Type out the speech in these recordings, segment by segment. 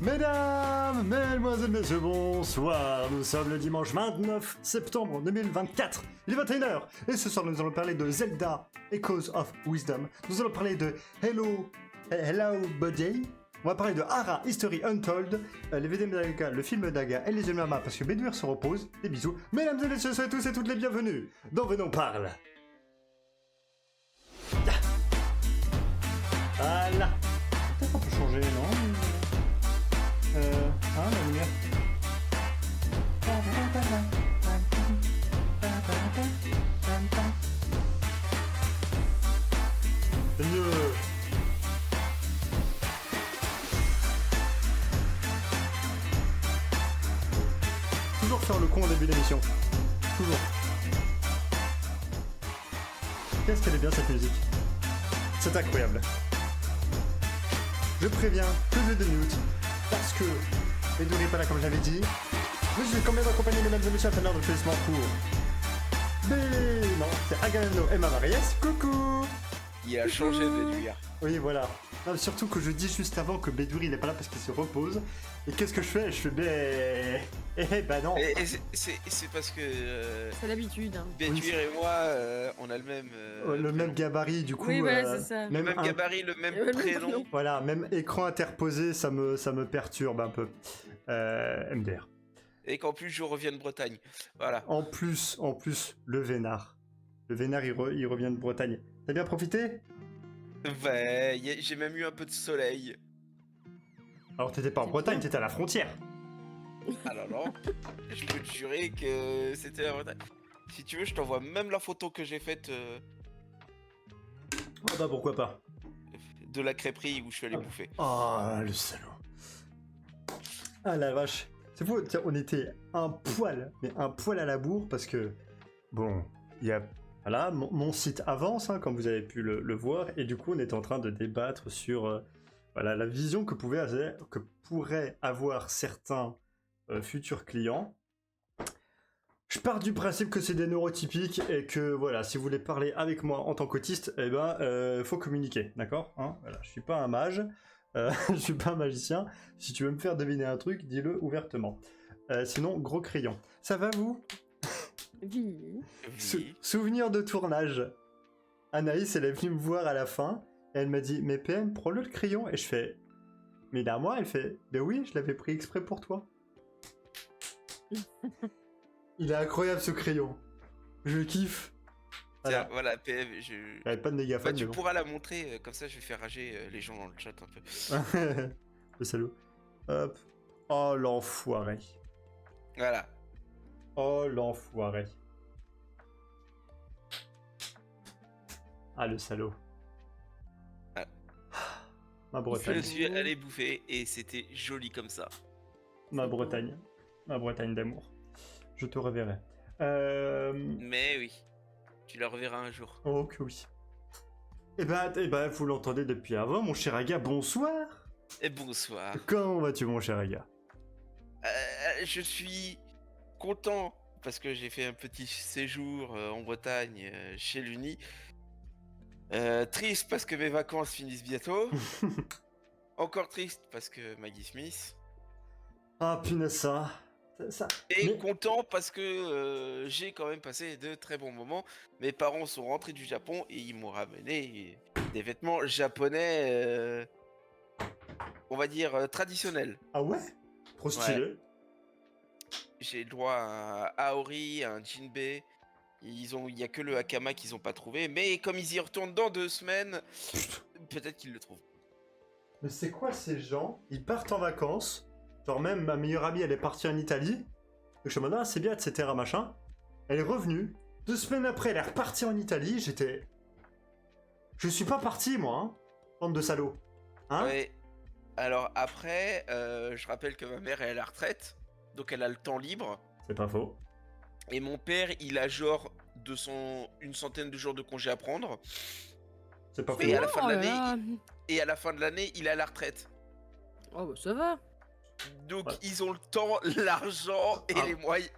Mesdames, mesdemoiselles, messieurs, bonsoir. Nous sommes le dimanche 29 septembre 2024. Il est 21h. Et ce soir, nous allons parler de Zelda Echoes of Wisdom. Nous allons parler de Hello Buddy. On va parler de Hara History Untold, les VD Daga, le film Daga et les yeux Mama parce que Béduire se repose. Des bisous. Mesdames et messieurs, soyez tous et toutes les bienvenus dans Venons Parle. Voilà. Peut-être on peut changer, non? La lumière. C'est mieux. Toujours faire le con au début d'émission. Toujours. Qu'est-ce qu'elle est bien cette musique. C'est incroyable. Je préviens que je démute parce que Bédour n'est pas là comme j'avais dit. Mais je vais quand même accompagner mesdames et messieurs à faire l'applaudissement pour non, c'est Agamemnon et Mamariès. Coucou. Il a changé de Béduire. Oui, voilà. Non, surtout que je dis juste avant que Bédour il n'est pas là parce qu'il se repose. Et qu'est-ce que je fais? Je fais bah non. Et c'est parce que c'est l'habitude. Hein. Béduire et moi, on a le même. Le même gabarit, du coup. Oui, voilà, c'est ça. Le même gabarit, le même prénom. Voilà, même écran interposé, ça me perturbe un peu. MDR. Et qu'en plus, je reviens de Bretagne. Voilà. En plus, le Vénard. Le Vénard, il revient de Bretagne. T'as bien profité? Ouais, j'ai même eu un peu de soleil. Alors, t'étais pas en Bretagne, t'étais à la frontière. Alors non, je peux te jurer que c'était la Bretagne. Si tu veux, je t'envoie même la photo que j'ai faite Oh bah, pourquoi pas. de la crêperie où je suis allé bouffer. Oh, le salaud. Ah la vache. C'est fou, on était un poil à la bourre parce que, bon, il y a... Voilà, mon site avance, hein, comme vous avez pu le voir, et du coup, on était en train de débattre sur voilà, la vision que pourraient avoir certains futurs clients. Je pars du principe que c'est des neurotypiques et que, voilà, si vous voulez parler avec moi en tant qu'autiste, eh ben, faut communiquer, d'accord, hein, voilà, je suis pas un mage, je suis pas un magicien. Si tu veux me faire deviner un truc, dis-le ouvertement. Sinon, gros crayon. Ça va, vous? Oui. Souvenir de tournage. Anaïs, elle est venue me voir à la fin, et elle m'a dit, mais PM, prends-le le crayon. Et je fais, mais il est à moi. Elle fait, ben oui, je l'avais pris exprès pour toi. Il est incroyable ce crayon. Je kiffe. Tiens, voilà, PM, Il n'y avait pas de mégaphone. Bah, tu bon. pourras la montrer, comme ça je vais faire rager les gens dans le chat un peu. Le salaud. Hop. Oh l'enfoiré. Voilà. Oh l'enfoiré. Ah le salaud. Ah. Ma Bretagne. Je suis allé bouffer et c'était joli comme ça. Ma Bretagne. Ma Bretagne d'amour. Je te reverrai. Mais oui, tu la reverras un jour. Oh que oui. Eh ben, vous l'entendez depuis avant, mon cher Aga, bonsoir. Et bonsoir. Comment vas-tu, mon cher Aga? Je suis content parce que j'ai fait un petit séjour en Bretagne chez l'Uni. Triste parce que mes vacances finissent bientôt. Encore triste parce que Maggie Smith. Ah punaise ça. Et Mais... content parce que j'ai quand même passé de très bons moments. Mes parents sont rentrés du Japon et ils m'ont ramené des vêtements japonais, on va dire traditionnels. Ah ouais? Trop stylé. Ouais. J'ai le droit à un Aori, à un Jinbei. Il y a que le Hakama qu'ils ont pas trouvé, mais comme ils y retournent dans 2 semaines, peut-être qu'ils le trouvent. Mais c'est quoi ces gens? Ils partent en vacances. Genre même ma meilleure amie, elle est partie en Italie. Et je me dis, ah, c'est bien, etc. machin. Elle est revenue. 2 semaines après, elle est repartie en Italie. J'étais... Je suis pas parti, moi, hein. Bande de salauds. Hein? Ouais. Alors après, je rappelle que ma mère est à la retraite, donc elle a le temps libre. C'est pas faux. Et mon père, il a genre une centaine de jours de congé à prendre. C'est pas faux. Et à la fin de Oh là là. l'année, il est à la retraite. Oh bah ça va. Donc Ouais. ils ont le temps, l'argent et Ah. les moyens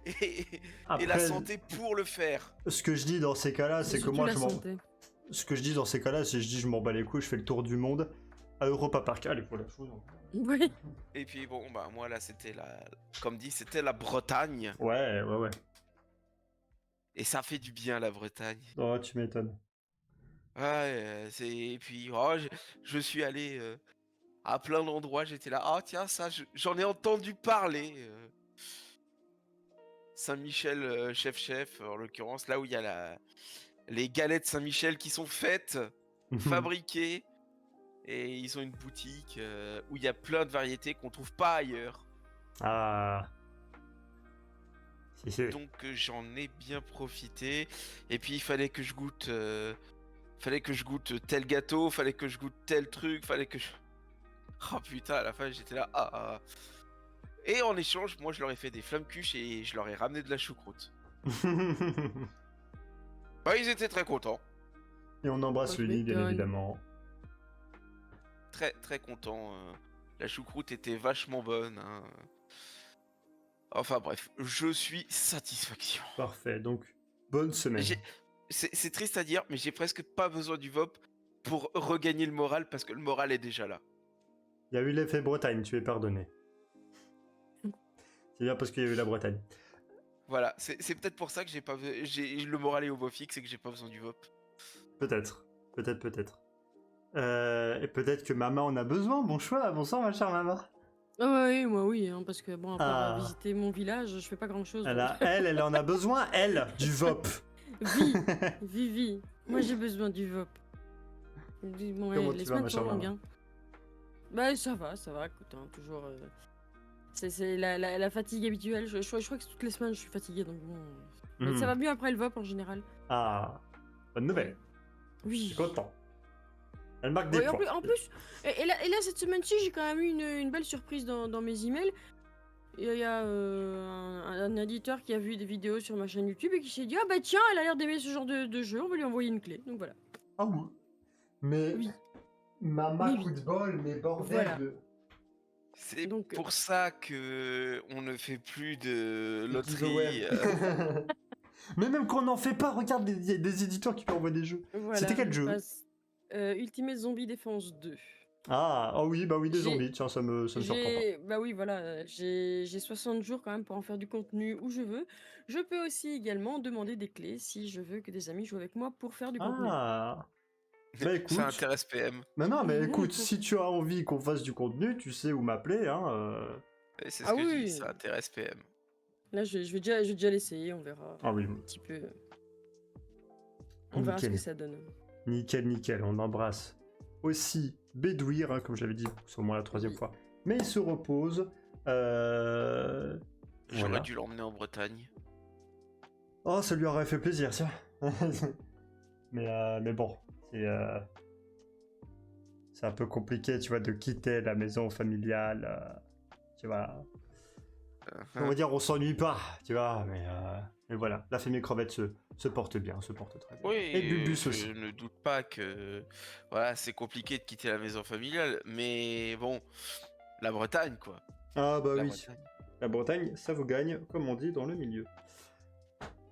et Après, la santé pour le faire. ce que je dis dans ces cas-là, c'est que Surtout moi, la je m'en... santé. Ce que je dis dans ces cas-là, c'est je m'en bats les couilles, je fais le tour du monde à Europa Park. Allez, voilà, je vous en... Oui. Et puis bon, bah moi là, comme dit, c'était la Bretagne. Ouais, ouais, ouais. Et ça fait du bien la Bretagne. Oh, tu m'étonnes. Ouais, et puis je suis allé à plein d'endroits, j'étais là, ah tiens, ça, j'en ai entendu parler. Saint-Michel, chef, en l'occurrence, là où il y a les galettes Saint-Michel qui sont faites, fabriquées, et ils ont une boutique où il y a plein de variétés qu'on trouve pas ailleurs. Ah. Si. Donc j'en ai bien profité. Et puis il fallait que je goûte tel gâteau, fallait que je goûte tel truc, fallait que je... Oh putain, à la fin j'étais là, ah. Et en échange, moi je leur ai fait des flammes cuches et je leur ai ramené de la choucroute. Bah ils étaient très contents. Et on embrasse Tu Lily, bien m'étonnes. évidemment. Très très contents. La choucroute était vachement bonne. Hein. Enfin bref, je suis satisfaction. Parfait, donc bonne semaine. C'est triste à dire, mais j'ai presque pas besoin du VOP pour regagner le moral parce que le moral est déjà là. Il y a eu l'effet Bretagne, tu es pardonné. C'est bien parce qu'il y a eu la Bretagne. Voilà, c'est peut-être pour ça que le moral est au beau fixe et que j'ai pas besoin du VOP. Peut-être. Et peut-être que maman en a besoin. Bon choix, bonsoir ma chère maman. Ah oui, moi oui, hein, parce que bon, à part Ah. visiter mon village, je fais pas grand-chose. Elle en a besoin, elle, du VOP. Vivi, moi j'ai besoin du VOP. Bon, Comment les tu vas, semaines ma sont chère longues. maman Hein. Bah ça va, écoute, hein, toujours... C'est la fatigue habituelle, je crois que toutes les semaines je suis fatiguée, donc bon... Mais ça va mieux après le VOP en général. Ah, bonne nouvelle. Oui. Je suis content. Elle marque des Ouais, points. en plus, et là cette semaine-ci, j'ai quand même eu une belle surprise dans mes emails. Il y a un éditeur qui a vu des vidéos sur ma chaîne YouTube et qui s'est dit ah bah tiens, elle a l'air d'aimer ce genre de jeu, on va lui envoyer une clé. Donc voilà. Ah oui. Mais Oui. maman Mais coup oui. de bol, mais bordel Voilà. de... C'est Donc, pour ça que on ne fait plus de giveaway. loterie. Mais même quand on n'en fait pas, regarde, il y a des éditeurs qui lui envoient des jeux. voilà. C'était quel jeu? Ultimate Zombie Defense 2. Ah oui, bah oui, des J'ai- zombies, tiens, ça me surprend pas. Bah oui, voilà, j'ai 60 jours quand même pour en faire du contenu où je veux. Je peux aussi également demander des clés si je veux que des amis jouent avec moi pour faire du contenu. Ah, bah Ça écoute... intéresse PM. Mais écoute, si tu as envie qu'on fasse du contenu, tu sais où m'appeler, hein. Et c'est ce Ah que je dis, oui. ça intéresse PM. Là, je vais déjà l'essayer, on verra Ah oui. un petit peu. On verra ce que ça donne. Nickel, on embrasse aussi Bédouir, hein, comme j'avais dit, c'est au moins la troisième fois. Mais il se repose. J'aurais Voilà. dû l'emmener en Bretagne. Oh, ça lui aurait fait plaisir, tiens. mais bon, c'est un peu compliqué, tu vois, de quitter la maison familiale. Tu vois, on va dire, on s'ennuie pas, tu vois, mais voilà, la famille crevette se porte bien, se porte très bien. Oui, Et Bulbus je aussi. ne doute pas que voilà, c'est compliqué de quitter la maison familiale, mais bon, la Bretagne quoi. Ah bah La oui, Bretagne. la Bretagne, ça vous gagne, comme on dit dans le milieu.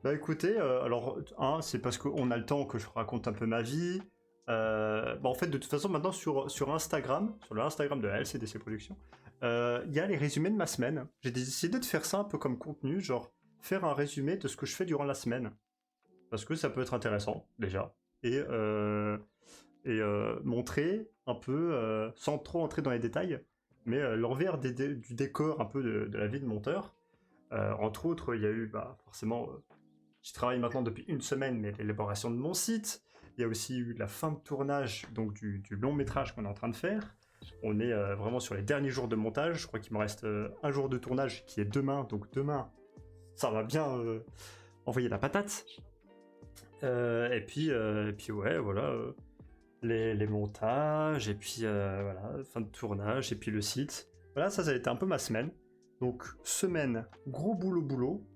Bah écoutez, alors, c'est parce qu'on a le temps que je raconte un peu ma vie. En fait, de toute façon, maintenant, sur Instagram, sur le Instagram de LCDC Productions, il y a les résumés de ma semaine. J'ai décidé de faire ça un peu comme contenu, genre faire un résumé de ce que je fais durant la semaine. Parce que ça peut être intéressant, déjà. Et montrer un peu, sans trop entrer dans les détails, mais l'envers du décor un peu de la vie de monteur. Entre autres, il y a eu forcément... je travaille maintenant depuis une semaine, mais l'élaboration de mon site. Il y a aussi eu la fin de tournage donc du long métrage qu'on est en train de faire. On est vraiment sur les derniers jours de montage. Je crois qu'il me reste un jour de tournage qui est demain. Donc demain, ça va bien envoyer la patate. Et puis ouais, voilà. Les montages, et puis voilà, fin de tournage, et puis le site. Voilà, ça a été un peu ma semaine. Donc semaine, gros boulot.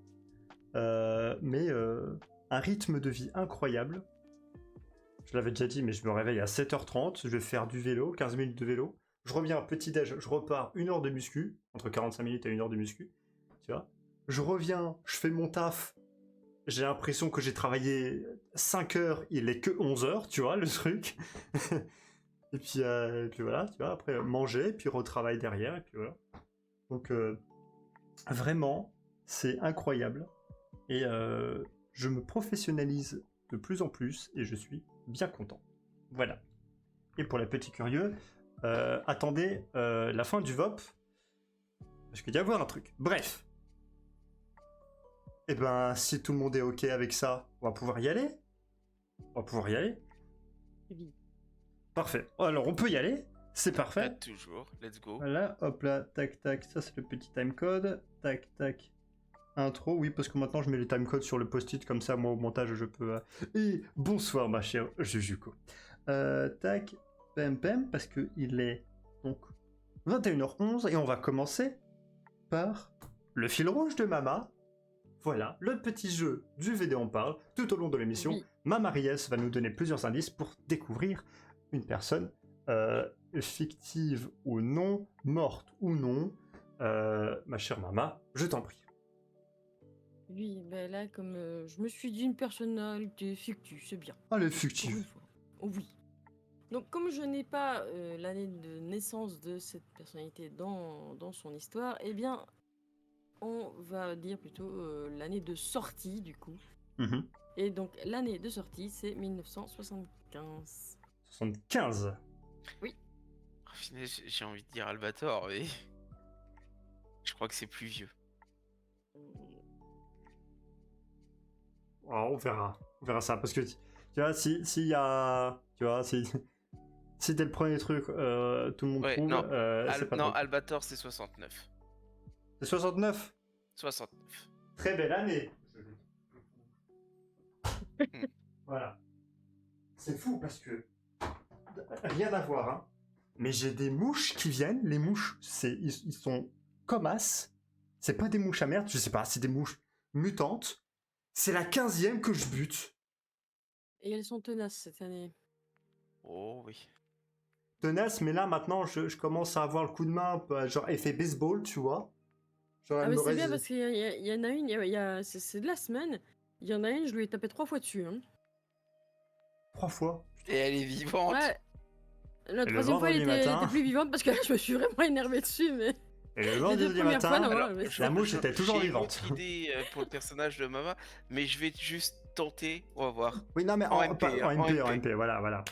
Mais un rythme de vie incroyable. Je l'avais déjà dit, mais je me réveille à 7h30, je vais faire du vélo, 15 minutes de vélo. Je reviens à petit-déj, je repars 1 heure de muscu, entre 45 minutes et 1 heure de muscu, tu vois. Je reviens, je fais mon taf, j'ai l'impression que j'ai travaillé 5 heures, il est que 11 heures, tu vois, le truc. Et puis voilà, tu vois, après manger, et puis retravail derrière, et puis voilà. Donc vraiment, c'est incroyable. Et je me professionnalise de plus en plus, et je suis bien content. Voilà. Et pour les petits curieux, attendez la fin du VOP, parce qu'il y a à voir un truc. Bref. Et ben, si tout le monde est OK avec ça, on va pouvoir y aller. On va pouvoir y aller. Oui. Parfait. Alors, on peut y aller. C'est parfait. Pas toujours. Let's go. Voilà, hop là, tac, tac. Ça, c'est le petit timecode. Tac, tac. Intro, oui, parce que maintenant, je mets les timecodes sur le post-it. Comme ça, moi, au montage, je peux... Et bonsoir, ma chère Jujuko. Tac, pem, pem, parce qu'il est donc 21h11. Et on va commencer par le fil rouge de Mama. Voilà, le petit jeu du VD en parle. Tout au long de l'émission, Oui. Mama Ries va nous donner plusieurs indices pour découvrir une personne fictive ou non, morte ou non. Ma chère Mama, je t'en prie. Oui, ben là, comme je me suis dit une personnalité fictive, c'est bien. Allez, Pour fictive. une fois. Oh oui. Donc, comme je n'ai pas l'année de naissance de cette personnalité dans son histoire, eh bien, on va dire plutôt l'année de sortie, du coup. Mhm. Et donc, l'année de sortie, c'est 1975. 75. Oh, finalement, j'ai envie de dire Albator, mais je crois que c'est plus vieux. Oh, on verra. On verra ça. Parce que, tu vois, s'il y a... Tu vois, si t'es le premier truc, tout le monde Ouais, trouve, non. c'est pas Non, top. Albator, c'est 69. C'est 69. 69. Très belle année. Hmm. Voilà. C'est fou parce que rien à voir, hein. Mais j'ai des mouches qui viennent. Les mouches, ils sont comme as. C'est pas des mouches à merde, je sais pas, c'est des mouches mutantes. C'est la 15e que je bute. Et elles sont tenaces cette année. Oh oui. Tenace, mais là maintenant, je commence à avoir le coup de main, un peu, genre effet baseball, tu vois. Genre, Ah, elle mais me c'est bien résiste. parce qu'il y en a une, c'est de la semaine. Il y en a une, je lui ai tapé 3 fois dessus. Hein. 3 fois. Et elle est vivante. Ouais. La Et le troisième fois, elle vendredi matin. était plus vivante parce que là, je me suis vraiment énervé dessus. Mais Et le les deux vendredi premières fois, matin, non. Alors, mais la mouche était toujours j'ai vivante. une autre idée pour le personnage de Mama, mais je vais juste tenter. On va voir. Oui, non, mais En MP, pas- hein, en en MP, MP. voilà.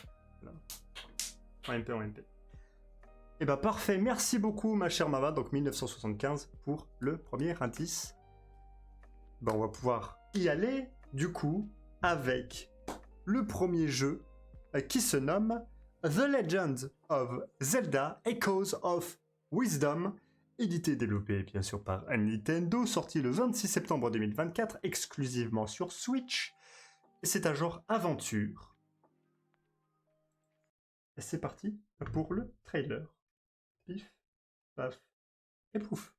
En MP. Et bah parfait, merci beaucoup ma chère Mama, donc 1975 pour le premier indice. Bah on va pouvoir y aller du coup avec le premier jeu qui se nomme The Legend of Zelda Echoes of Wisdom, édité et développé bien sûr par Nintendo, sorti le 26 septembre 2024 exclusivement sur Switch. Et c'est un genre aventure. Et c'est parti pour le trailer. Pif, paf, et pouf.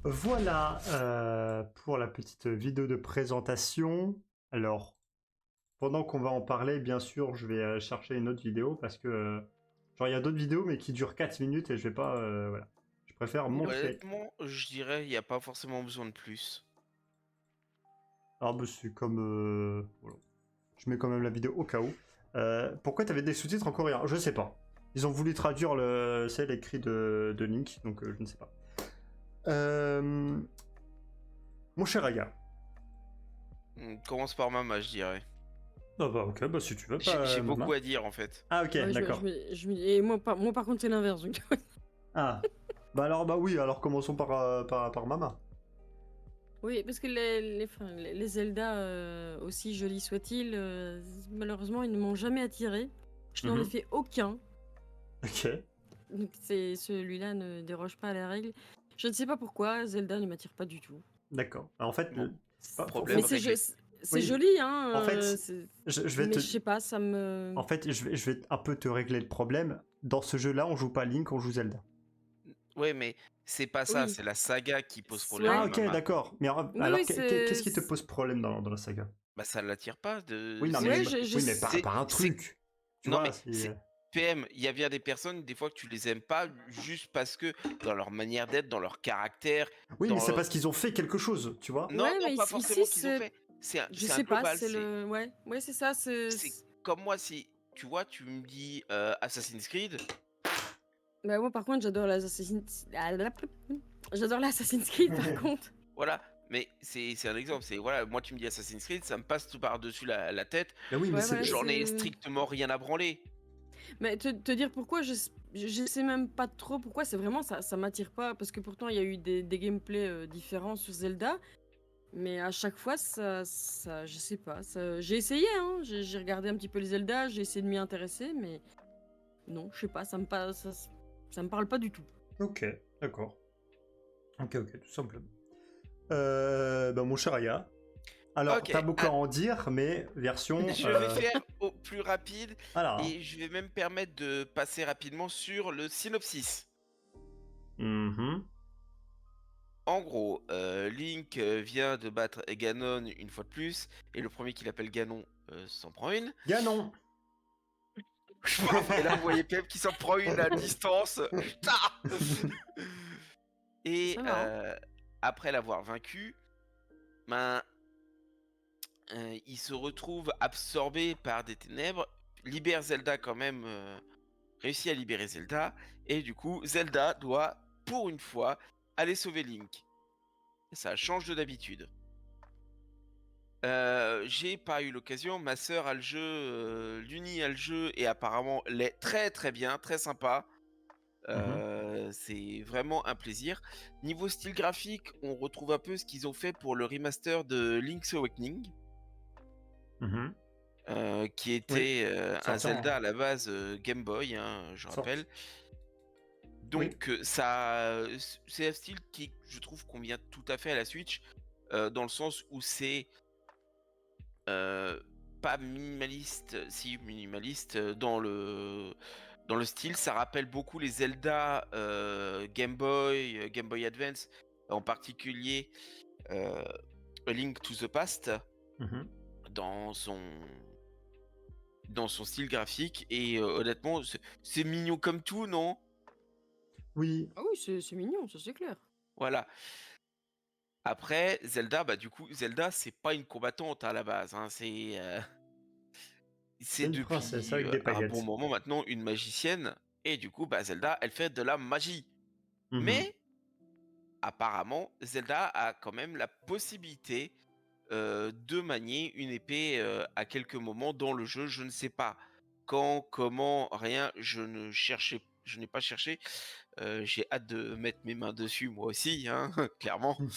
Voilà pour la petite vidéo de présentation. Alors, pendant qu'on va en parler, bien sûr, je vais chercher une autre vidéo parce que, genre, il y a d'autres vidéos mais qui durent 4 minutes et je vais pas, voilà. Je préfère montrer. Honnêtement, je dirais il n'y a pas forcément besoin de plus. Alors, bah, c'est comme, voilà. Je mets quand même la vidéo au cas où. Pourquoi t'avais des sous-titres en coréen? Je sais pas. Ils ont voulu traduire l'écrit de Link, donc je ne sais pas. Mon cher Aya. Commence par Mama, je dirais. Ah bah ok, bah si tu veux J'ai pas, j'ai Mama. beaucoup à dire en fait. Ah ok, Ouais, d'accord. et moi, par contre, c'est l'inverse. Donc... Ah, bah alors oui, alors commençons par Mama. Oui, parce que les Zelda, aussi jolis soient-ils, malheureusement, ils ne m'ont jamais attiré. Je n'en ai Mhm. fait aucun. Ok. Donc celui-là ne déroge pas à la règle. Je ne sais pas pourquoi, Zelda ne m'attire pas du tout. D'accord. En fait, Bon, Mais problème c'est réglé. c'est oui. joli, hein. En fait, je vais Mais te, je sais pas, ça me. en fait, je vais un peu te régler le problème. Dans ce jeu-là, on joue pas Link, on joue Zelda. Ouais, mais c'est pas ça, Oui. c'est la saga qui pose problème Ah à Ouais. ok, Mama. d'accord. Mais Oui, alors, oui, c'est. qu'est-ce qui te pose problème dans la saga? Bah ça l'attire pas de. Oui, non, Ouais, oui, mais C'est, par un c'est, truc. Tu non vois, mais c'est... c'est PM. Il y a bien des personnes des fois que tu les aimes pas juste parce que dans leur manière d'être, dans leur caractère, Oui, mais c'est dans. parce qu'ils ont fait quelque chose, tu vois. Non, Ouais, non, mais pas ici, forcément qu'ils ont fait. je C'est un sais pas, global. c'est le. Ouais, ouais, c'est ça, C'est comme moi si tu vois, tu me dis Assassin's Creed. Bah, moi, par contre, j'adore l'Assassin's. J'adore l'Assassin's Creed, par contre. Voilà, mais c'est un exemple. C'est voilà, moi tu me dis Assassin's Creed, ça me passe tout par-dessus la tête. Mais oui, mais Ouais, c'est... voilà, J'en ai c'est. strictement rien à branler. Mais te dire pourquoi, je sais même pas trop pourquoi, c'est vraiment ça m'attire pas. Parce que pourtant, il y a eu des gameplays différents sur Zelda. Mais à chaque fois, je sais pas. J'ai essayé, hein. J'ai regardé un petit peu les Zelda, j'ai essayé de m'y intéresser, mais non, je sais pas, ça me parle pas du tout. Ok, d'accord. Ok, tout simplement. Ben, mon cher Aya. Alors, Ok, t'as beaucoup à en dire, mais version... je vais faire au plus rapide Voilà. et je vais même permettre de passer rapidement sur le synopsis. Mhm. En gros, Link vient de battre Ganon une fois de plus, et le premier qui l'appelle Ganon s'en prend une. Ganon. Et là, vous voyez Pep qui s'en prend une à distance. Putain. Et C'est marrant. après l'avoir vaincu, ben, il se retrouve absorbé par des ténèbres, libère Zelda quand même, réussit à libérer Zelda, et du coup, Zelda doit, pour une fois, aller sauver Link. Ça change de d'habitude. J'ai pas eu l'occasion, ma sœur a le jeu, Luni a le jeu et apparemment l'est très très bien, très sympa. Mhm. C'est vraiment un plaisir. Niveau style graphique, on retrouve un peu ce qu'ils ont fait pour le remaster de Link's Awakening, Mhm. qui Oui, était un sorti Zelda à en... la base Game Boy, hein, je sorti. rappelle. Oui. Donc c'est un style qui, je trouve, convient tout à fait à la Switch, dans le sens où c'est pas minimaliste, si minimaliste dans le style, ça rappelle beaucoup les Zelda Game Boy Advance, en particulier euh, A Link to the Past Mhm. dans son dans son style graphique et honnêtement c'est mignon comme tout, non? Oui. Ah oui, c'est mignon, ça c'est clair. Voilà. Après Zelda, bah du coup Zelda c'est pas une combattante à la base, hein, c'est C'est une princesse depuis avec des un bon paillettes. moment maintenant une magicienne et du coup bah Zelda elle fait de la magie. Mhm. Mais apparemment Zelda a quand même la possibilité de manier une épée à quelques moments dans le jeu. Je ne sais pas quand, comment, rien. Je n'ai pas cherché. J'ai hâte de mettre mes mains dessus moi aussi, hein, clairement. Mhm.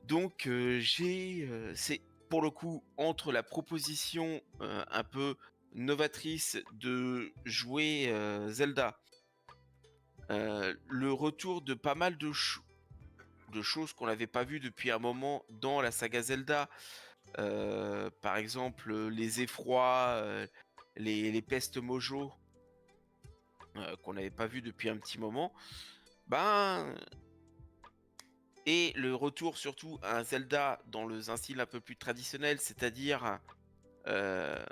Donc c'est pour le coup entre la proposition un peu novatrice de jouer Zelda, le retour de pas mal de choses qu'on n'avait pas vues depuis un moment dans la saga Zelda, par exemple les effrois, les pestes mojo qu'on n'avait pas vu depuis un petit moment. Ben et le retour surtout à un Zelda dans un style un peu plus traditionnel, c'est-à-dire euh,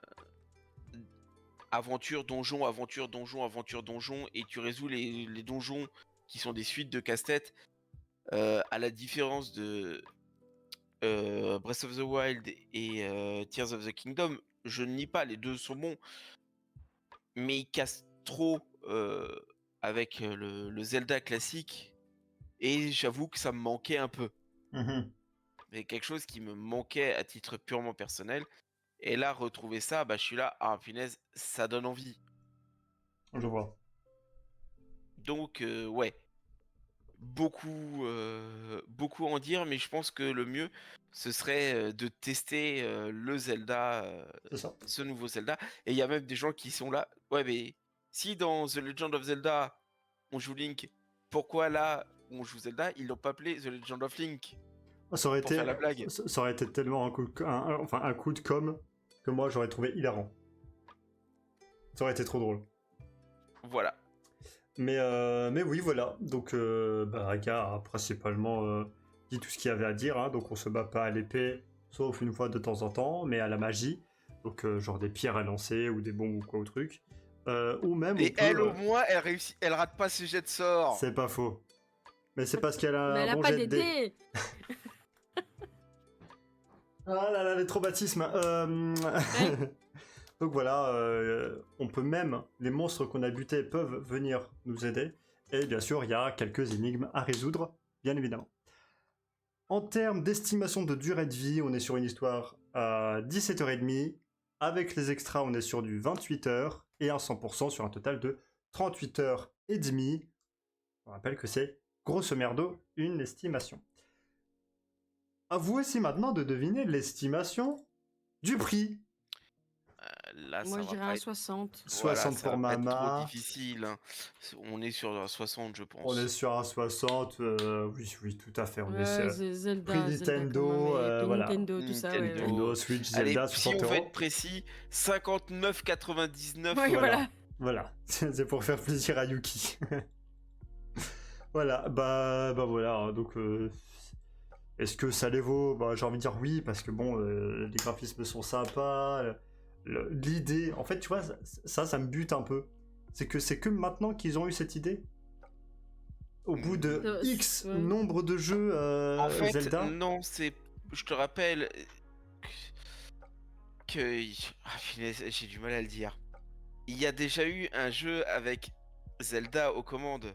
aventure, donjon, aventure, donjon, aventure, donjon, et tu résous les donjons qui sont des suites de casse-tête, à la différence de Breath of the Wild et Tears of the Kingdom. Je ne nie pas, les deux sont bons, mais ils cassent trop avec le Zelda classique et j'avoue que ça me manquait un peu. Mhm. Mais quelque chose qui me manquait à titre purement personnel. Et là, retrouver ça, bah, je suis là, ah punaise, ça donne envie. Je vois. Donc, ouais, beaucoup en dire, mais je pense que le mieux, ce serait de tester le Zelda, C'est ça. ce nouveau Zelda. Et il y a même des gens qui sont là, ouais, mais si dans The Legend of Zelda, on joue Link, pourquoi là, où on joue Zelda, ils l'ont pas appelé The Legend of Link Ça aurait pour faire été, la blague? ça aurait été tellement enfin, un coup de com' que moi j'aurais trouvé hilarant. Ça aurait été trop drôle. Voilà. Mais oui, voilà. Donc, Raka a principalement dit tout ce qu'il y avait à dire. Hein. Donc, on se bat pas à l'épée, sauf une fois de temps en temps, mais à la magie. Donc, genre des pierres à lancer ou des bombes ou quoi au truc. Ou même, Et on elle, peut. au moins, elle réussit, elle rate pas ses jets de sort. C'est pas faux. Mais c'est parce qu'elle a Mais un elle a bon pas jet de dés. d'aider. Ah là là, les traumatismes. Ouais. Donc voilà, on peut même, les monstres qu'on a butés peuvent venir nous aider. Et bien sûr, il y a quelques énigmes à résoudre, bien évidemment. En termes d'estimation de durée de vie, on est sur une histoire à 17h30. Avec les extras, on est sur du 28h. Et un 100% sur un total de 38h30. On rappelle que c'est grosso merdo une estimation. À vous aussi maintenant de deviner l'estimation du prix. Là, Moi, ça je va dirais pas un être... 60. Voilà, 60 ça pour va pas être trop Mama. difficile, hein. On est sur 60, je On est pense. sur un 60, oui, oui, tout à fait. On est Ouais, sur c'est prix Zelda quand même. Nintendo, Et puis voilà. Nintendo, tout ça, ouais, ouais. Nintendo, Nintendo. Switch, Allez, Zelda, si 60 on veut euros. être précis, 59,99. Ouais, voilà. Voilà. C'est pour faire plaisir à Yuki. Voilà, bah voilà. Hein. Donc, est-ce que ça les vaut? Bah, j'ai envie de dire oui, parce que bon, les graphismes sont sympas. L'idée, en fait, tu vois, ça me bute un peu. C'est que maintenant qu'ils ont eu cette idée. Au bout de X Ouais. nombre de jeux En fait, Zelda. non, c'est... Je te rappelle que... Ah, punaise, j'ai du mal à le dire. Il y a déjà eu un jeu avec Zelda aux commandes.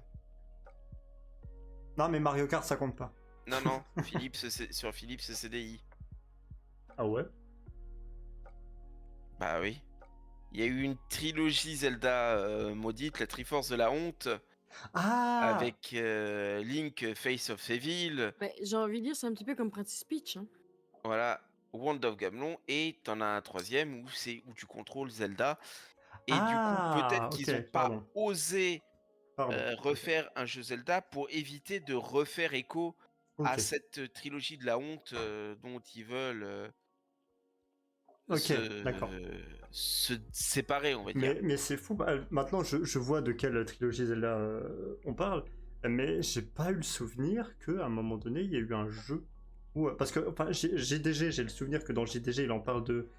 Non, mais Mario Kart, ça compte pas. Non, non, sur Philips CDI. Ah ouais? Bah oui. Il y a eu une trilogie Zelda maudite, la Triforce de la honte, Ah! avec Link, Face of Evil, Bah, j'ai envie de dire, c'est un petit peu comme Princess Peach. Hein. voilà, Wand of Gamelon, et t'en as un troisième où tu contrôles Zelda. Et du coup, peut-être Ah! Ok, qu'ils ont pas pardon. osé Pardon. refaire un jeu Zelda pour éviter de refaire écho à Ok. cette trilogie de la honte dont ils veulent Ok, d'accord. se séparer, on va dire. Mais c'est fou. Bah, maintenant, je vois de quelle trilogie Zelda on parle. Mais j'ai pas eu le souvenir qu'à un moment donné, il y a eu un jeu. Où, parce que, enfin, GDG, j'ai le souvenir que dans GDG, il en parle de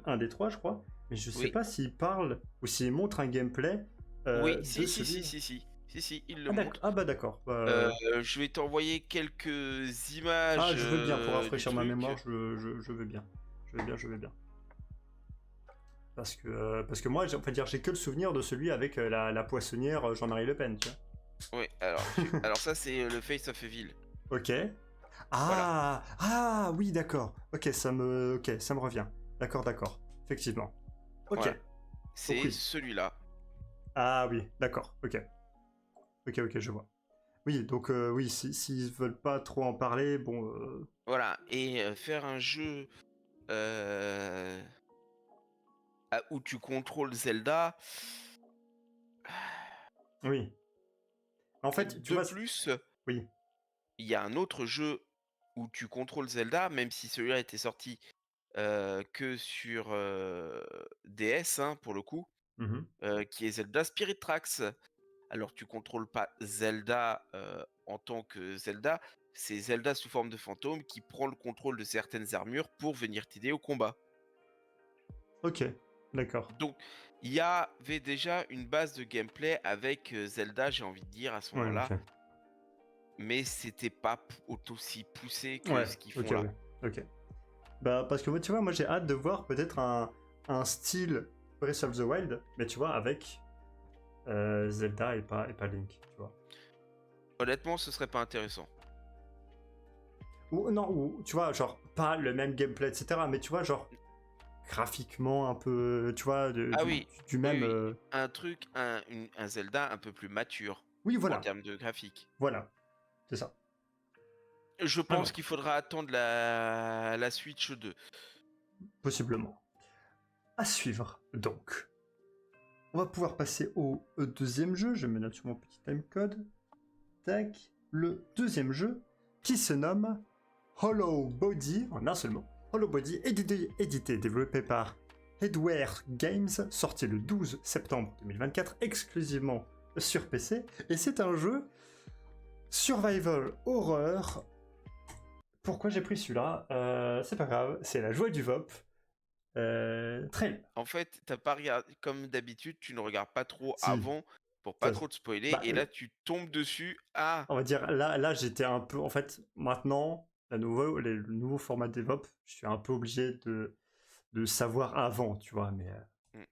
un des trois, je crois. Mais je sais Oui. pas s'il parle ou s'il montre un gameplay Oui, de si, celui. il le Ah, montre. ah bah d'accord. Je vais t'envoyer quelques images Ah, je veux bien, pour du rafraîchir ma truc. mémoire, je veux bien. Je veux bien. Parce que moi, on va dire, j'ai que le souvenir de celui avec la poissonnière Jean-Marie Le Pen, tu vois. Oui, alors ça c'est le Face of Evil. Ok. Voilà. Ah, oui, d'accord. Ok, ça me revient. D'accord. Effectivement. Ok. Voilà. C'est oui. celui-là. Ah oui, d'accord. Ok, je vois. Oui, donc oui, s'ils veulent pas trop en parler, bon. Voilà. Et faire un jeu où tu contrôles Zelda. Oui. En fait, tu De vois. plus, Oui. il y a un autre jeu où tu contrôles Zelda, même si celui-là était sorti que sur DS, hein, pour le coup, Mhm. qui est Zelda Spirit Tracks. Alors tu contrôles pas Zelda en tant que Zelda, c'est Zelda sous forme de fantôme qui prend le contrôle de certaines armures pour venir t'aider au combat. Ok, d'accord. Donc il y avait déjà une base de gameplay avec Zelda, j'ai envie de dire à ce Ouais, moment-là, ok. mais c'était pas aussi poussé que Ouais, ce qu'ils ok, font là. ouais. Ok. Bah, parce que moi, tu vois, moi j'ai hâte de voir peut-être un style Breath of the Wild, mais tu vois, avec Zelda et pas Link, tu vois. Honnêtement, ce serait pas intéressant. Ou non, ou tu vois, genre, pas le même gameplay, etc. Mais tu vois, genre, graphiquement un peu, tu vois, Ah oui, du oui, même. oui. Un truc, un Zelda un peu plus mature Oui, en voilà, termes de graphique. voilà, c'est ça. Je pense Alors, qu'il faudra attendre la Switch 2. possiblement. À suivre, donc. On va pouvoir passer au deuxième jeu. Je me note sur mon petit timecode. Tac. Le deuxième jeu qui se nomme Hollow Body, en un seul mot. Hollow Body, édité, développé par Headware Games, sorti le 12 septembre 2024, exclusivement sur PC. Et c'est un jeu survival horreur. Pourquoi j'ai pris celui-là C'est pas grave, c'est la joie du VOP. Très En fait, t'as pas regardé, comme d'habitude, tu ne regardes pas trop si, avant pour pas ça, trop te spoiler, bah, et là tu tombes dessus. Ah, on va dire, là j'étais un peu. En fait, maintenant, le nouveau format DevOps, je suis un peu obligé de savoir avant, tu vois. Mais mm.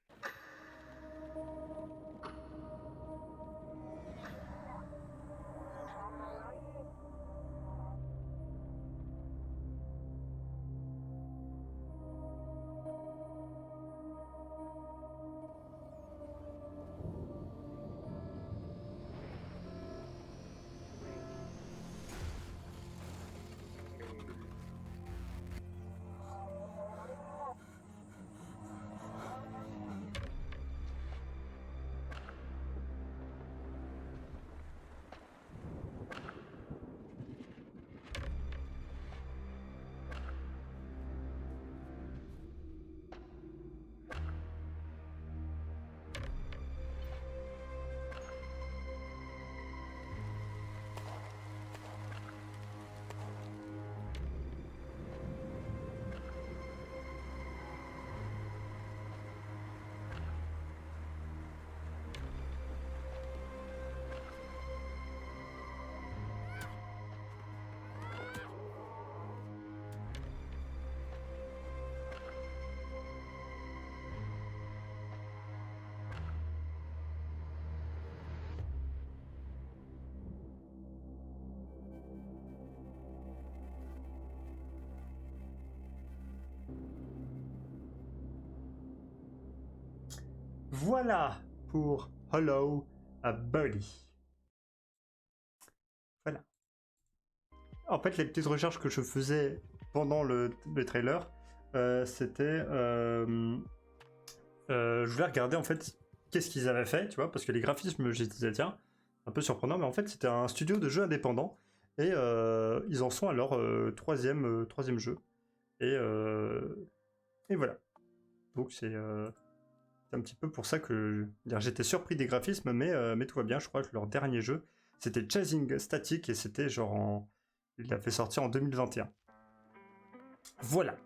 voilà pour Hollow Body. Voilà. En fait, les petites recherches que je faisais pendant le trailer, c'était. Je voulais regarder en fait qu'est-ce qu'ils avaient fait, tu vois, parce que les graphismes, j'ai dit, tiens, un peu surprenant, mais en fait, c'était un studio de jeux indépendant et ils en sont à leur troisième jeu. Et, et voilà. Donc, c'est un petit peu pour ça que j'étais surpris des graphismes, mais tout va bien. Je crois que leur dernier jeu, c'était Chasing Static et c'était il l'a fait sortir en 2021. Voilà.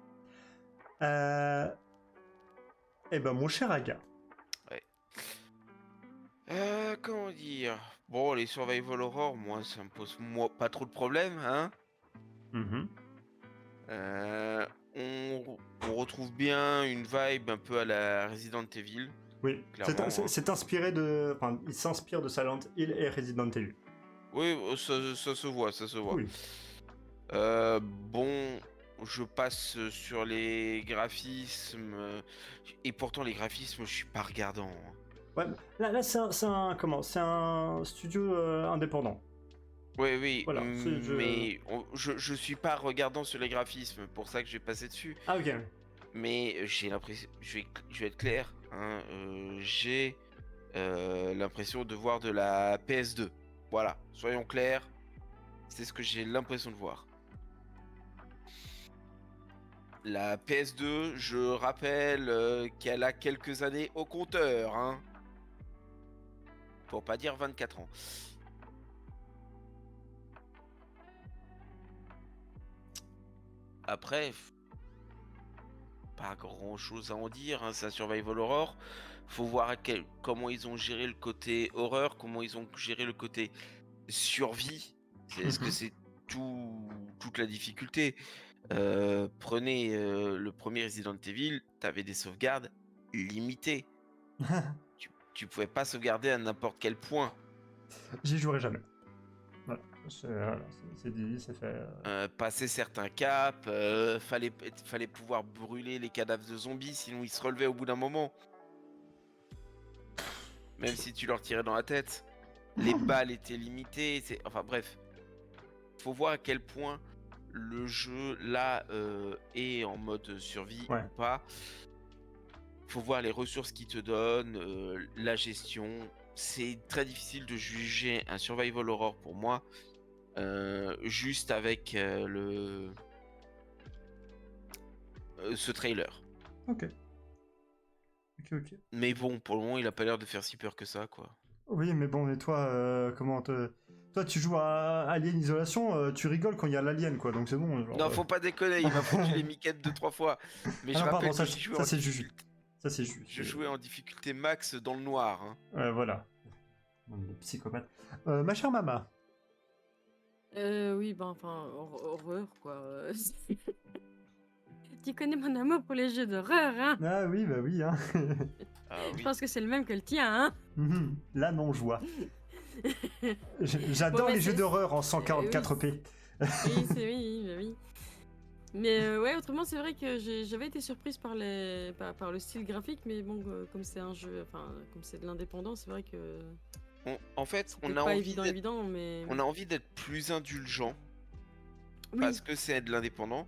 Eh ben, mon cher Aga. Ouais. Comment dire? Bon, les survival horror, moi, ça me pose pas trop de problèmes, hein. Mhm. Euh, on retrouve bien une vibe un peu à la Resident Evil, Oui, clairement, hein. c'est inspiré de. Enfin, il s'inspire de Silent Hill et Resident Evil. Oui, ça se voit, ça se voit. Oui. Bon, je passe sur les graphismes, et pourtant les graphismes, je suis pas regardant, hein. Ouais, là c'est un studio indépendant. Oui, oui, Voilà. mais je suis pas regardant sur les graphismes, pour ça que j'ai passé dessus. Ah, ok. Mais j'ai l'impression, je vais être clair, hein, j'ai l'impression de voir de la PS2. Voilà, soyons clairs, c'est ce que j'ai l'impression de voir. La PS2, je rappelle qu'elle a quelques années au compteur, hein, pour pas dire 24 ans. Après, pas grand chose à en dire, hein, c'est un survival horror. Faut voir comment ils ont géré le côté horreur, comment ils ont géré le côté survie. Est-ce que c'est toute la difficulté? Prenez le premier Resident Evil, t'avais des sauvegardes limitées. tu pouvais pas sauvegarder à n'importe quel point. J'y jouerai jamais. Voilà. C'est dit, c'est fait. Passer certains caps, fallait pouvoir brûler les cadavres de zombies, sinon ils se relevaient au bout d'un moment. Même si tu leur tirais dans la tête. Les balles étaient limitées, enfin bref. Faut voir à quel point le jeu là est en mode survie Ouais. ou pas. Faut voir les ressources qu'il te donne, la gestion. C'est très difficile de juger un survival horror pour moi. Juste avec ce trailer. Ok. Mais bon, pour le moment, il a pas l'air de faire si peur que ça, quoi. Oui, mais bon, et toi, toi, tu joues à Alien Isolation, tu rigoles quand il y a l'alien, quoi, donc c'est bon. Genre, Non, faut pas déconner, il m'a foutu les miquettes 2-3 fois. Mais Ah je non, rappelle pardon, que j'y jouais ça en c'est juste. difficulté. Ça c'est juste. Je jouais en difficulté max dans le noir. Voilà. Bande de psychopathes. Ma chère Mama. Oui, ben, enfin, horreur, quoi. Tu connais mon amour pour les jeux d'horreur, hein? Ah oui, bah oui, hein. Ah Je oui. pense que c'est le même que le tien, hein? Là, non, je vois. J'adore Bon, mais les jeux c'est- d'horreur en 144p. Oui, oui. Mais ouais, autrement, c'est vrai que j'avais été surprise par le style graphique, mais bon, comme c'est un jeu, enfin, comme c'est de l'indépendant, c'est vrai que En fait, c'est peut-être pas évident, mais on a envie d'être plus indulgent oui, parce que c'est de l'indépendant.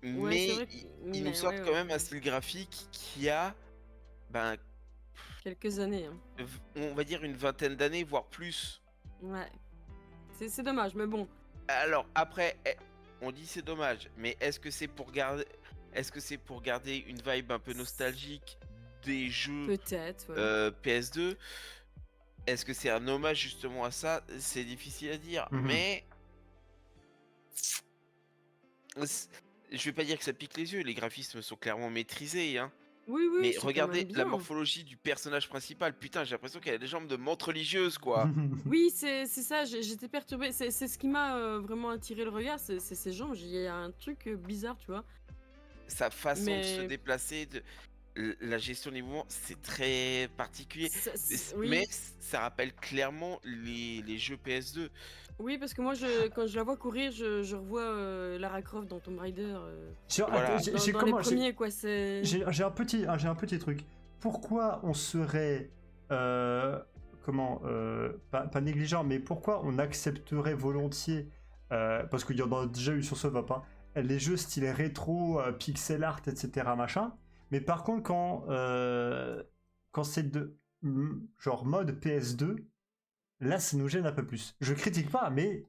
ouais, c'est Mais vrai. ils nous sortent quand même un style graphique qui a, ben, Quelques années, hein. on va dire une vingtaine d'années, voire plus. Ouais, c'est dommage, mais bon, Alors après, on dit c'est dommage, mais est-ce que c'est pour garder une vibe un peu nostalgique des jeux peut-être, ouais. PS2? Est-ce que c'est un hommage justement à ça? C'est difficile à dire, Mhm. mais je vais pas dire que ça pique les yeux, les graphismes sont clairement maîtrisés, hein. Oui, Mais c'est quand regardez même la bien. morphologie du personnage principal, putain, j'ai l'impression qu'elle a des jambes de menthe religieuse, quoi. Oui, c'est ça, j'étais perturbée. C'est ce qui m'a vraiment attiré le regard, c'est ces jambes. Il y a un truc bizarre, tu vois. Sa façon de se Mais déplacer, la gestion des mouvements, c'est très particulier. Mais oui, ça rappelle clairement les jeux PS2. oui, parce que moi, quand je la vois courir, je revois Lara Croft dans Tomb Raider. Voilà. Dans les premiers, quoi. C'est. J'ai un petit truc. Pourquoi on serait pas négligent, mais pourquoi on accepterait volontiers parce qu'il y en a déjà eu sur ce va pas les jeux style rétro, pixel art, etc. machin. Mais par contre quand c'est genre mode PS2, là ça nous gêne un peu plus. Je critique pas, mais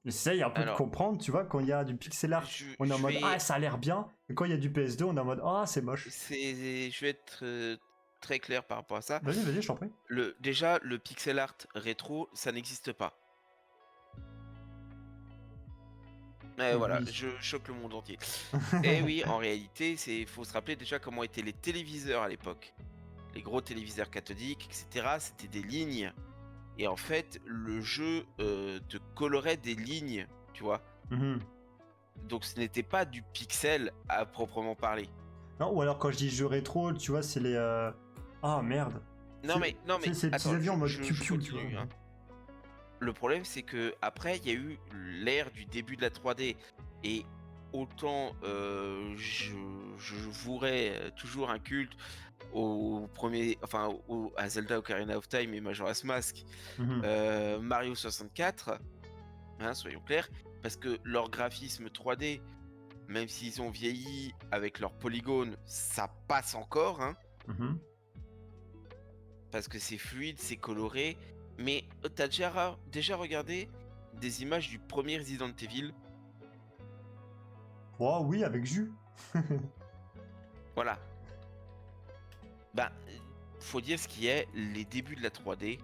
j'essaye un peu de Alors, comprendre, tu vois, quand il y a du pixel art, on est en mode ah ça a l'air bien, et quand il y a du PS2, on est en mode ah c'est moche. je vais être très clair par rapport à ça. Vas-y, je t'en prie. Déjà, le pixel art rétro, ça n'existe pas. Voilà, Oui. je choque le monde entier. Et oui, en réalité, faut se rappeler déjà comment étaient les téléviseurs à l'époque. Les gros téléviseurs cathodiques, etc. C'était des lignes. Et en fait, le jeu te colorait des lignes, tu vois. Mhm. Donc ce n'était pas du pixel à proprement parler. Non, ou alors quand je dis jeu rétro, tu vois, c'est les ah merde. Non mais C'est les petits attends, avions en mode je piou-piou, tu vois. continue, hein. Le problème, c'est que après, il y a eu l'ère du début de la 3D. Et autant je vouerais toujours un culte à Zelda Ocarina of Time et Majora's Mask, Mhm. Mario 64, hein, soyons clairs, parce que leur graphisme 3D, même s'ils ont vieilli avec leurs polygones, ça passe encore, hein, Mhm. parce que c'est fluide, c'est coloré. Mais t'as déjà regardé des images du premier Resident Evil? Oh oui, avec jus. Voilà. Ben, faut dire ce qui est, les débuts de la 3D,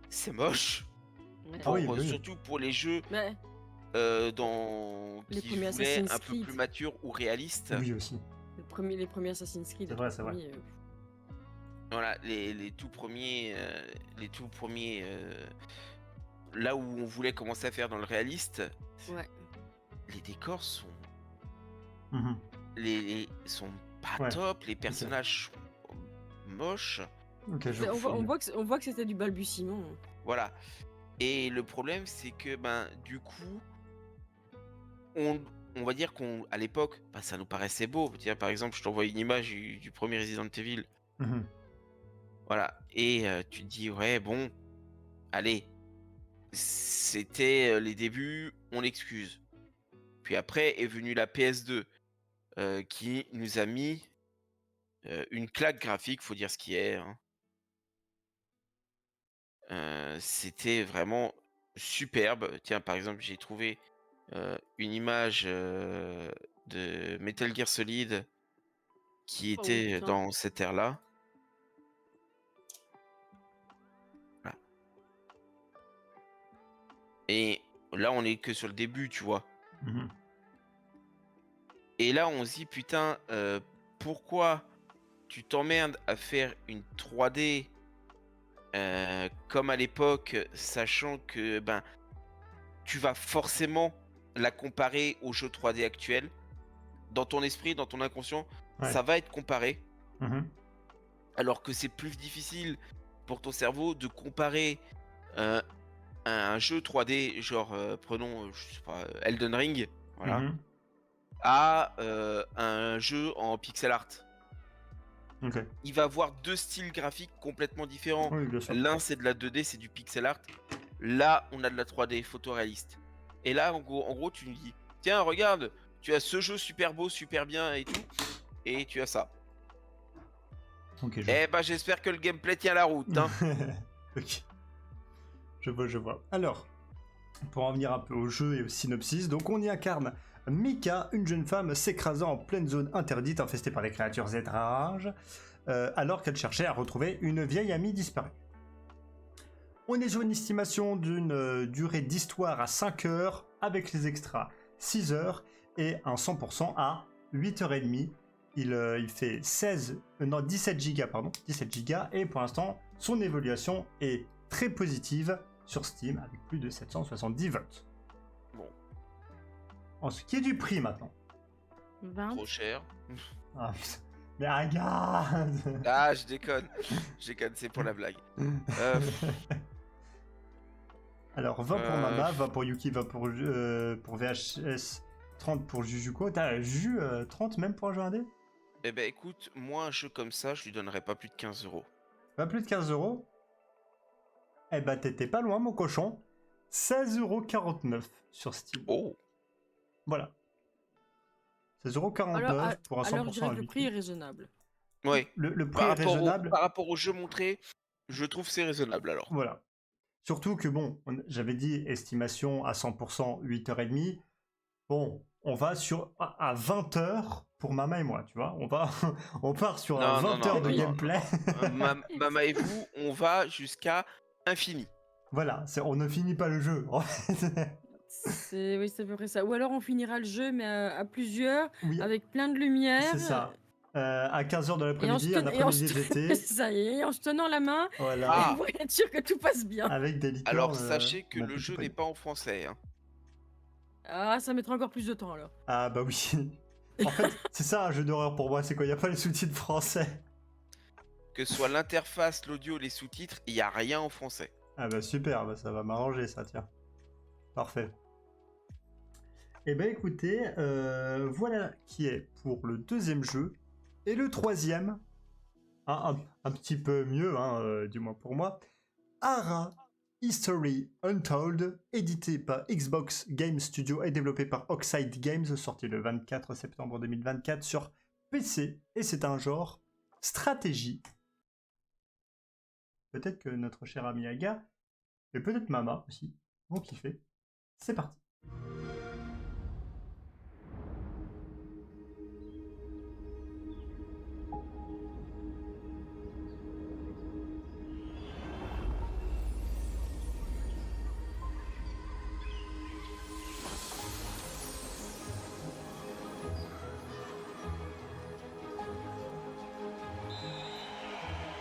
c'est moche. Ouais. Ah oui, oui. Surtout pour les jeux Mais qui Les premiers voulaient Assassin's un peu Creed. plus matures ou réalistes. Oui aussi. les premiers Assassin's Creed. C'est vrai, c'est vrai. Voilà, les tout premiers, là où on voulait commencer à faire dans le réaliste, Ouais. les décors sont, Mhm. sont pas Ouais. top, les personnages sont moches. Ok, je On voit, fouille. on voit que c'était du balbutiement. Voilà. Et le problème, c'est que, ben, du coup, on, on va dire qu'à l'époque, bah, ça nous paraissait beau. Tiens, par exemple, je t'envoie une image du premier Resident Evil. Mhm. Voilà. Et tu te dis, ouais, bon, allez, c'était les débuts, on l'excuse. Puis après est venue la PS2, qui nous a mis une claque graphique, faut dire ce qui est, hein. C'était vraiment superbe. Tiens, par exemple, j'ai trouvé une image de Metal Gear Solid qui Oh était putain. dans cette ère-là. Voilà. Et là, on est que sur le début, tu vois. Mhm. Et là, on se dit, putain, pourquoi tu t'emmerdes à faire une 3D comme à l'époque, sachant que ben, tu vas forcément la comparer aux jeux 3D actuels. Dans ton esprit, dans ton inconscient, Ouais. ça va être comparé. Mhm. Alors que c'est plus difficile pour ton cerveau de comparer euh, un jeu 3D, genre, prenons, je sais pas, Elden Ring, voilà, Mhm. à un jeu en pixel art. Ok. Il va avoir deux styles graphiques complètement différents. Oui, bien sûr. L'un, c'est de la 2D, c'est du pixel art. Là, on a de la 3D photoréaliste. Et là, en gros, tu me dis, tiens, regarde, tu as ce jeu super beau, super bien et tout, et tu as ça. Ok, je Eh ben, j'espère que le gameplay tient la route, hein. Ok, je vois, je vois. Alors, pour en venir un peu au jeu et au synopsis, donc on y incarne Mika, une jeune femme s'écrasant en pleine zone interdite infestée par les créatures étranges, alors qu'elle cherchait à retrouver une vieille amie disparue. On est sur une estimation d'une durée d'histoire à 5 heures, avec les extras 6 heures, et un 100% à 8h30. Il fait 17 gigas, pardon, 17 gigas, et pour l'instant, son évaluation est très positive sur Steam, avec plus de 770 votes. Bon, En ce qui est du prix maintenant. 20. trop cher. Ah, putain. Mais regarde. Ah, je déconne. Je déconne, c'est pour la blague. Alors 20 pour Euh, Mama, 20 pour Yuki, 20 pour VHS, 30 pour Jujuko. T'as Ju 30 même pour un jeu indé? eh ben, écoute, moi, un jeu comme ça, je lui donnerais pas plus de 15 €. Pas plus de 15 €. Eh bah t'étais pas loin mon cochon. 16,49 € sur Steam. Oh, Voilà. Alors, 16,49 € pour un alors je 100% dirais à que le 8. prix est raisonnable. ouais. Le prix est raisonnable. Par rapport au jeu montré, je trouve c'est raisonnable alors. Voilà. Surtout que bon, j'avais dit estimation à 100%, 8h30. Bon, on va sur à 20 heures pour Mama et moi, tu vois. On part sur un Non, non, 20 non, heures de non, Oui. non, non, gameplay. non. Mama et vous, on va jusqu'à infini. Voilà, on ne finit pas le jeu. Oui, c'est à peu près ça. Ou alors on finira le jeu, mais à plusieurs, Oui, avec plein de lumière. c'est ça. À 15 heures de Et l'après-midi, un après-midi d'été. ça y est, en se tenant la main, Voilà. et Ah, pour être sûr que tout passe bien. Avec des licornes alors sachez que ma le petite jeu n'est poignée. pas en français, hein. Ah, ça mettra encore plus de temps alors. Ah bah oui. En fait, c'est ça un jeu d'horreur pour moi, c'est quand il n'y a pas les sous-titres français. Que ce soit l'interface, l'audio, les sous-titres, il n'y a rien en français. Ah bah super, bah ça va m'arranger ça, tiens. Parfait. Eh ben écoutez, voilà qui est pour le deuxième jeu. Et le troisième, un petit peu mieux, hein, du moins pour moi, Ara History Untold, édité par Xbox Game Studio et développé par Oxide Games, sorti le 24 septembre 2024 sur PC. Et c'est un genre stratégie. Peut-être que notre cher ami Aga, et peut-être Mama aussi, vont kiffer. C'est parti.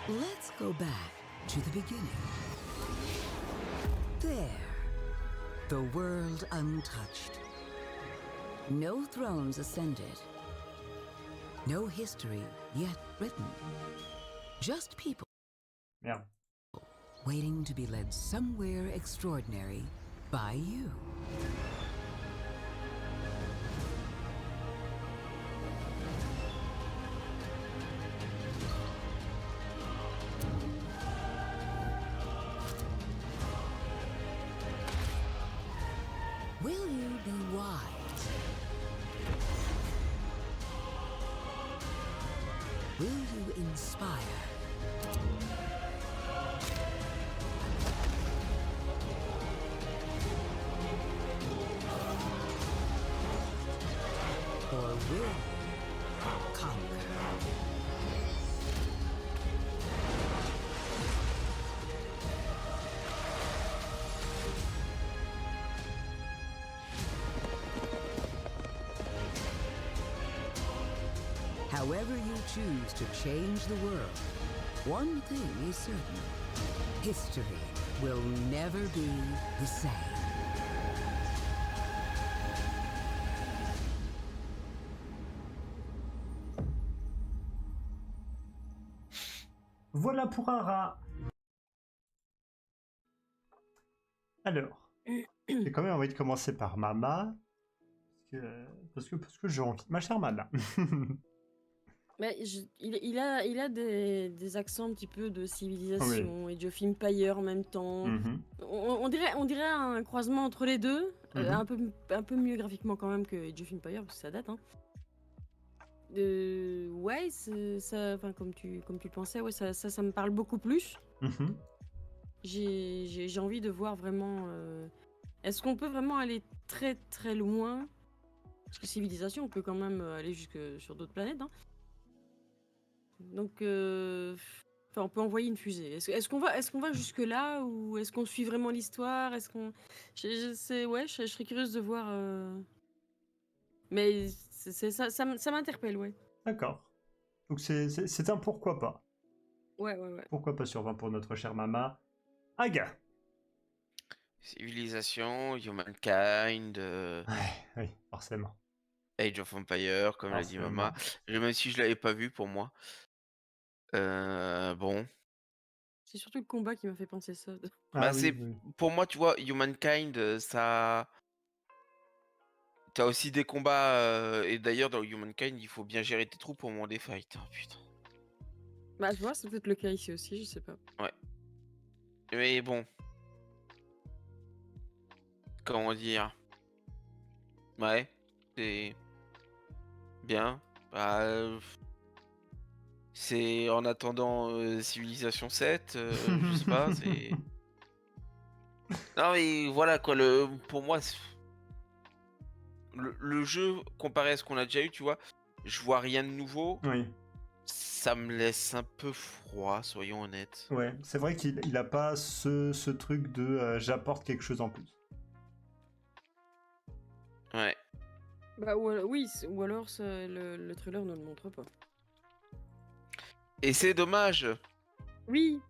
Let's go back to the beginning. There, the world untouched. No thrones ascended. No history yet written. Just people. Merde. waiting to be led somewhere extraordinary by you. Will you be wise? Will you inspire? Or will you conquer? However you choose to change the world, one thing is certain. History will never be the same. Voilà pour un rat. Alors, j'ai quand même envie de commencer par Mama. Parce que j'ai envie. Ma chère Mama. Il a des accents un petit peu de civilisation et de film Empire en même temps. Mhm, On dirait un croisement entre les deux, mhm. un peu mieux graphiquement quand même que Age of Empires, parce que ça date. Hein. Ouais, ça, enfin, comme tu le pensais, ouais, ça me parle beaucoup plus. Mhm. J'ai envie de voir vraiment. Est-ce qu'on peut vraiment aller très très loin? Parce que civilisation, on peut quand même aller jusque sur d'autres planètes. Hein. Donc, enfin, on peut envoyer une fusée. Est-ce qu'on va jusque là ou est-ce qu'on suit vraiment l'histoire? Est-ce qu'on, ouais, je serais curieuse de voir. Mais ça m'interpelle, ouais. D'accord. Donc c'est un pourquoi pas. Ouais, ouais, ouais. Pourquoi pas sur 20 pour notre chère Mama. Aga. Civilisation, Humankind, Ouais, oui, forcément. Age of Empire, comme l'a dit Mama. Forcément. Même si je l'avais pas vu pour moi. Bon. C'est surtout le combat qui m'a fait penser ça. Ah Bah, oui, c'est oui. pour moi, tu vois, Humankind, ça. T'as aussi des combats, et d'ailleurs, dans Humankind, il faut bien gérer tes troupes au moment des fights. Hein, putain. Bah, tu vois, c'est peut-être le cas ici aussi, je sais pas. Ouais. Mais bon, comment dire? Ouais, c'est bien. Bah, c'est en attendant Civilization 7, je sais pas, c'est. Non mais voilà quoi, pour moi, le jeu, comparé à ce qu'on a déjà eu, tu vois, je vois rien de nouveau. Oui. Ça me laisse un peu froid, soyons honnêtes. Ouais, c'est vrai qu'il a pas ce truc de j'apporte quelque chose en plus. Ouais. Bah, oui, ou alors le trailer ne le montre pas. Et c'est dommage. Oui,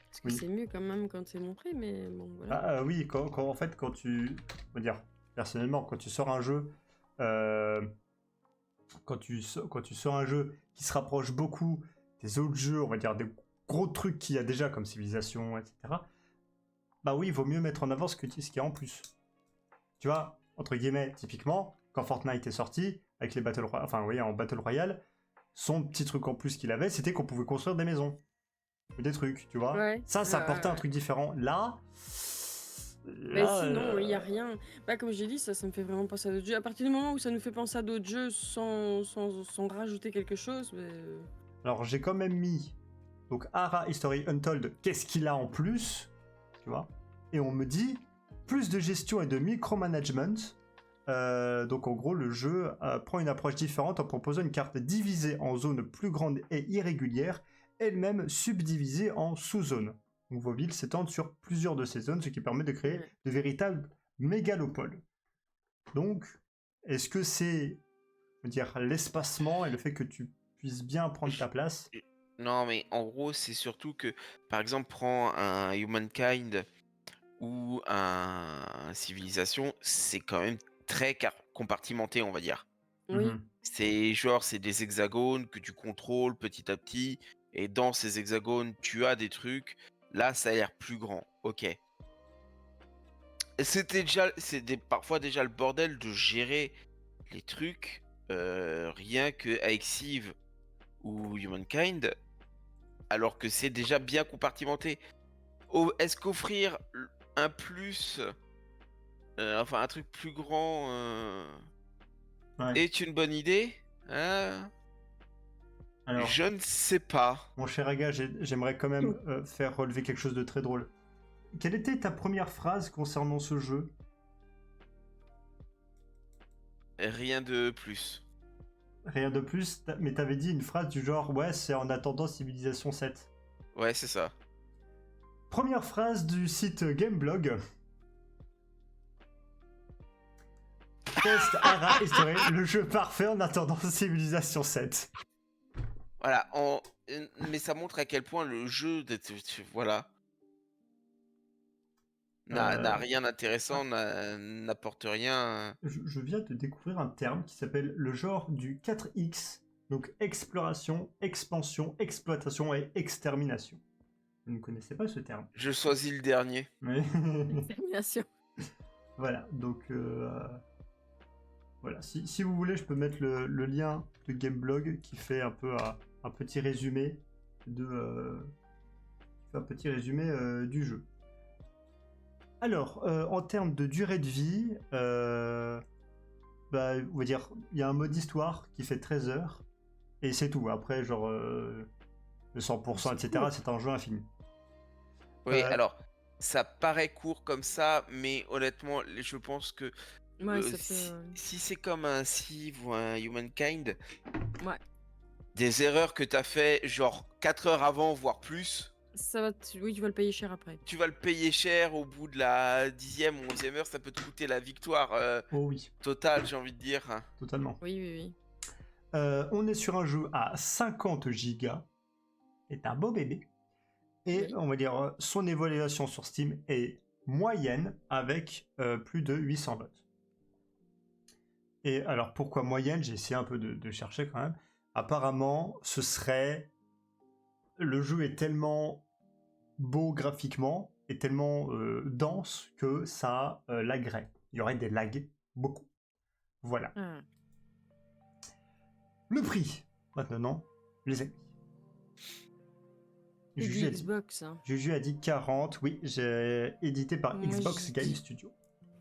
parce que Oui. c'est mieux quand même quand c'est montré, mais bon, voilà. Oui, en fait, quand tu. On va dire, personnellement, quand tu sors un jeu. Quand tu sors un jeu qui se rapproche beaucoup des autres jeux, on va dire des gros trucs qu'il y a déjà comme Civilization, etc. Bah oui, il vaut mieux mettre en avant ce qu'il y a en plus. Tu vois, entre guillemets, typiquement, quand Fortnite est sorti, avec les Battle Royale, enfin oui, en Battle Royale, son petit truc en plus qu'il avait, c'était qu'on pouvait construire des maisons. Ou des trucs, tu vois. Ouais. Ça apportait un truc différent. Là. Mais Là. sinon, il n'y a rien. Bah, comme j'ai dit, ça me fait vraiment penser à d'autres jeux. À partir du moment où ça nous fait penser à d'autres jeux sans rajouter quelque chose, Alors j'ai quand même mis. Donc Ara History Untold, qu'est-ce qu'il a en plus? Tu vois. Et on me dit plus de gestion et de micromanagement. Donc en gros, le jeu prend une approche différente en proposant une carte divisée en zones plus grandes et irrégulières, elle-même subdivisée en sous-zones. Donc vos villes s'étendent sur plusieurs de ces zones, ce qui permet de créer Ouais. de véritables mégalopoles. Donc, est-ce que c'est, on va dire, l'espacement et le fait que tu puisses bien prendre ta place? Non, mais en gros, c'est surtout que, par exemple, prends un Humankind ou un Civilisation, c'est quand même très compartimenté, on va dire. Oui. Mhm. C'est des hexagones que tu contrôles petit à petit. et dans ces hexagones, tu as des trucs. Là, ça a l'air plus grand. Ok. Parfois déjà le bordel de gérer les trucs, rien que avec Civ ou Humankind, alors que c'est déjà bien compartimenté. Est-ce qu'offrir un plus, enfin un truc plus grand, Ouais. est une bonne idée? Hein? Alors, Je ne sais pas. mon cher Aga, j'aimerais quand même faire relever quelque chose de très drôle. Quelle était ta première phrase concernant ce jeu? Rien de plus. Rien de plus, mais t'avais dit une phrase du genre ouais, c'est en attendant Civilization 7. Ouais, c'est ça. Première phrase du site Gameblog. Test Ara History, le jeu parfait en attendant Civilization 7. Voilà, mais ça montre à quel point le jeu, voilà, n'a rien d'intéressant, n'apporte rien. Je viens de découvrir un terme qui s'appelle le genre du 4X, donc exploration, expansion, exploitation et extermination. Vous ne connaissez pas ce terme. Je choisis le dernier. Mais Extermination. voilà, donc voilà. Si vous voulez, je peux mettre le lien de Gameblog qui fait un peu un petit résumé du jeu. Alors, en termes de durée de vie, bah, on va dire, il y a un mode histoire qui fait 13 heures, et c'est tout. Après, genre, le 100%, C'est etc., court. c'est un jeu infini. Oui, alors, ça paraît court comme ça, mais honnêtement, je pense que Ouais, ça fait. si c'est comme un Civ ou un Humankind, Ouais. des erreurs que t'as fait genre 4 heures avant, voire plus, Ça va oui, tu vas le payer cher après. tu vas le payer cher au bout de la 10e ou 11e heure, ça peut te coûter la victoire Oh oui, totale, j'ai envie de dire. totalement. Oui, oui, oui. On est sur un jeu à 50 gigas. C'est un beau bébé. Et Oui. on va dire, son évaluation sur Steam est moyenne avec plus de 800 votes. Et alors pourquoi moyenne? J'ai essayé un peu de chercher quand même. Apparemment, ce serait... Le jeu est tellement beau graphiquement et tellement dense que ça laguerait. Il y aurait des lags, beaucoup. Voilà. Ah. Le prix, maintenant, les amis. Et Juju du a dit- Xbox, hein. Juju a dit 40, oui, j'ai édité par Moi, Xbox je Game dis- Studio.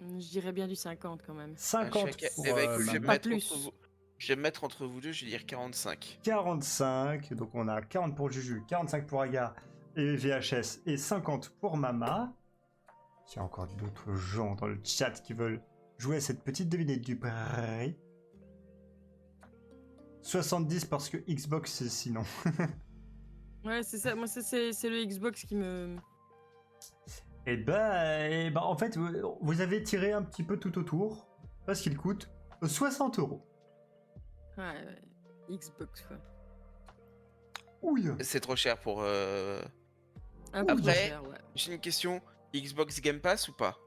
Je dirais bien du 50 quand même. 50 pour Eh ben, écoute, je vais Maman. Pas mettre plus. entre vous. Je vais mettre entre vous deux, je vais dire 45. 45, donc on a 40 pour Juju, 45 pour Aga et VHS et 50 pour Mama. Il y a encore d'autres gens dans le chat qui veulent jouer à cette petite devinette du prix. 70 parce que Xbox c'est sinon. Ouais, c'est ça. Moi, c'est le Xbox qui me. Et ben, en fait, vous avez tiré un petit peu tout autour parce qu'il coûte 60 €. Ouais, Xbox, quoi. Ouille. C'est trop cher pour. Un peu trop Après- cher, ouais. J'ai une question. Xbox Game Pass ou pas?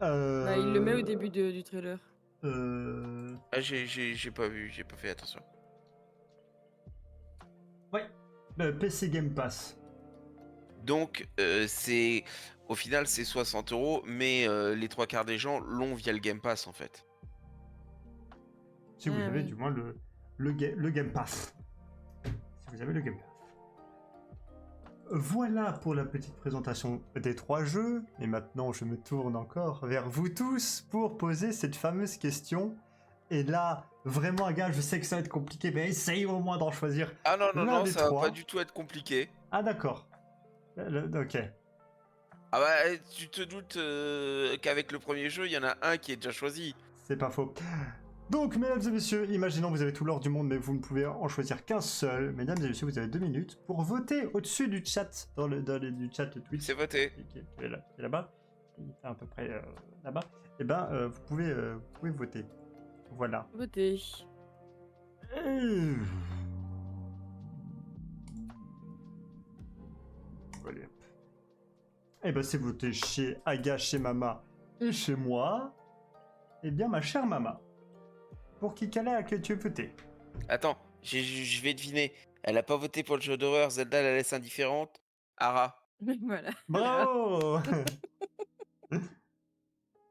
Bah, il le met au début du trailer. Ah, j'ai pas vu, j'ai pas fait attention. Ouais, PC Game Pass. Donc, c'est. Au final, c'est 60 €, mais les trois quarts des gens l'ont via le Game Pass en fait. Si vous Ah avez oui. du moins le Game Pass. Si vous avez le Game Pass. Voilà pour la petite présentation des 3 jeux. Et maintenant, je me tourne encore vers vous tous pour poser cette fameuse question. Et là, vraiment, gars, je sais que ça va être compliqué, mais essaye au moins d'en choisir. Ah non, non, L'un non, des ça va trois. pas du tout être compliqué. Ah, d'accord. Ok. Ah bah, tu te doutes qu'avec le premier jeu, il y en a un qui est déjà choisi. C'est pas faux. Donc, mesdames et messieurs, imaginons que vous avez tout l'or du monde, mais vous ne pouvez en choisir qu'un seul. Mesdames et messieurs, vous avez 2 minutes pour voter au-dessus du chat, du chat Twitch. C'est voté. Qui est là-bas, qui est à peu près là-bas. Et ben, vous pouvez voter. Voilà. Votez. Allez, hop. Et ben, c'est voté chez Aga, chez Mama et chez moi. Eh bien, ma chère Mama, pour qui qu'elle a que tu veux voter? Attends, je vais deviner. Elle a pas voté pour le jeu d'horreur, Zelda la laisse indifférente. Ara. Voilà. Bravo.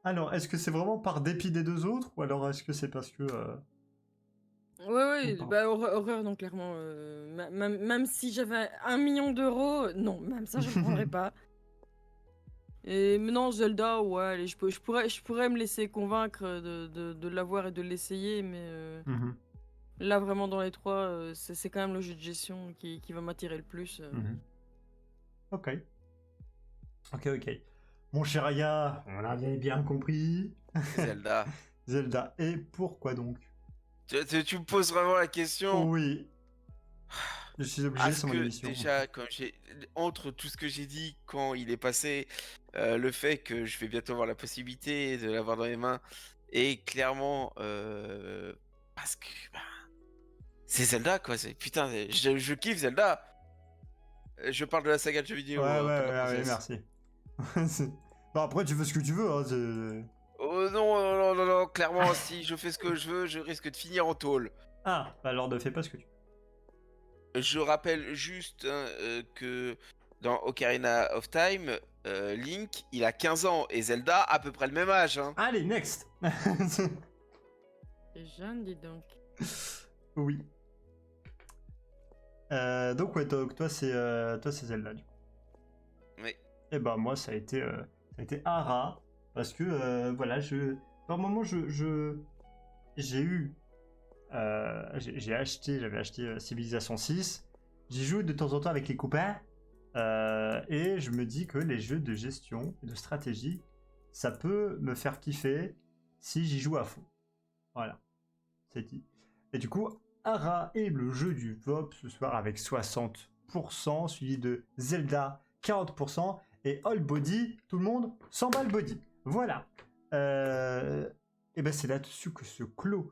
Alors, est-ce que c'est vraiment par dépit des deux autres ou alors est-ce que c'est parce que... Ouais, Pardon. bah horreur, non, clairement. Même si j'avais 1 million d'euros, non, même ça, je ne prendrais pas. Et maintenant, Zelda, ouais, allez, je pourrais me laisser convaincre de l'avoir et de l'essayer, mais Mhm, là, vraiment, dans les trois, c'est quand même le jeu de gestion qui va m'attirer le plus. mhm. Ok. Ok. Mon cher Aya, on avait bien compris. Zelda. Zelda. Et pourquoi donc? Tu me poses vraiment la question. Oui. Je suis obligé, Parce c'est mon que émission. déjà, entre tout ce que j'ai dit quand il est passé, le fait que je vais bientôt avoir la possibilité de l'avoir dans les mains, et clairement, parce que bah, c'est Zelda quoi. Putain, je kiffe Zelda. Je parle de la saga de jeux vidéo, Ouais, pas de la ouais, princesse. merci. Bon, après, tu fais ce que tu veux. Hein, Oh non, clairement, si je fais ce que je veux, je risque de finir en tôle. Ah, alors ne fais pas ce que tu veux. Je rappelle juste hein, que dans Ocarina of Time, Link, il a 15 ans et Zelda à peu près le même âge. Hein. Allez, next. C'est jeune, dis donc. Oui. Donc ouais, toi c'est Zelda du coup. Oui. Et bah moi ça a été Ara parce que voilà par moment j'avais acheté Civilization 6. J'y joue de temps en temps avec les copains et je me dis que les jeux de gestion et de stratégie ça peut me faire kiffer si j'y joue à fond. Voilà, c'est dit. Et du coup, Ara est le jeu du VOP ce soir avec 60%, suivi de Zelda 40% et All Body, tout le monde 100 balles body. Voilà. Et ben c'est là-dessus que se clôt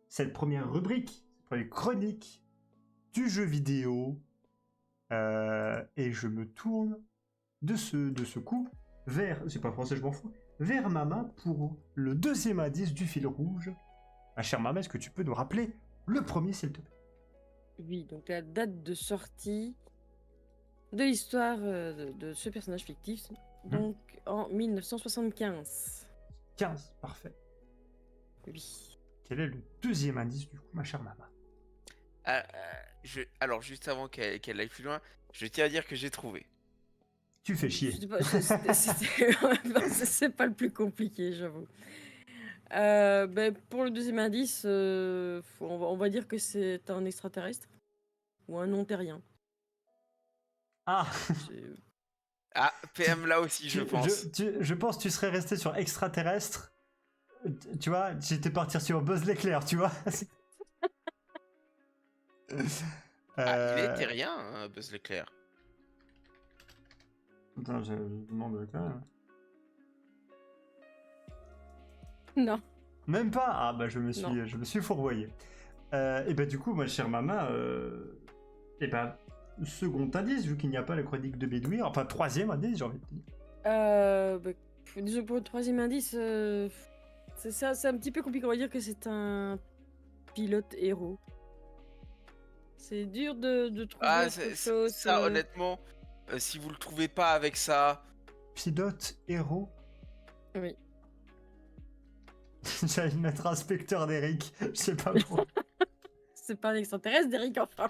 cette première rubrique, cette première chronique du jeu vidéo. Et je me tourne de ce coup vers, c'est pas français, je m'en fous, vers ma main pour le deuxième indice du fil rouge. Ma chère maman, est-ce que tu peux nous rappeler le premier, s'il te plaît? Oui, donc la date de sortie de l'histoire de ce personnage fictif, donc en 1975. 15, parfait. Oui. Quel est le deuxième indice, du coup, ma chère maman? Alors, juste avant qu'elle aille plus loin, je tiens à dire que j'ai trouvé. Tu fais chier. C'est pas le plus compliqué, j'avoue. Pour le deuxième indice, on va dire que c'est un extraterrestre ou un non-terrien. Ah, C'est- Ah, PM là aussi, je pense. je pense que tu serais resté sur extraterrestre. Tu vois, j'étais parti sur Buzz l'éclair, tu vois. Ah, il était rien, hein, Buzz l'éclair. Attends, je demande quand même. Non. Même pas. Ah bah je me Non. suis fourvoyé. Et bah du coup, ma chère maman, et bah second indice, vu qu'il n'y a pas la chronique de Bédouir, enfin troisième indice, j'ai envie de dire. Disons pour le troisième indice, c'est un petit peu compliqué. On va dire que c'est un pilote héros. C'est dur de trouver Ah, autre chose. ça, honnêtement, si vous le trouvez pas avec ça, Pilote, héros. Oui. J'allais mettre inspecteur d'Eric, je sais pas pourquoi. C'est pas un extraterrestre, Derek, enfin.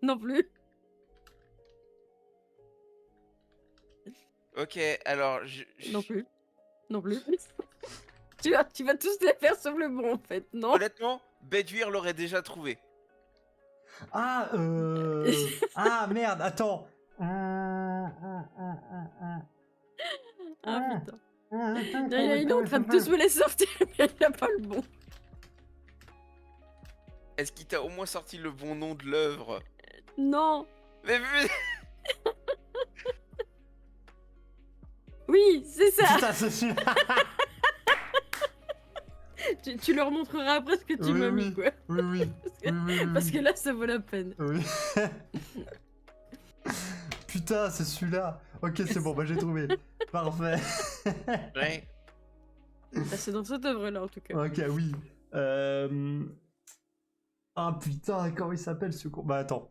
Non plus. ok, alors Non plus. Non plus. Tu vas tous les faire sauf le bon, en fait, non? honnêtement, Béduire l'aurait déjà trouvé. Ah, ah merde, attends. Ah putain. Il est en train de tous me les sortir, mais il a pas le bon. Est-ce qu'il t'a au moins sorti le bon nom de l'œuvre? Non. Mais Oui, c'est ça. Putain, c'est celui-là. Tu leur montreras après ce que tu Oui, m'as oui. mis, quoi. Oui. Parce que là, ça vaut la peine. Oui. Putain, c'est celui-là. Ok, c'est bon, bah j'ai trouvé. Parfait. ouais. Ah, c'est dans cette œuvre-là, en tout cas. Ok, oui. Ah putain, comment il s'appelle ce con? Bah attends.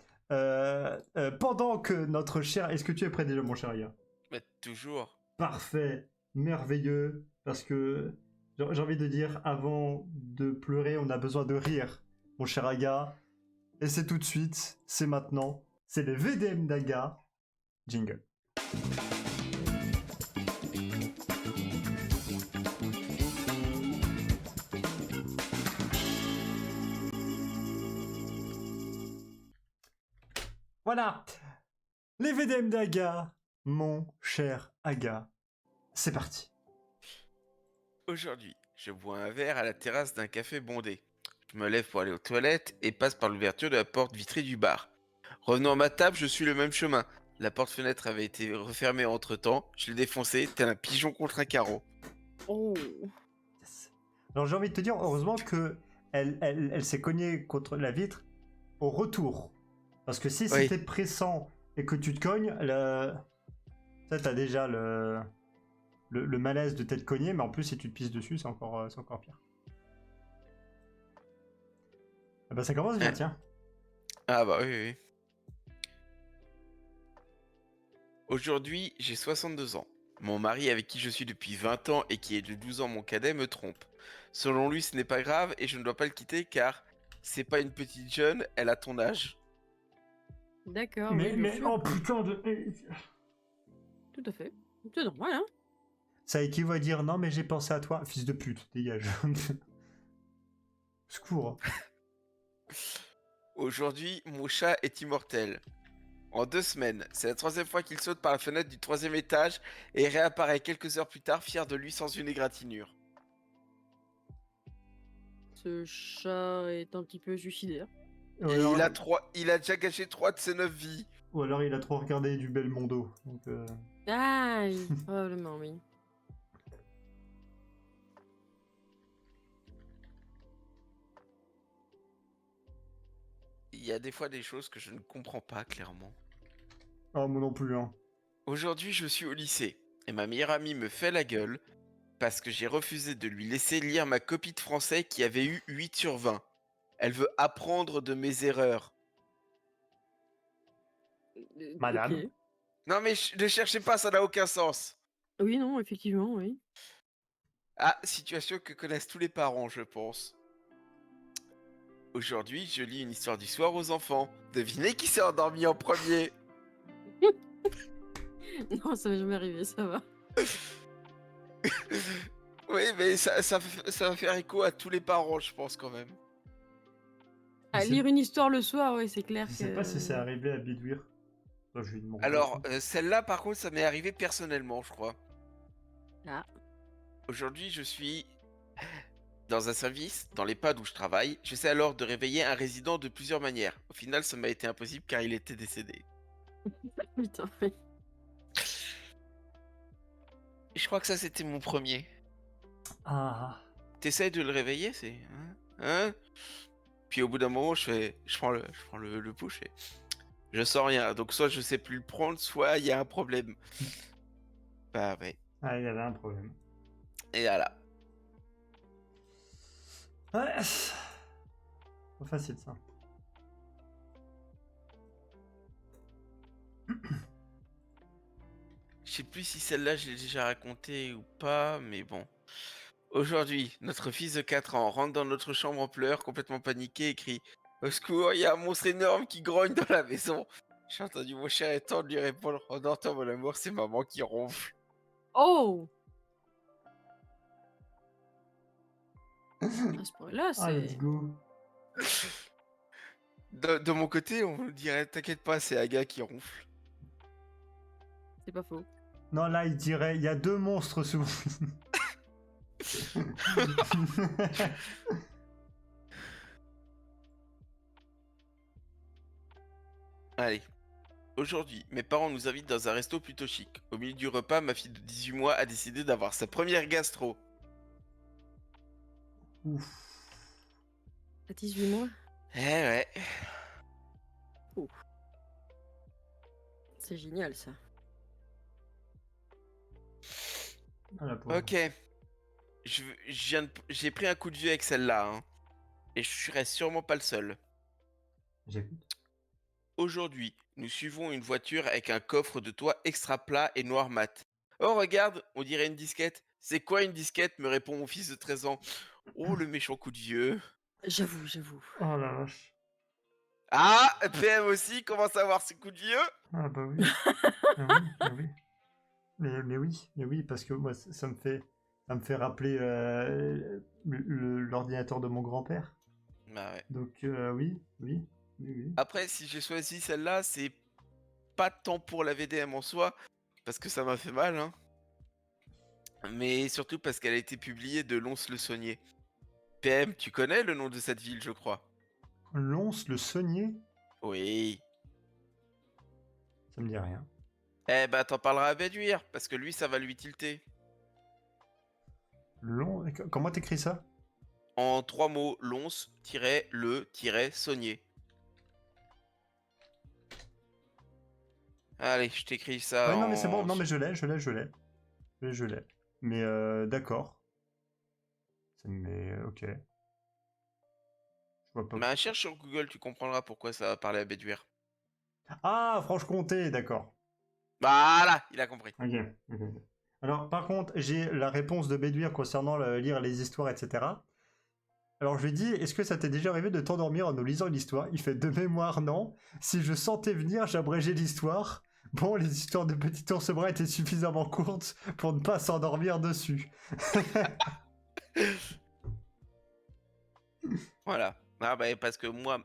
Pendant que notre cher... Est-ce que tu es prêt déjà, mon cher Aya? Mais toujours. Parfait, merveilleux, parce que j'ai envie de dire, avant de pleurer, on a besoin de rire, mon cher Aga. Et c'est tout de suite, c'est maintenant, c'est le VDM d'Aga. Jingle. Voilà, les VDM d'Aga, mon cher Aga. C'est parti. Aujourd'hui, je bois un verre à la terrasse d'un café bondé. Je me lève pour aller aux toilettes et passe par l'ouverture de la porte vitrée du bar. Revenant à ma table, je suis le même chemin. La porte-fenêtre avait été refermée entre-temps. Je l'ai défoncée, tel un pigeon contre un carreau. Oh. Yes. Alors j'ai envie de te dire, heureusement que elle s'est cognée contre la vitre au retour. Parce que si Oui. c'était pressant et que tu te cognes, ça t'as déjà le malaise de t'être cogné, mais en plus si tu te pisses dessus, c'est encore pire. Ah bah ça commence bien, Hein. tiens. Ah bah oui, oui. Aujourd'hui, j'ai 62 ans. Mon mari avec qui je suis depuis 20 ans et qui est de 12 ans mon cadet me trompe. Selon lui, ce n'est pas grave et je ne dois pas le quitter car c'est pas une petite jeune, elle a ton âge. D'accord, oui, bien sûr. Oh putain de... Tout à fait. C'est normal, hein. Ça équivaut à dire non mais j'ai pensé à toi, fils de pute, dégage. Secours. Aujourd'hui, mon chat est immortel. En 2 semaines, c'est la troisième fois qu'il saute par la fenêtre du troisième étage et réapparaît quelques heures plus tard fier de lui sans une égratignure. Ce chat est un petit peu suicidaire. Ou Et alors, il a déjà gâché 3 de ses 9 vies. ou alors il a trop regardé du Belmondo. Donc, Ah oui, probablement, oui. Il y a des fois des choses que je ne comprends pas clairement. Oh moi non plus, hein. Aujourd'hui, je suis au lycée et ma meilleure amie me fait la gueule parce que j'ai refusé de lui laisser lire ma copie de français qui avait eu 8 sur 20. Elle veut apprendre de mes erreurs. Madame. Ok. Non mais ne cherchez pas, ça n'a aucun sens. Oui, non, effectivement, oui. Ah, situation que connaissent tous les parents, je pense. Aujourd'hui, je lis une histoire du soir aux enfants. Devinez qui s'est endormi en premier? Non, ça va jamais arriver, ça va. Oui, mais ça va faire écho à tous les parents, je pense quand même. Ah, sais- lire une histoire le soir, ouais, c'est clair Je que... sais pas si c'est arrivé à Bidouir. Oh, je lui demande. Alors, celle-là, par contre, ça m'est arrivé personnellement, je crois. Ah. Aujourd'hui, je suis dans un service, dans l'EHPAD où je travaille. J'essaie alors de réveiller un résident de plusieurs manières. Au final, ça m'a été impossible car il était décédé. Putain, oui. Et je crois que ça, c'était mon premier. Ah. T'essayes de le réveiller, c'est... Hein? Puis au bout d'un moment, je prends le push et je sens rien. Donc soit je sais plus le prendre, soit il y a un problème. Bah ouais. Ah, il y avait un problème. Et voilà. Ouais. Pas facile ça. Je sais plus si celle-là je l'ai déjà racontée ou pas, mais bon. Aujourd'hui, notre fils de 4 ans rentre dans notre chambre en pleurs, complètement paniqué, et crie: Au secours, il y a un monstre énorme qui grogne dans la maison. J'ai entendu mon cher étant lui répondre: On entend mon amour, c'est maman qui ronfle. Oh! À ce point-là, Ah, let's c'est... go. De mon côté, on me dirait: T'inquiète pas, c'est Aga qui ronfle. C'est pas faux. Non, là, il dirait, il y a deux monstres sous. Allez. Aujourd'hui, mes parents nous invitent dans un resto plutôt chic. Au milieu du repas, ma fille de 18 mois a décidé d'avoir sa première gastro. Ouf. À 18 mois? Eh ouais. C'est génial, ça. Ah, la pauvre. Ok. J'ai pris un coup de vieux avec celle-là. Hein. et je serai sûrement pas le seul. J'écoute. Aujourd'hui, nous suivons une voiture avec un coffre de toit extra plat et noir mat. Oh, regarde, on dirait une disquette. C'est quoi une disquette me répond mon fils de 13 ans. Oh, le méchant coup de vieux. J'avoue. Oh la vache. Ah, PM aussi commence à avoir ce coup de vieux. Ah bah oui. Ah oui, ah oui. Mais oui, parce que moi, ça me fait rappeler l'ordinateur de mon grand-père. Bah ouais. Donc oui. Après, si j'ai choisi celle-là, c'est pas tant pour la VDM en soi, parce que ça m'a fait mal, hein. Mais surtout parce qu'elle a été publiée de Lons-le-Saunier. PM, tu connais le nom de cette ville, je crois. Lons-le-Saunier, Oui. ça me dit rien. Eh bah, t'en parleras à Béduire, parce que lui, ça va lui tilter. Comment t'écris ça? En 3 mots, Lons-le-Saunier. Allez, je t'écris ça Ouais, non, mais c'est bon, en... non, mais je l'ai. Mais d'accord. Mais ok. Je vois pas. Mais cherche sur Google, tu comprendras pourquoi ça va parler à Béduire. Ah, Franche-Comté, d'accord. Voilà, il a compris. Ok. Alors, par contre, j'ai la réponse de Béduire concernant lire les histoires, etc. Alors, je lui ai dit, est-ce que ça t'est déjà arrivé de t'endormir en nous lisant une histoire? Il fait de mémoire, non. Si je sentais venir, j'abrégeais l'histoire. Bon, les histoires de Petit Ours Brun étaient suffisamment courtes pour ne pas s'endormir dessus. Voilà. Ah bah, parce que moi,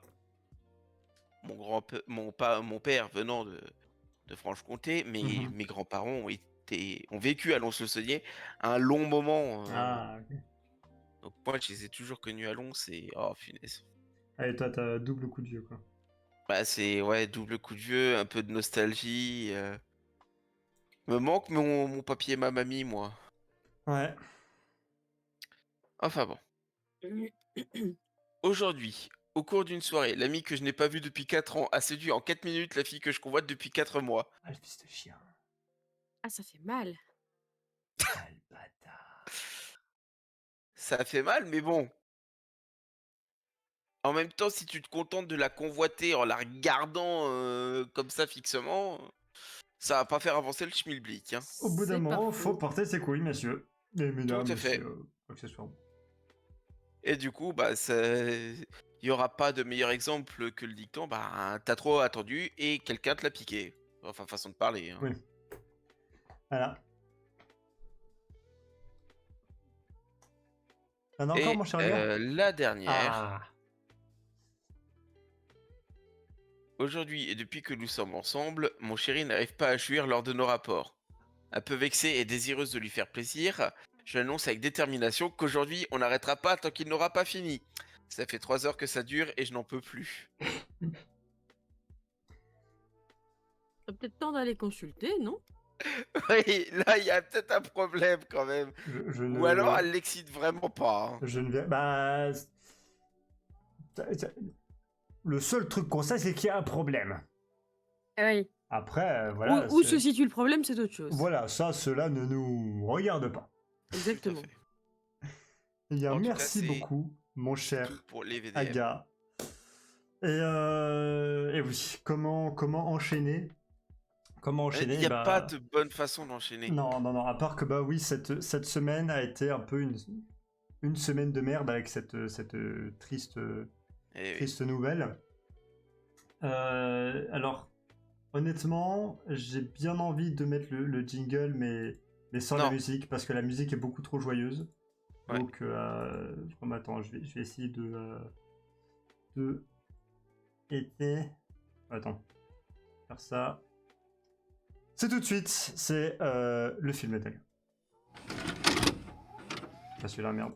mon père venant de Franche-Comté, Mhm. mes grands-parents ont vécu à Lons-le-Saunier un long moment. Ah, ok. Donc moi, je les ai toujours connus à Lons et... Oh, punaise. Allez, toi, t'as double coup de vieux, quoi. Bah, c'est, ouais, double coup de vieux, un peu de nostalgie. Me manque mon papier et ma mamie, moi. Ouais. Enfin bon. Aujourd'hui, au cours d'une soirée, l'ami que je n'ai pas vu depuis 4 ans a séduit en 4 minutes la fille que je convoite depuis 4 mois. Ah, le fils de chien. Ah, ça fait mal. Ah, le bâtard. Ça fait mal, mais bon. En même temps, si tu te contentes de la convoiter en la regardant comme ça fixement, ça va pas faire avancer le schmilblick, hein. Au bout d'un C'est pas moment, faut faux. porter ses couilles, messieurs. Et Tout mesdames à aussi, fait. accessoirement. Et du coup, bah, il y aura pas de meilleur exemple que le dicton. Bah, t'as trop attendu et quelqu'un te l'a piqué. Enfin, façon de parler, hein. Oui. Voilà. T'en as encore, Et mon cher Léa? la dernière. Ah. Aujourd'hui et depuis que nous sommes ensemble, mon chéri n'arrive pas à jouir lors de nos rapports. Un peu vexée et désireuse de lui faire plaisir, je l'annonce avec détermination qu'aujourd'hui on n'arrêtera pas tant qu'il n'aura pas fini. Ça fait 3 heures que ça dure et je n'en peux plus. T'as peut-être temps d'aller consulter, non? Oui, là il y a peut-être un problème quand même. Je Ou alors ne... elle l'excite vraiment pas, hein. Je ne vais... Bah... Le seul truc qu'on sait, c'est qu'il y a un problème. Ah oui. Après, Où, voilà. où se situe le problème, c'est autre chose. Voilà, ça, cela ne nous regarde pas. Tout à Exactement. fait. Eh bien, En tout cas, merci c'est beaucoup, mon tout cher pour les VDM. Aga. Et oui, comment enchaîner? Comment Il enchaîner? n'y a Bah, pas de bonne façon d'enchaîner. non, à part que, bah oui, cette semaine a été un peu une semaine de merde avec cette triste, Eh oui. triste nouvelle. Alors, honnêtement, j'ai bien envie de mettre le jingle, mais sans la Non. musique, parce que la musique est beaucoup trop joyeuse. Ouais. Donc, attends, je vais essayer de Attends, faire ça. C'est tout de suite, c'est le film italien. Pas celui-là, merde.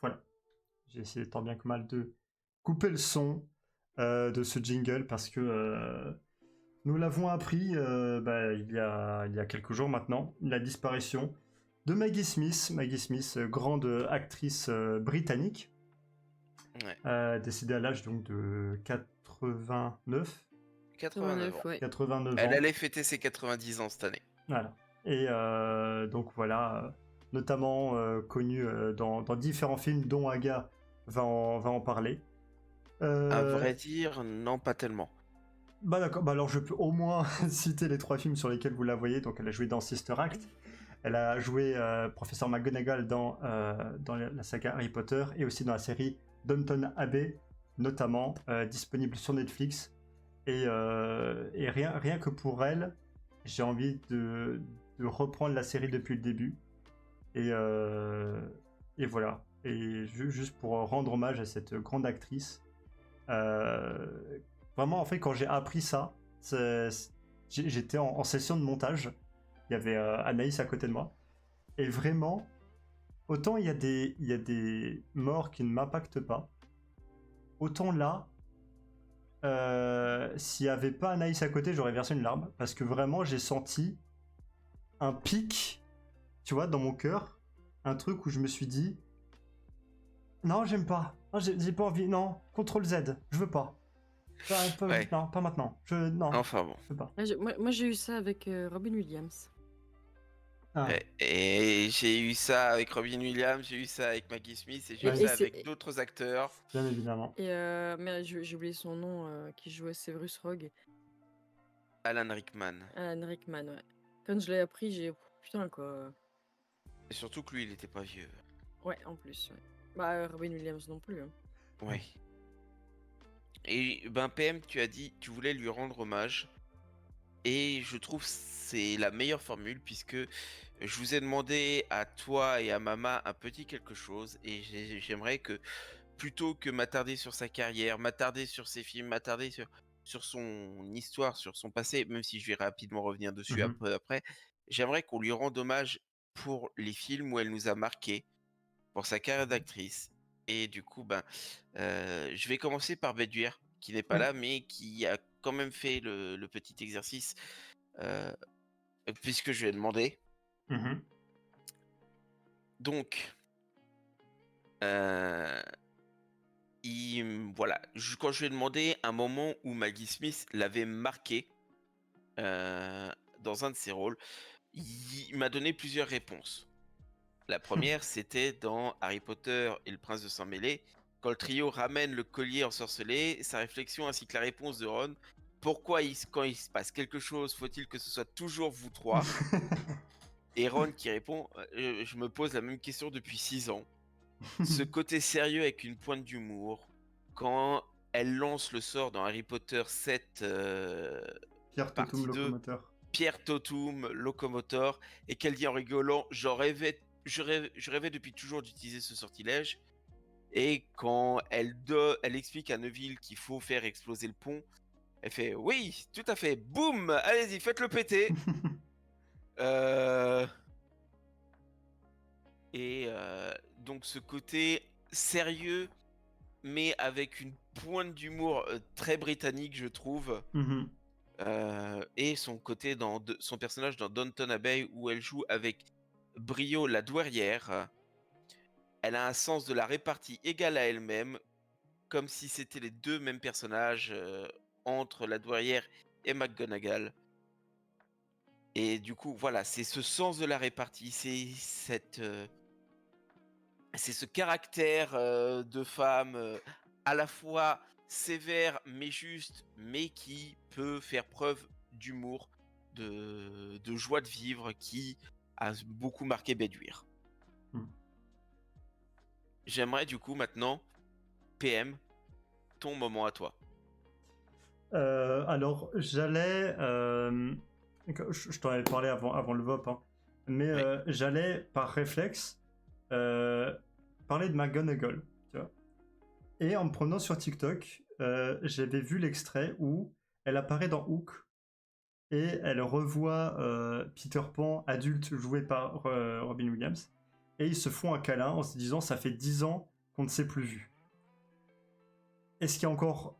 Voilà. J'ai essayé tant bien que mal de couper le son de ce jingle parce que nous l'avons appris il y a quelques jours maintenant, la disparition de Maggie Smith. Maggie Smith, grande actrice britannique, Ouais. décédée à l'âge donc de 89. 89 ans. ouais. 89 Elle ans. allait fêter ses 90 ans cette année. Voilà. Et donc voilà, notamment connu dans différents films dont Aga va en parler. À vrai dire, non, pas tellement. Bah d'accord, bah alors je peux au moins citer les 3 films sur lesquels vous la voyez. Donc elle a joué dans Sister Act, elle a joué Professeur McGonagall dans la saga Harry Potter et aussi dans la série Downton Abbey, notamment disponible sur Netflix. Et rien que pour elle, j'ai envie de reprendre la série depuis le début. Et voilà. Et juste pour rendre hommage à cette grande actrice. Vraiment, en fait, quand j'ai appris ça, j'étais en session de montage. Il y avait Anaïs à côté de moi. Et vraiment, autant il y a des morts qui ne m'impactent pas, autant là, s'il n'y avait pas Anaïs à côté, j'aurais versé une larme. Parce que vraiment, j'ai senti un pic, tu vois, dans mon cœur. Un truc où je me suis dit, non, j'aime pas. Non, j'ai pas envie. Non, CTRL Z, je veux pas. Ouais. Non, pas maintenant. Non, Enfin bon. je veux pas. Moi, j'ai eu ça avec Robin Williams. Ah, Et j'ai eu ça avec Robin Williams, j'ai eu ça avec Maggie Smith et j'ai eu Ouais. Et ça c'est- avec d'autres acteurs. bien évidemment. Et merde, j'ai oublié son nom, qui jouait Severus Rogue. Alan Rickman. Alan Rickman, ouais. Quand je l'ai appris, j'ai... Putain, quoi. Et surtout que lui, il était pas vieux. Ouais, en plus, ouais. Bah, Robin Williams non plus. Hein. Ouais. Et ben PM, tu as dit, tu voulais lui rendre hommage. Et je trouve c'est la meilleure formule puisque je vous ai demandé à toi et à Mama un petit quelque chose et j'aimerais que plutôt que m'attarder sur sa carrière, m'attarder sur ses films, m'attarder sur son histoire, sur son passé, même si je vais rapidement revenir dessus Mhm. après, j'aimerais qu'on lui rende hommage pour les films où elle nous a marqués, pour sa carrière d'actrice. Et du coup, je vais commencer par Bedouir, qui n'est pas Ouais. là, mais qui a quand même fait le petit exercice, euh, puisque je lui ai demandé. Mhm. Donc, euh, voilà, quand je lui ai demandé un moment où Maggie Smith l'avait marqué dans un de ses rôles, il m'a donné plusieurs réponses. La première, c'était dans Harry Potter et le Prince de Sang-Mêlé, quand le trio ramène le collier ensorcelé, sa réflexion ainsi que la réponse de Ron. Pourquoi, quand il se passe quelque chose, faut-il que ce soit toujours vous trois? Et Ron qui répond, je me pose la même question depuis 6 ans. Ce côté sérieux avec une pointe d'humour, quand elle lance le sort dans Harry Potter 7, Pierre partie Totum 2, locomoteur. Pierre Totum, locomoteur, et qu'elle dit en rigolant, je rêvais depuis toujours d'utiliser ce sortilège. Et quand elle explique à Neville qu'il faut faire exploser le pont, elle fait oui, tout à fait, boum, allez-y, faites-le péter. Euh, Et donc ce côté sérieux, mais avec une pointe d'humour très britannique, je trouve. Mhm. Et son côté son personnage dans Downton Abbey où elle joue avec brio la douairière. Elle a un sens de la répartie égal à elle-même, comme si c'était les deux mêmes personnages entre la douairière et McGonagall. Et du coup, voilà, c'est ce sens de la répartie, c'est ce caractère de femme à la fois sévère mais juste, mais qui peut faire preuve d'humour, de joie de vivre, qui a beaucoup marqué Bedouir. Hmm. J'aimerais du coup maintenant, PM, ton moment à toi. Alors, j'allais. Je t'en avais parlé avant le VOP, hein, mais Oui. j'allais par réflexe parler de McGonagall, tu vois. Et en me promenant sur TikTok, j'avais vu l'extrait où elle apparaît dans Hook et elle revoit Peter Pan adulte joué par Robin Williams et ils se font un câlin en se disant ça fait 10 ans qu'on ne s'est plus vu. Et ce qui est encore,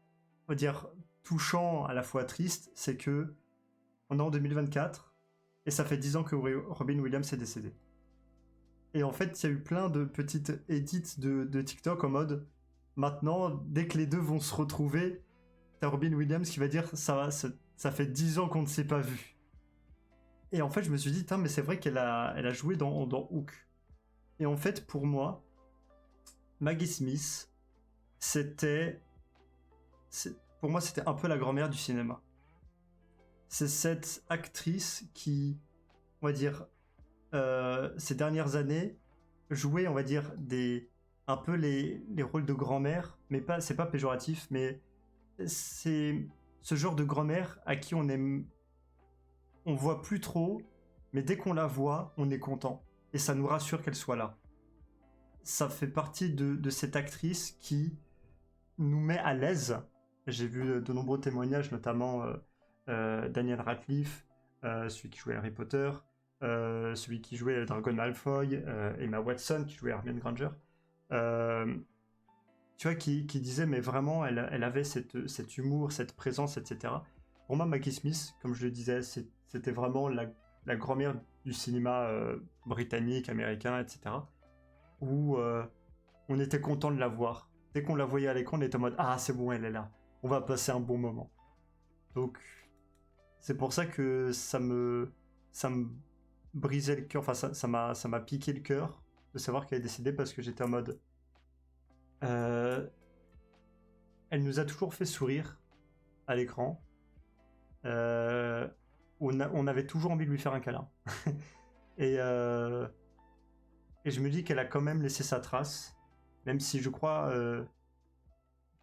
on va dire, touchant à la fois triste, c'est que on est en 2024 et ça fait 10 ans que Robin Williams est décédé. Et en fait, il y a eu plein de petites edits de TikTok en mode maintenant, dès que les deux vont se retrouver, t'as Robin Williams qui va dire ça fait 10 ans qu'on ne s'est pas vu. Et en fait, je me suis dit, mais c'est vrai elle a joué dans Hook. Et en fait, pour moi, Maggie Smith, pour moi, c'était un peu la grand-mère du cinéma. C'est cette actrice qui, on va dire, ces dernières années, jouait, on va dire, un peu les rôles de grand-mère, mais c'est pas péjoratif, mais c'est ce genre de grand-mère à qui on voit plus trop, mais dès qu'on la voit, on est content. Et ça nous rassure qu'elle soit là. Ça fait partie de cette actrice qui nous met à l'aise. J'ai vu de nombreux témoignages, notamment Daniel Radcliffe, celui qui jouait Harry Potter, celui qui jouait Dragon Malfoy, Emma Watson qui jouait Hermione Granger. Tu vois, qui disait, mais vraiment, elle avait cet humour, cette présence, etc. Pour moi, Maggie Smith, comme je le disais, c'était vraiment la grand-mère du cinéma britannique, américain, etc. Où on était content de la voir. Dès qu'on la voyait à l'écran, on était en mode, ah, c'est bon, elle est là. On va passer un bon moment. Donc, c'est pour ça que ça me brisait le cœur, enfin, ça m'a piqué le cœur de savoir qu'elle est décédée, parce que j'étais en mode... elle nous a toujours fait sourire à l'écran. On avait toujours envie de lui faire un câlin. et je me dis qu'elle a quand même laissé sa trace, même si je crois,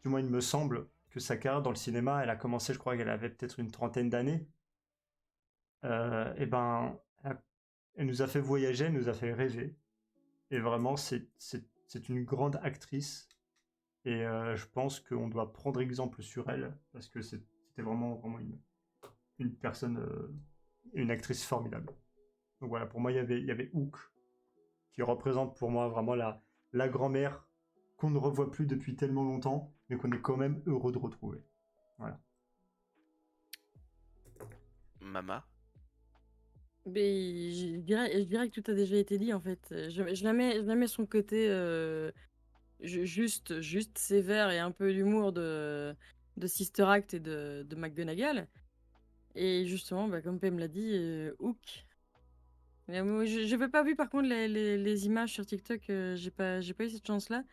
du moins il me semble, que sa carrière dans le cinéma, elle a commencé, je crois qu'elle avait peut-être une 30aine d'années. Et ben, elle nous a fait voyager, elle nous a fait rêver. Et vraiment, c'est une grande actrice. Et je pense qu'on doit prendre exemple sur elle, parce que c'était vraiment une personne, une actrice formidable. Donc voilà, pour moi, il y avait Hook, qui représente pour moi vraiment la grand-mère qu'on ne revoit plus depuis tellement longtemps, mais qu'on est quand même heureux de retrouver. Voilà. Mama. Mais je dirais que tout a déjà été dit en fait. Je la mets son côté juste sévère et un peu d'humour de Sister Act et de McGonagall. Et justement, bah, comme Pam l'a dit, Hook. Mais moi, je n'avais pas vu par contre les images sur TikTok, j'ai pas eu cette chance-là.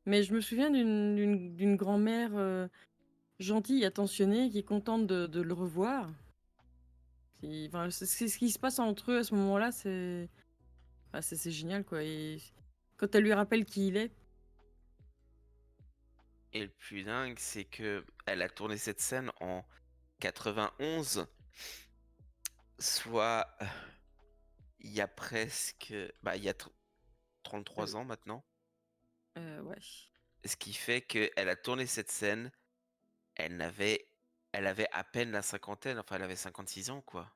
Mais je me souviens d'une grand-mère gentille, attentionnée, qui est contente de le revoir. Enfin, c'est ce qui se passe entre eux à ce moment-là, c'est génial quoi. Et quand elle lui rappelle qui il est, Et le plus dingue, c'est que elle a tourné cette scène en 91, soit il y a presque, il y a 33 ans maintenant. ouais. Ce qui fait qu'elle a tourné cette scène, elle avait à peine la cinquantaine, enfin elle avait 56 ans quoi.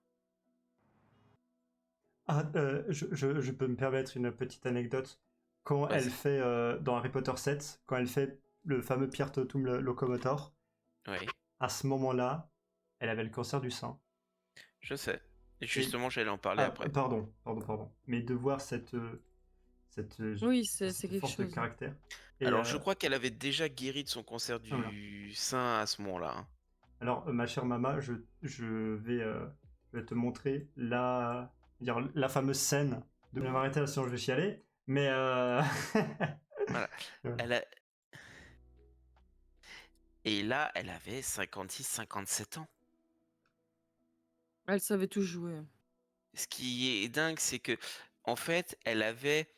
Ah, je peux me permettre une petite anecdote. Quand elle Vas-y. fait, dans Harry Potter 7, quand elle fait le fameux Pierre Tatum Locomotor, Oui, à ce moment-là, elle avait le cancer du sein. je sais. Et justement, j'allais en parler Ah, après. pardon. Mais de voir cette Oui, c'est quelque force de chose. caractère. Et, Alors, je crois qu'elle avait déjà guéri de son cancer voilà. du sein à ce moment-là, hein. Alors, ma chère Mama, je vais te montrer la fameuse scène. Je vais m'arrêter là, sinon je vais chialer. Mais Voilà. Voilà. Et là, elle avait 56-57 ans. Elle savait tout jouer. Ce qui est dingue, c'est que, en fait, elle avait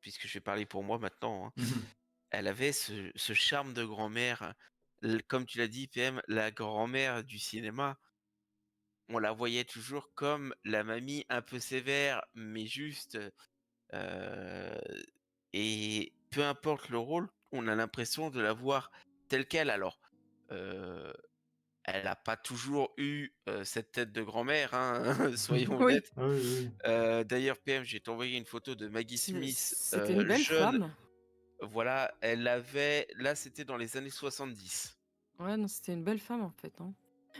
puisque je vais parler pour moi maintenant, hein, Mhm. elle avait ce charme de grand-mère. Comme tu l'as dit, PM, la grand-mère du cinéma, on la voyait toujours comme la mamie un peu sévère, mais juste. euh, et peu importe le rôle, on a l'impression de la voir telle qu'elle. Alors, euh, elle n'a pas toujours eu cette tête de grand-mère, hein, soyons Oui, honnêtes. Ah oui, oui. D'ailleurs, PM, j'ai envoyé une photo de Maggie Smith c'était une belle jeune. femme. Voilà, elle avait. Là, c'était dans les années 70. Ouais, non, c'était une belle femme en fait. Hein.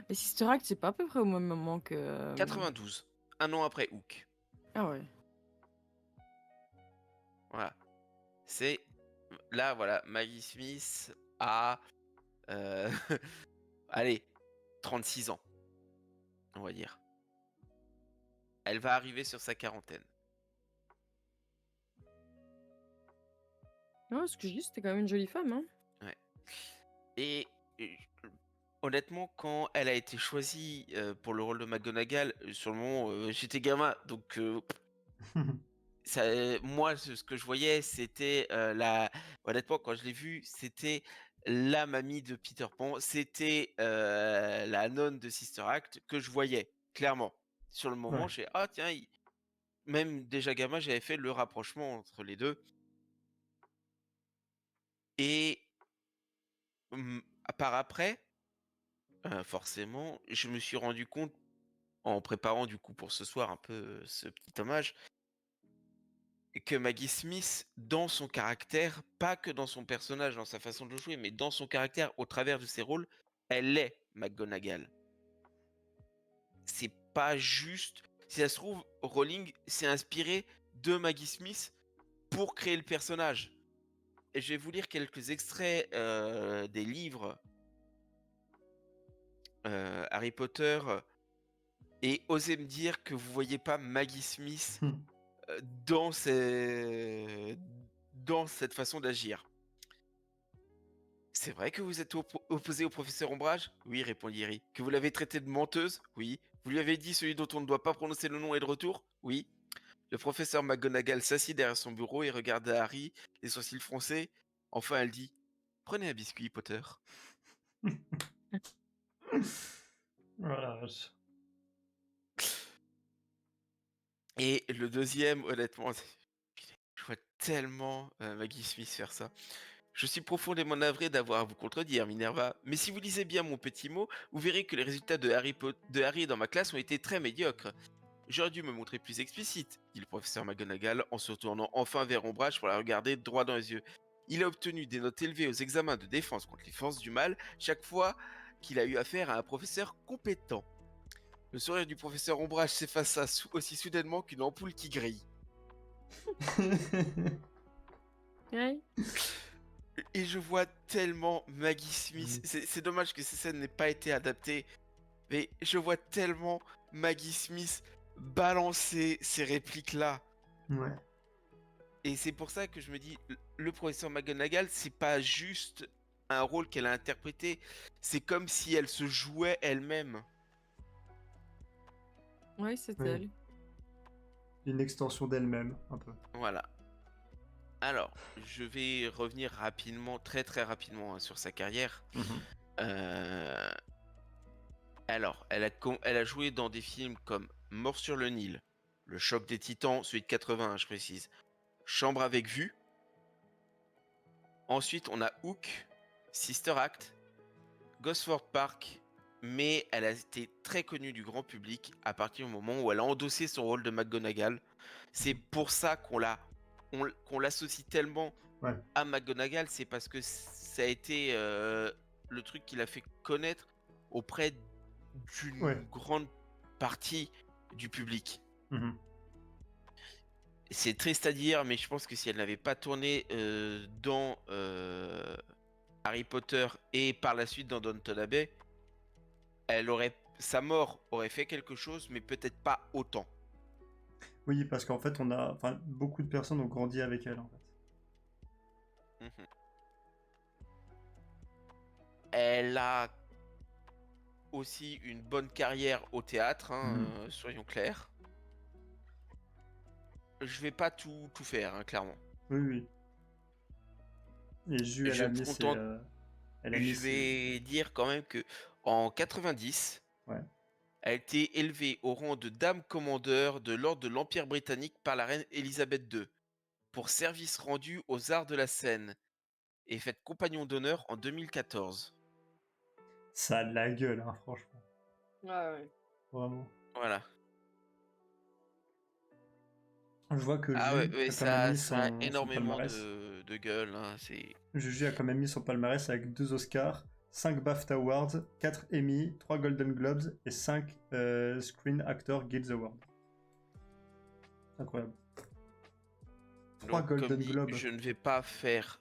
Mais Sister Act, c'est pas à peu près au même moment que. 92, un an après Hook. Ah ouais. Voilà. C'est. Là, voilà, Maggie Smith a euh, allez, 36 ans, on va dire. Elle va arriver sur sa quarantaine. Non, ce que je dis, c'était quand même une jolie femme, hein. Et honnêtement, quand elle a été choisie pour le rôle de McGonagall, sur le moment, j'étais gamin, donc ça, moi, ce que je voyais, c'était honnêtement, quand je l'ai vue, c'était la mamie de Peter Pan, c'était la nonne de Sister Act que je voyais, clairement. Sur le moment, Ouais. j'ai ah tiens, même déjà gamin, j'avais fait le rapprochement entre les deux. Et par après, forcément, je me suis rendu compte, en préparant du coup pour ce soir un peu ce petit hommage, que Maggie Smith, dans son caractère, pas que dans son personnage, dans sa façon de jouer, mais dans son caractère, au travers de ses rôles, elle est McGonagall. C'est pas juste. Si ça se trouve, Rowling s'est inspiré de Maggie Smith pour créer le personnage. Et je vais vous lire quelques extraits des livres Harry Potter et osez me dire que vous voyez pas Maggie Smith dans, dans cette façon d'agir. C'est vrai que vous êtes opposé au professeur Ombrage? Oui, répondit Harry. Que vous l'avez traité de menteuse? Oui. Vous lui avez dit celui dont on ne doit pas prononcer le nom est de retour? Oui. Le professeur McGonagall s'assit derrière son bureau et regarda Harry, les sourcils froncés. Enfin, elle dit: Prenez un biscuit, Potter. Voilà. vache. Et le deuxième, honnêtement, je vois tellement Maggie Smith faire ça. Je suis profondément navré d'avoir à vous contredire, Minerva, mais si vous lisez bien mon petit mot, vous verrez que les résultats de Harry dans ma classe ont été très médiocres. J'aurais dû me montrer plus explicite, dit le professeur McGonagall en se tournant enfin vers Ombrage pour la regarder droit dans les yeux. Il a obtenu des notes élevées aux examens de défense contre les forces du mal chaque fois qu'il a eu affaire à un professeur compétent. Le sourire du professeur Ombrage s'effaça aussi soudainement qu'une ampoule qui grille. Ouais. Et je vois tellement Maggie Smith. C'est dommage que ces scènes n'aient pas été adaptées. Mais je vois tellement Maggie Smith balancer ces répliques-là. Ouais. Et c'est pour ça que je me dis, le professeur McGonagall, c'est pas juste un rôle qu'elle a interprété. C'est comme si elle se jouait elle-même. Ouais, c'est Oui. elle. Une extension d'elle-même, un peu. Voilà. Alors, je vais revenir rapidement, très très rapidement hein, sur sa carrière. Euh, Alors, elle a joué dans des films comme Mort sur le Nil, Le Choc des Titans, celui de 81, je précise, Chambre avec vue. Ensuite, on a Hook, Sister Act, Gosford Park, mais elle a été très connue du grand public à partir du moment où elle a endossé son rôle de McGonagall. C'est pour ça qu'on l'associe tellement Ouais. à McGonagall, c'est parce que ça a été le truc qui l'a fait connaître auprès d'une Ouais. grande partie du public. Mhm. C'est triste à dire, mais je pense que si elle n'avait pas tourné dans Harry Potter et par la suite dans Downton Abbey, sa mort aurait fait quelque chose, mais peut-être pas autant. Oui, parce qu'en fait, beaucoup de personnes ont grandi avec elle, en fait. Mhm. Elle a aussi une bonne carrière au théâtre, hein, soyons clairs. Je vais pas tout faire, hein, clairement. Oui, oui. Et Ju, Je me contente. elle a mis Je vais dire quand même que en 90, Ouais. elle a été élevée au rang de dame commandeur de l'ordre de l'Empire britannique par la reine Elisabeth II pour service rendu aux arts de la scène et faite compagnon d'honneur en 2014. Ça a de la gueule, hein, franchement. Ouais. Vraiment. Voilà. Je vois que Ah Ju ouais, a quand même mis ça a son énormément palmarès. de gueule. Hein, c'est... Juju a quand même mis son palmarès avec 2 Oscars, 5 BAFTA Awards, 4 Emmy, 3 Golden Globes et 5 Screen Actor Guild Awards. Incroyable. 3 Donc, comme Golden dit, Globes. je ne vais pas faire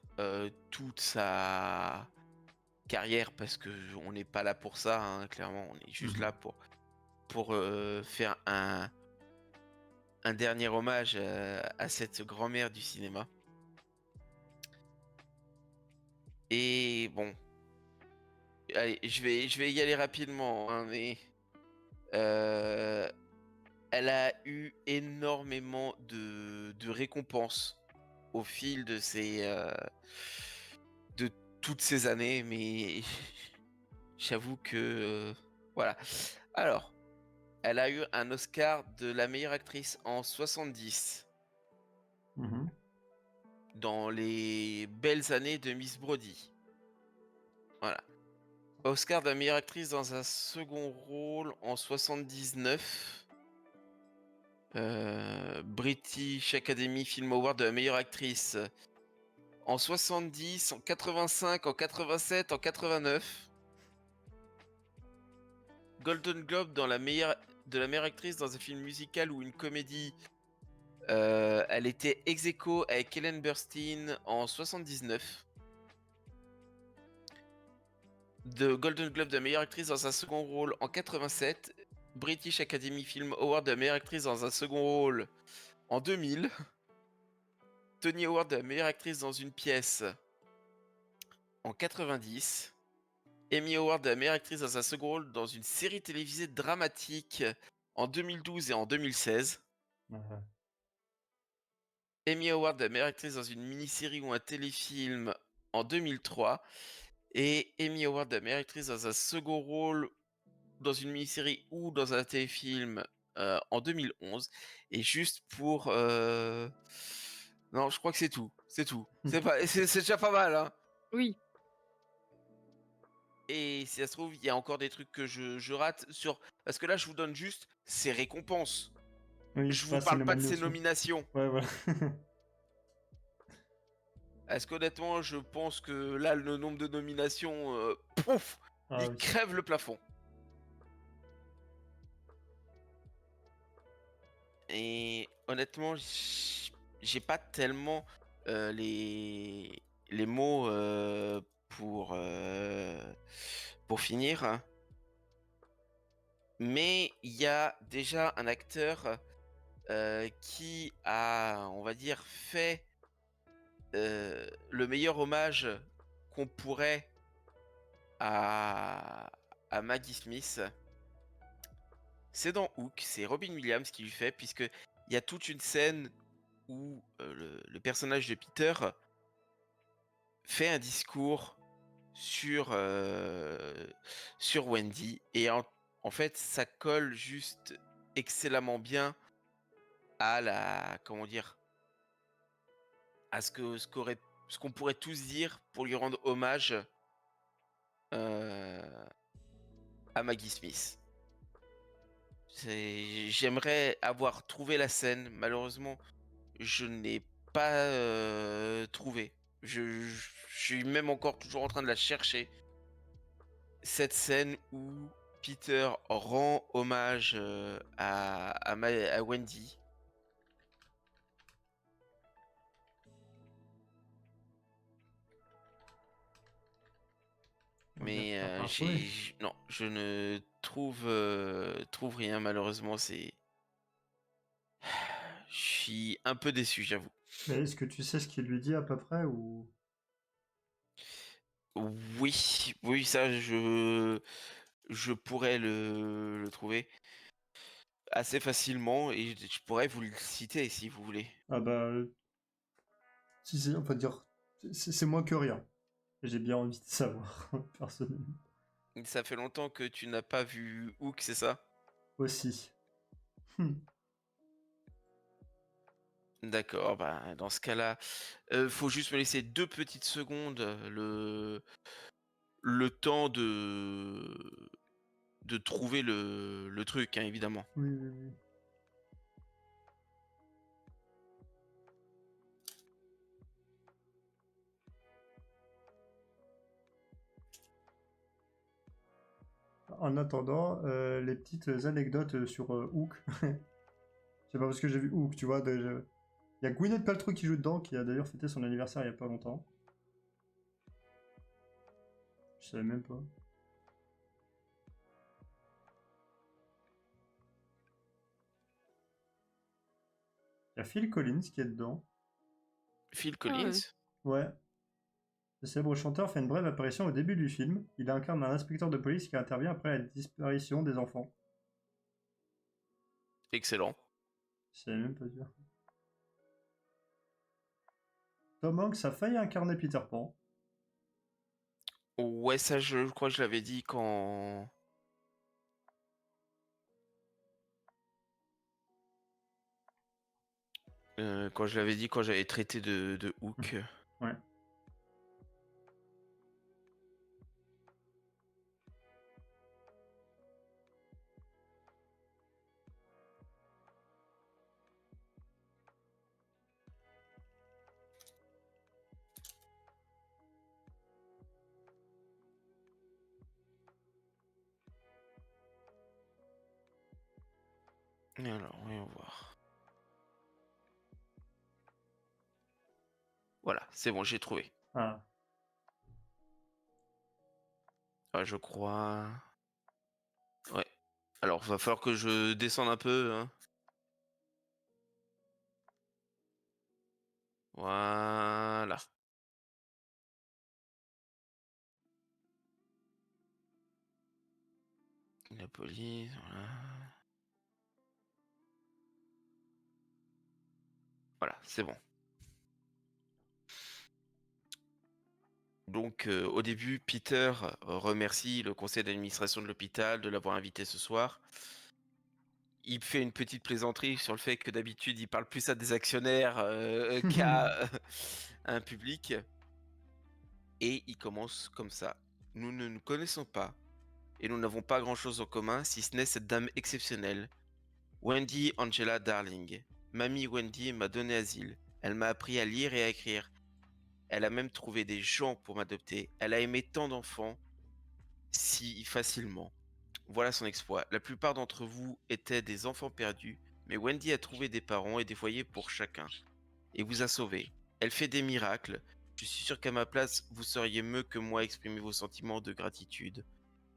toute sa carrière parce que on n'est pas là pour ça, hein, clairement. On est juste Mhm. là pour faire un dernier hommage à cette grand-mère du cinéma. Et bon, allez, je vais y aller rapidement, hein, mais euh, elle a eu énormément de récompenses au fil de toutes ces années, mais j'avoue que voilà. Alors, elle a eu un Oscar de la meilleure actrice en 70 Mhm. dans les belles années de Miss Brody. Voilà. Oscar de la meilleure actrice dans un second rôle en 79. British Academy Film Award de la meilleure actrice en 70, en 85, en 87, en 89. Golden Globe de la meilleure actrice dans un film musical ou une comédie. Elle était ex aequo avec Ellen Burstyn en 79. De Golden Globe de la meilleure actrice dans un second rôle en 87. British Academy Film Award de la meilleure actrice dans un second rôle en 2000. Tony Award de la meilleure actrice dans une pièce en 90. Emmy Award de la meilleure actrice dans un second rôle dans une série télévisée dramatique en 2012 et en 2016. Ouais. Emmy Award de la meilleure actrice dans une mini-série ou un téléfilm en 2003. Et Emmy Award de la meilleure actrice dans un second rôle dans une mini-série ou dans un téléfilm en 2011. Et juste pour... Non, je crois que c'est tout. C'est tout. C'est déjà pas mal, hein. Oui. Et si ça se trouve, il y a encore des trucs que je rate sur... Parce que là, je vous donne juste ses récompenses. Oui, Je c'est vous ça, c'est parle les pas de ses nominations. nominations. Ouais, voilà. Est-ce qu'honnêtement, je pense que là, le nombre de nominations, pouf, Ah il oui. crève le plafond. Et honnêtement, j'ai pas tellement les mots pour finir, hein. Mais il y a déjà un acteur qui a, on va dire, fait le meilleur hommage qu'on pourrait à, à Maggie Smith. C'est dans Hook, c'est Robin Williams qui lui fait, puisque il y a toute une scène où le personnage de Peter fait un discours sur Wendy, et en fait ça colle juste excellemment bien à la, comment dire, à ce qu'on pourrait tous dire pour lui rendre hommage euh, à Maggie Smith. J'aimerais avoir trouvé la scène. Malheureusement, je n'ai pas trouvé. Je suis même encore toujours en train de la chercher. Cette scène où Peter rend hommage à Wendy. Mais Affolé. non, je ne trouve rien. Malheureusement, c'est. Je suis un peu déçu, j'avoue. Mais est-ce que tu sais ce qu'il lui dit à peu près ou... Oui, oui, ça, je pourrais le trouver assez facilement et je pourrais vous le citer si vous voulez. Ah bah... Si c'est, on peut dire... C'est moins que rien. J'ai bien envie de savoir, personnellement. Ça fait longtemps que tu n'as pas vu Hook, c'est ça? Aussi. D'accord, bah dans ce cas-là, faut juste me laisser 2 petites secondes, le temps de trouver le truc, hein, évidemment. Oui, oui, oui. En attendant, les petites anecdotes sur Hook. C'est pas parce que j'ai vu Hook, tu vois. Il y a Gwyneth Paltrow qui joue dedans, qui a d'ailleurs fêté son anniversaire il y a pas longtemps. Je savais même pas. Il y a Phil Collins qui est dedans. Phil Collins. Ouais. Le célèbre chanteur fait une brève apparition au début du film. Il incarne un inspecteur de police qui intervient après la disparition des enfants. Excellent. Je savais même pas dire. Tom Hanks a failli incarner Peter Pan. Ouais, ça, je crois que je l'avais dit quand. Quand je l'avais dit quand j'avais traité de Hook. Ouais. Alors, voyons voir. Voilà, c'est bon, j'ai trouvé. Ah. Ah, je crois. Ouais. Alors, va falloir que je descende un peu. Hein. Voilà. La police, voilà. Voilà, c'est bon. Donc, au début, Peter remercie le conseil d'administration de l'hôpital de l'avoir invité ce soir. Il fait une petite plaisanterie sur le fait que d'habitude, il parle plus à des actionnaires qu'à un public. Et il commence comme ça. Nous ne nous connaissons pas et nous n'avons pas grand-chose en commun si ce n'est cette dame exceptionnelle, Wendy Angela Darling. Mamie Wendy m'a donné asile. Elle m'a appris à lire et à écrire. Elle a même trouvé des gens pour m'adopter. Elle a aimé tant d'enfants si facilement. Voilà son exploit. La plupart d'entre vous étaient des enfants perdus, mais Wendy a trouvé des parents et des foyers pour chacun, et vous a sauvés. Elle fait des miracles. Je suis sûr qu'à ma place, vous sauriez mieux que moi exprimer vos sentiments de gratitude,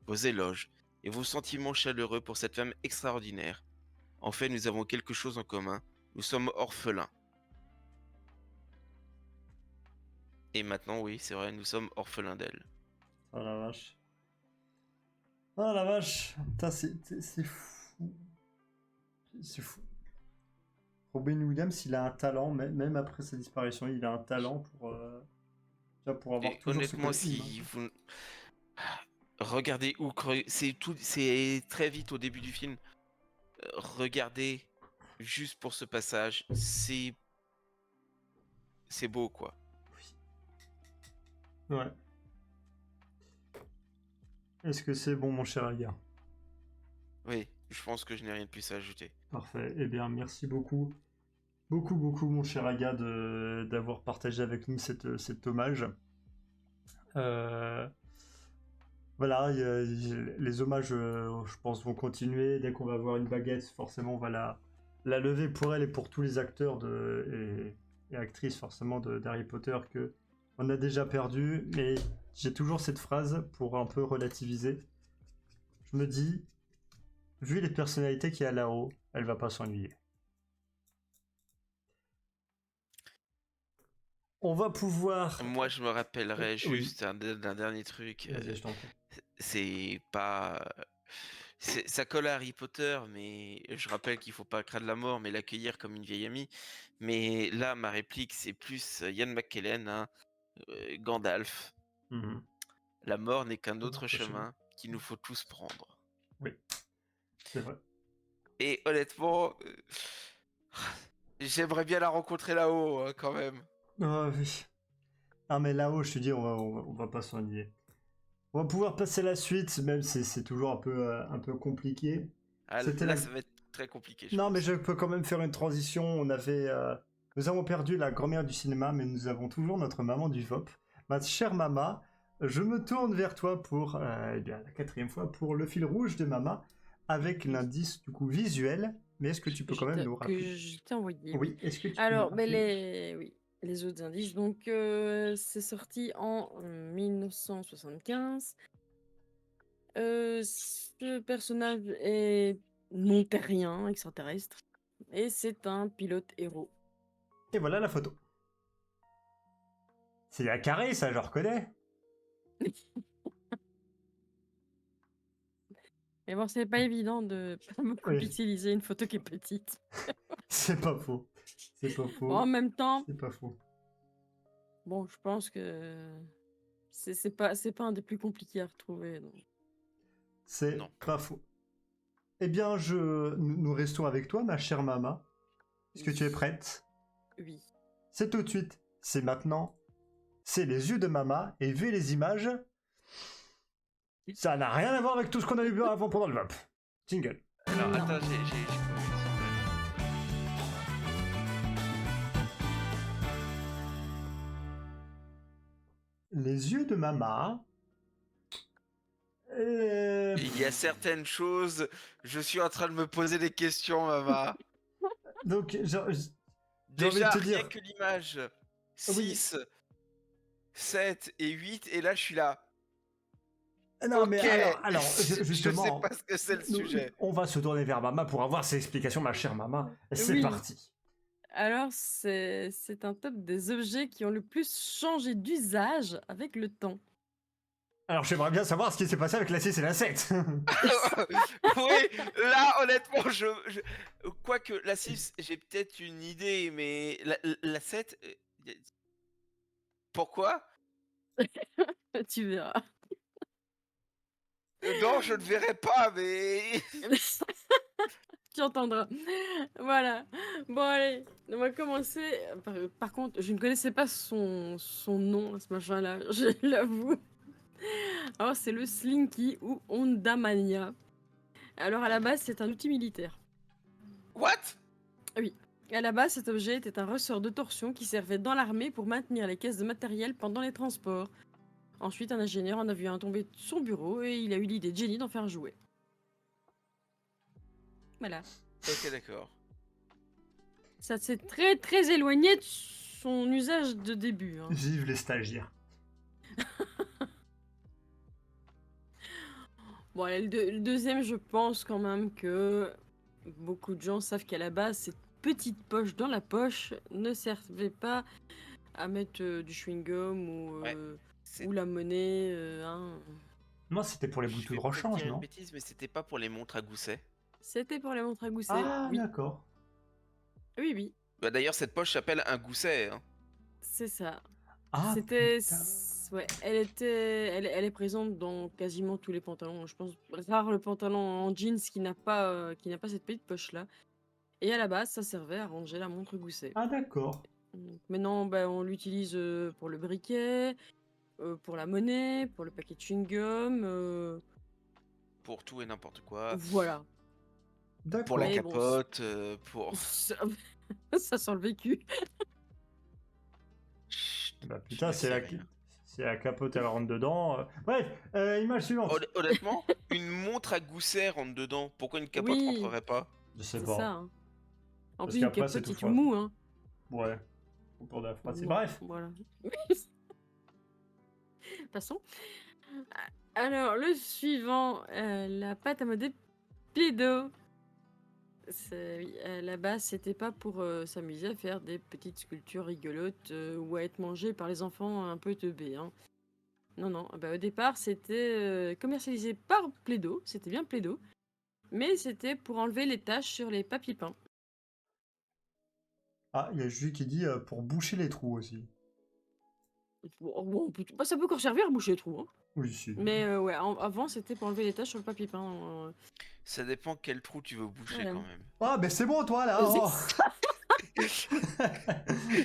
vos éloges, et vos sentiments chaleureux pour cette femme extraordinaire. En fait, nous avons quelque chose en commun. Nous sommes orphelins. Et maintenant, oui, c'est vrai, nous sommes orphelins d'elle. Oh la vache. Oh la vache. Putain, c'est fou. C'est fou. Robin Williams, il a un talent, même après sa disparition, il a un talent pour avoir Et toujours honnêtement, ce côté si vous regardez Hook, c'est très vite au début du film. Regardez juste pour ce passage, c'est beau quoi. Ouais. Est-ce que c'est bon, mon cher Aga? Oui, je pense que je n'ai rien de plus à ajouter. Parfait. Eh bien, merci beaucoup. Beaucoup, mon cher Aga, d'avoir partagé avec nous cet hommage. Voilà, les hommages, je pense, vont continuer. Dès qu'on va avoir une baguette, forcément, on va la lever pour elle et pour tous les acteurs et actrices, forcément, d'Harry Potter que on a déjà perdu. Mais j'ai toujours cette phrase pour un peu relativiser. Je me dis, vu les personnalités qu'il y a là-haut, elle va pas s'ennuyer. On va pouvoir... Moi, je me rappellerai Oui. juste d'un dernier truc. Vas-y, je t'en prie. C'est pas. Ça colle à Harry Potter, mais je rappelle qu'il faut pas craindre la mort, mais l'accueillir comme une vieille amie. Mais là, ma réplique, c'est plus Ian McKellen, hein, Gandalf. Mhm. La mort n'est qu'un autre autre chemin chemin. qu'il nous faut tous prendre. Oui, c'est vrai. Et honnêtement, j'aimerais bien la rencontrer là-haut, hein, quand même. Ah oui. Ah mais là-haut, je te dis, on va pas s'ennuyer. On va pouvoir passer à la suite, même si c'est toujours un peu compliqué. Ah, C'était là, la- ça va être très compliqué. Je Non, pense. mais je peux quand même faire une transition. Nous avons perdu la grand-mère du cinéma, mais nous avons toujours notre maman du VOP. Ma chère Mama, je me tourne vers toi pour eh bien, la 4e fois pour le fil rouge de Mama, avec l'indice du coup visuel. Mais est-ce que tu peux quand même nous Que rappeler? je t'ai envoyé. Oui, est-ce que tu peux Alors, nous mais rappeler oui. les autres indices. Donc, c'est sorti en 1975. Ce personnage est non terrien, extraterrestre, et c'est un pilote héros. Et voilà la photo. C'est la carré, ça, je reconnais. Mais bon, c'est pas évident de pas beaucoup Oui. pixeliser une photo qui est petite. C'est pas faux. C'est pas Bon, faux. en même temps, C'est pas faux. bon, je pense que c'est pas un des plus compliqués à retrouver. Donc. C'est Non. pas faux. Eh bien, nous restons avec toi, ma chère Mama. Est-ce que tu es prête? Oui. C'est tout de suite. C'est maintenant. C'est les yeux de Mama. Et vu les images, ça n'a rien à voir avec tout ce qu'on a vu avant pendant le VOP. Jingle. Alors, Non. attends, j'ai pas vu Les yeux de Mama. Il y a certaines choses, je suis en train de me poser des questions, maman. Donc, j'ai envie Déjà, de te rien dire. que l'image Oui. 6, 7 et 8, et là je suis là. Non, Ok, mais alors je justement, sais pas ce que c'est le sujet. on va se tourner vers Mama pour avoir ses explications, ma chère Mama. C'est Oui. parti. Alors, c'est un top des objets qui ont le plus changé d'usage avec le temps. Alors, j'aimerais bien savoir ce qui s'est passé avec la 6 et la 7. Oui, là honnêtement, quoique la 6, j'ai peut-être une idée, mais la 7, pourquoi? Tu verras. Non, je ne verrai pas, mais... Tu entendras. Voilà. Bon, allez, on va commencer. Par contre, je ne connaissais pas son nom à ce machin-là, je l'avoue. Alors, c'est le Slinky ou Honda Mania. Alors, à la base, c'est un outil militaire. What? À la base, cet objet était un ressort de torsion qui servait dans l'armée pour maintenir les caisses de matériel pendant les transports. Ensuite, un ingénieur en a vu un tomber de son bureau et il a eu l'idée de génie d'en faire jouer. Voilà. Ok, d'accord. Ça s'est très très éloigné de son usage de début. Hein. Vive les stagiaires. Bon, allez, le deuxième, je pense quand même que beaucoup de gens savent qu'à la base, cette petite poche dans la poche ne servait pas à mettre du chewing-gum Ouais, c'est- ou la monnaie. Hein. Moi, c'était pour les Je boutons vais de peut-être rechange, dire une non? bêtise, mais c'était pas pour les montres à gousset. C'était pour les montres à gousset. Ah, Oui, d'accord. oui, oui, Bah, d'ailleurs, cette poche s'appelle un gousset. Hein. c'est ça. Ah, C'était. putain. Ouais, elle est présente dans quasiment tous les pantalons. Je pense rare le pantalon en jeans qui n'a pas cette petite poche là. Et à la base, ça servait à ranger la montre gousset. Ah, d'accord. Donc, maintenant, bah, on l'utilise pour le briquet, pour la monnaie, pour le paquet de chewing-gum. Pour tout et n'importe quoi. Voilà. D'accord. Pour la Mais bon, capote, pour... Ça, ça sent le vécu. Chut, Bah, je putain, ne c'est sais la... rien. c'est la capote, elle rentre dedans. Bref, image suivante. Honnêtement, une montre à gousset rentre dedans. Pourquoi une capote Oui. rentrerait pas? Je sais C'est pas. ça. Hein. En Parce plus, une qu'après, c'est capote, tout c'est tout froid. mou. Hein. Ouais. Au cours de la phrase. Bon, Bref. Voilà. Passons. Alors, le suivant, la pâte à modeler Play-Doh. Oui, à la base, c'était pas pour s'amuser à faire des petites sculptures rigolotes ou à être mangé par les enfants un peu teubés. Hein. Non, non. Bah, au départ, c'était commercialisé par Play-Doh. C'était bien Play-Doh. Mais c'était pour enlever les taches sur les papiers peints. Ah, il y a Julie qui dit pour boucher les trous aussi. Bon, bah, ça peut encore servir à boucher les trous. Hein. Oui, si. Mais ouais, avant, c'était pour enlever les taches sur le papier peint. Ça dépend quel trou tu veux boucher Voilà. quand même. Ah, ben c'est bon, toi, là. Oh.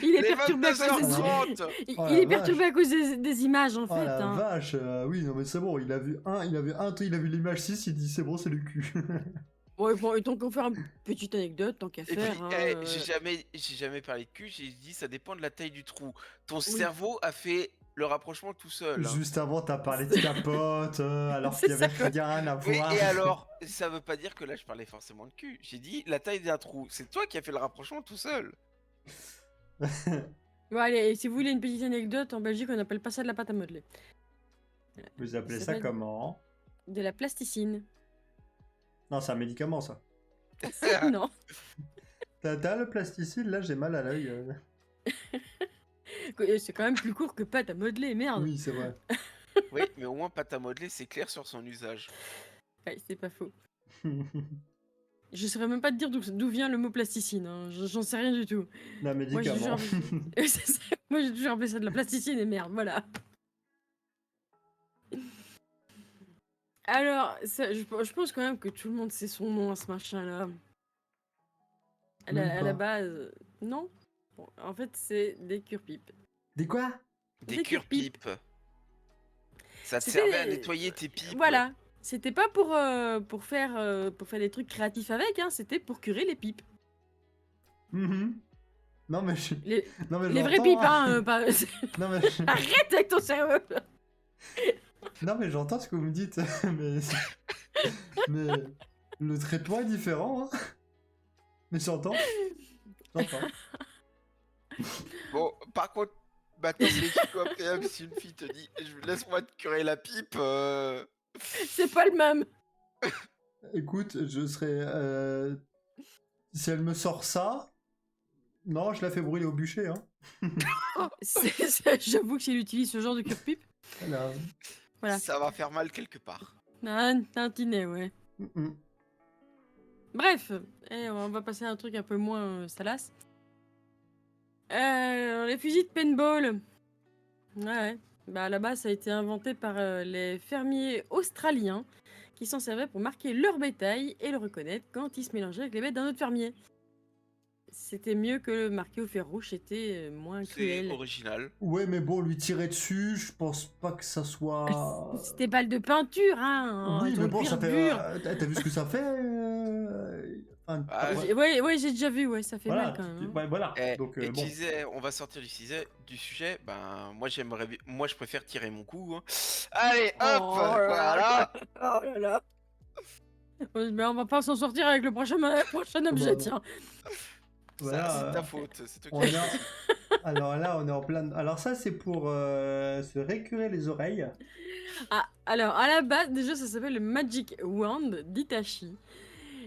Il est Les perturbé à cause des 22h30. Il, Oh il la est perturbé vache. à cause des images en Oh fait. la Hein. vache, oui, non mais c'est bon, il a vu l'image 6, il dit c'est bon, c'est le cul. Ouais, bon, et tant qu'on fait une petite anecdote, tant qu'à Et puis, faire. Hein, j'ai jamais parlé de cul, j'ai dit ça dépend de la taille du trou. Ton cerveau a fait le rapprochement tout seul. Hein. Juste avant, t'as parlé de capote, alors C'est qu'il y avait ça. rien à Oui, voir. et alors, ça veut pas dire que là je parlais forcément de cul. J'ai dit la taille d'un trou. C'est toi qui as fait le rapprochement tout seul. Bon, allez, et si vous voulez une petite anecdote, en Belgique, on n'appelle pas ça de la pâte à modeler. Vous appelez Ça ça s'appelle- comment? De la plasticine. Non, c'est un médicament, ça. Non. T'as le plasticine, là, j'ai mal à l'œil. C'est quand même plus court que pâte à modeler, merde. Oui, c'est vrai. Oui, mais au moins pâte à modeler, c'est clair sur son usage. Ouais, c'est pas faux. Je saurais même pas te dire d'où vient le mot plasticine, hein. J'en sais rien du tout. Un Moi, j'ai médicament. toujours... C'est ça. Moi, j'ai toujours appelé ça de la plasticine et merde, voilà. Alors, je pense quand même que tout le monde sait son nom à ce machin-là. À Même la pas. base, non. Bon, en fait, c'est des cure-pipes. Des quoi? Des Des cure-pipes. cure-pipes. Ça te C'était servait à des- nettoyer tes pipes. Voilà. C'était pas pour faire des trucs créatifs avec, hein. C'était pour curer les pipes. Mhm. Non, mais je... Les, Non, mais les vraies j'entends, pipes, hein. Pas... Non, mais... Arrête avec ton cerveau. Non, mais j'entends ce que vous me dites. mais... mais le traitement est différent. Hein. Mais j'entends. J'entends. Bon, par contre, maintenant c'est quoi PM si une fille te dit laisse-moi te curer la pipe. C'est pas le même. Écoute, je serais... Si elle me sort ça... Non, je la fais brûler au bûcher. Hein. J'avoue que s'il utilise ce genre de cure-pipe, Voilà. Voilà. Ça va faire mal quelque part. t'as un tinet, ouais. Mhm. Bref, on va passer à un truc un peu moins salace. Les fusils de paintball. Ouais. Bah, à la base, ça a été inventé par les fermiers australiens qui s'en servaient pour marquer leur bétail et le reconnaître quand ils se mélangeaient avec les bêtes d'un autre fermier. C'était mieux que le marqué au fer rouge, c'était moins C'est cruel. original. Ouais, mais bon, lui tirer dessus, je pense pas que ça soit... C'était balles de peinture, hein. Oui, elles ont mais le bon, cuir ça fait... dur. T'as vu ce que ça fait Enfin, Ah, ouais. Ouais, j'ai déjà vu, ouais, ça fait Voilà, mal quand même. hein. ouais, voilà. Et, Donc, et bon. tu disais, on va sortir du sujet. Ben, moi moi je préfère tirer mon coup. Hein. Allez, hop, Oh là voilà. Oh là là. Mais on va pas s'en sortir avec le prochain objet, non. tiens. Voilà, Ça, c'est ta faute. C'est toi on qui. est Alors là, on est en plein... Alors ça, c'est pour se récurer les oreilles. Ah, alors, à la base, déjà, ça s'appelle le Magic Wand d'Itachi.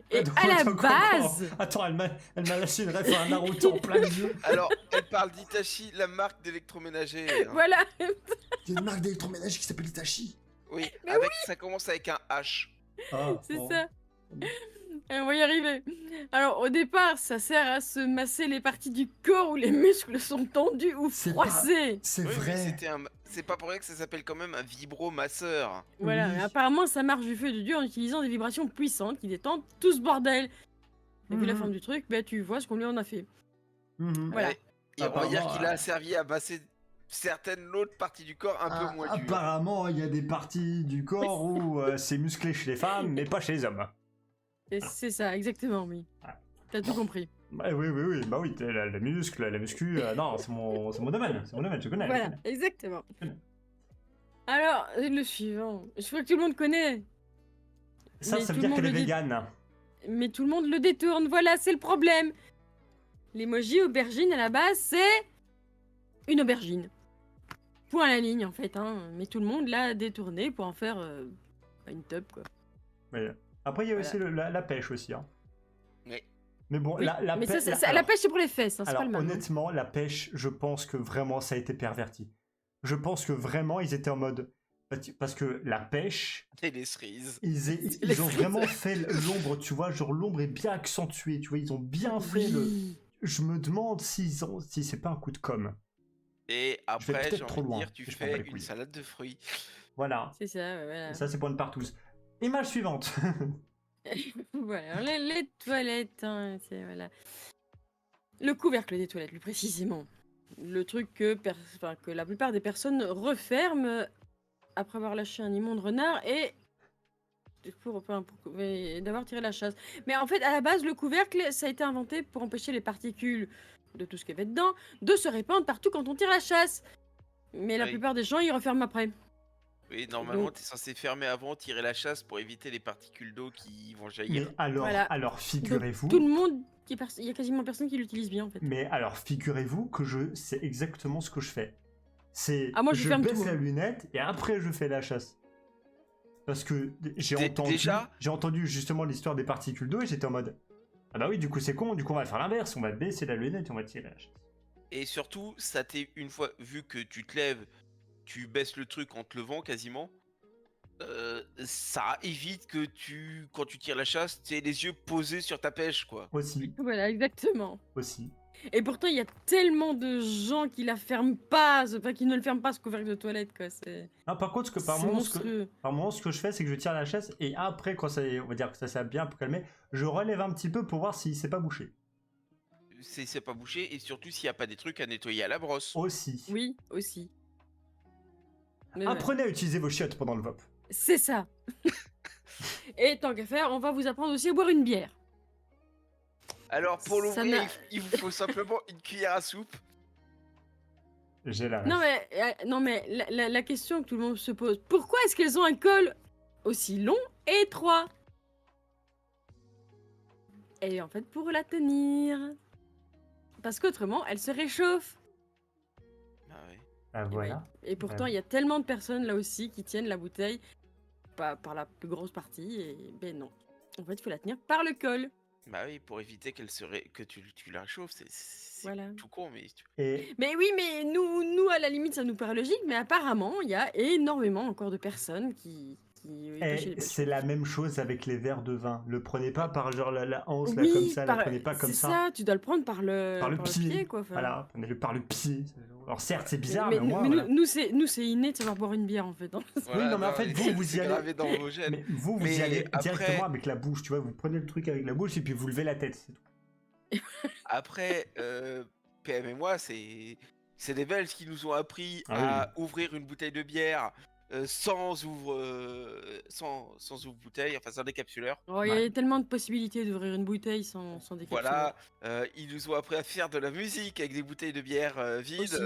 Et Attends, à la attends, base... Attends, elle m'a lâché une ref à un Naruto en plein milieu. Alors, elle parle d'Itachi, la marque d'électroménager. hein. Voilà. Il y a une marque d'électroménager qui s'appelle Itachi. Oui, Mais ça commence avec un H. Ah, C'est bon. ça. On va y arriver. Alors, au départ, ça sert à se masser les parties du corps où les muscles sont tendus ou C'est froissés. C'est Oui, vrai. c'est pas pour rien que ça s'appelle quand même un vibromasseur. Voilà, Oui. mais apparemment, ça marche du feu et du dur en utilisant des vibrations puissantes qui détendent tout ce bordel. T'as vu la Mhm. forme du truc, bah tu vois ce qu'on lui en a fait. Mhm. Voilà. Ouais. Et on va dire Apparemment, qu'il a servi à masser certaines autres parties du corps un peu moins dures. Apparemment, il y a des parties du corps où c'est musclé chez les femmes, mais pas chez les hommes. Et c'est ça, exactement, oui. Ah. T'as tout compris. Ouais, oui, bah oui, la muscle, la muscu, non, c'est mon domaine, je connais. Voilà, exactement. connais. Alors, le suivant. Je crois que tout le monde connaît. Ça Mais veut tout dire le qu'elle est monde le dit. végane. Mais tout le monde le détourne, voilà, c'est le problème. L'emoji aubergine, à la base, c'est une aubergine. Point à la ligne, en fait, hein. Mais tout le monde l'a détourné pour en faire une top, quoi. Mais après, il y a Voilà. aussi la pêche aussi. Hein. Oui. Mais bon, Oui, la mais pêche... la pêche, c'est pour les fesses, hein, c'est Alors, pas le même. hein. honnêtement, la pêche, je pense que vraiment, ça a été perverti. Je pense que vraiment, ils étaient en mode... Parce que la pêche, Et les cerises. ils ont vraiment fait l'ombre, tu vois, genre l'ombre est bien accentuée, tu vois, ils ont bien fait le... Oui. Je me demande si c'est pas un coup de com'. Et vais après, peut-être j'ai trop envie de loin, dire, tu je m'en bats fais les une couilles. salade de fruits. Voilà, C'est ça, ouais, voilà. ça c'est pour une partouze. Image suivante. Voilà, alors les toilettes, hein, c'est voilà. Le couvercle des toilettes, plus précisément. Le truc que la plupart des personnes referment après avoir lâché un immonde renard et d'avoir tiré la chasse. Mais en fait, à la base, le couvercle, ça a été inventé pour empêcher les particules de tout ce qu'il y avait dedans de se répandre partout quand on tire la chasse. Mais la Oui. plupart des gens, ils referment après. Oui, normalement, Donc- t'es censé fermer avant, tirer la chasse pour éviter les particules d'eau qui vont Mais jaillir. alors, Voilà. alors Donc, figurez-vous... tout le monde il y a quasiment personne qui l'utilise bien en fait. Mais alors, figurez-vous que je sais exactement ce que je fais. C'est Ah, moi, je ferme baisse tout, hein. la lunette et après je fais la chasse. Parce que Déjà j'ai entendu justement l'histoire des particules d'eau et j'étais en mode ah bah oui, du coup c'est con, du coup on va faire l'inverse, on va baisser la lunette et on va tirer la chasse. Et surtout, ça t'est une fois vu que tu te lèves, tu baisses le truc en te levant quasiment. Ça évite que quand tu tires la chasse, tu aies les yeux posés sur ta pêche, quoi. Aussi, Voilà, exactement. aussi. Et pourtant, il y a tellement de gens qui la ferment pas, enfin qui ne le ferment pas ce couvercle de toilette, quoi. C'est Non, par contre, c'est monstrueux. par moment, ce que je fais, c'est que je tire la chasse et après, quand ça, on va dire que ça s'est bien calmé, je relève un petit peu pour voir si c'est pas bouché. C'est pas bouché et surtout s'il n'y a pas des trucs à nettoyer à la brosse. Aussi. Oui, aussi. Mais voilà. Apprenez à utiliser vos chiottes pendant le VOP. C'est ça. Et tant qu'à faire, on va vous apprendre aussi à boire une bière. Alors pour Ça l'ouvrir, n'a- il vous faut simplement une cuillère à soupe. J'ai la Non ref. mais, la question que tout le monde se pose, pourquoi est-ce qu'elles ont un col aussi long et étroit? Et en fait, pour la tenir. Parce qu'autrement, elle se réchauffe. Ah ouais. Ah, Et voilà. oui. Et pourtant, il Ouais. y a tellement de personnes là aussi qui tiennent la bouteille par la plus grosse partie. Et ben non. En fait, il faut la tenir par le col. Bah oui, pour éviter que tu la réchauffes, c'est Voilà. tout con, mais Et Mais oui, mais nous, à la limite, ça nous paraît logique. Mais apparemment, il y a énormément encore de personnes qui pêchent les c'est bêtes. la même chose avec les verres de vin. Le prenez pas par genre la hanse, là, Oui, comme ça, la prenez pas comme c'est ça. ça. Tu dois le prendre par le, Par le pied. quoi. Enfin. Voilà, prenez-le par le pied. Alors certes, c'est bizarre, mais mais, au moins, mais voilà. nous, c'est inné de savoir boire une bière en fait. Hein. Oui, non, mais en fait, vous y c'est allez. gravé dans vos gènes. Mais vous Mais y allez après- directement avec la bouche, tu vois. Vous prenez le truc avec la bouche et puis vous levez la tête, c'est tout. Après, PM et moi, c'est des Belges qui nous ont appris Ah à ouvrir une bouteille de bière sans ouvre-bouteille, enfin sans décapsuleur. Oh, il y Ouais. a tellement de possibilités d'ouvrir une bouteille sans décapsuler. Voilà, ils nous ont appris à faire de la musique avec des bouteilles de bière vides, Aussi.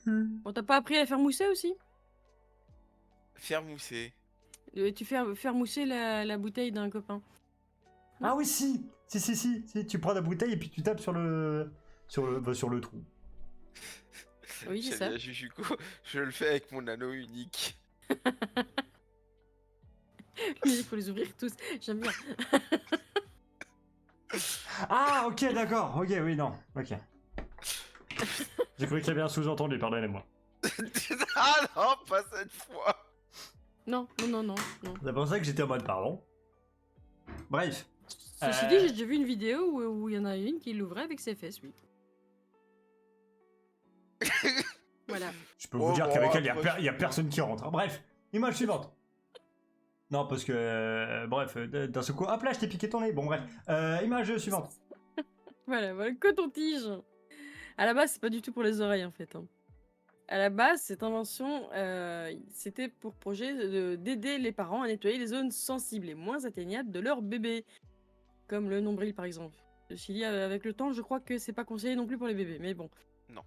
Bon, t'as pas appris à faire mousser aussi? faire mousser. Tu fais faire mousser la bouteille d'un copain. Ah oui, si. Si, tu prends la bouteille et puis tu tapes sur le trou. Oui, c'est J'aime ça. bien Jujuko, je le fais avec mon anneau unique. Il faut les ouvrir tous. J'aime bien. Ah, ok, d'accord. Ok, oui, non. Ok. J'ai cru qu'il y avait un sous-entendu, pardonnez-moi. Ah non, pas cette fois. Non. C'est pour ça que j'étais en mode pardon. Bref. Ceci dit, j'ai déjà vu une vidéo où il y en a une qui l'ouvrait avec ses fesses, oui. Voilà. Je peux Oh, vous dire bon, qu'avec elle, après, il y a personne qui rentre. Bref, image suivante. Non, parce que... bref, d'un seul coup... Hop là, je t'ai piqué ton nez. Bon, bref. Image suivante. Voilà, coton-tige. À la base, c'est pas du tout pour les oreilles, en fait. Hein. À la base, cette invention, c'était pour projet d'aider les parents à nettoyer les zones sensibles et moins atteignables de leur bébé. Comme le nombril, par exemple. Ceci dit, avec le temps, je crois que c'est pas conseillé non plus pour les bébés, mais bon. Non.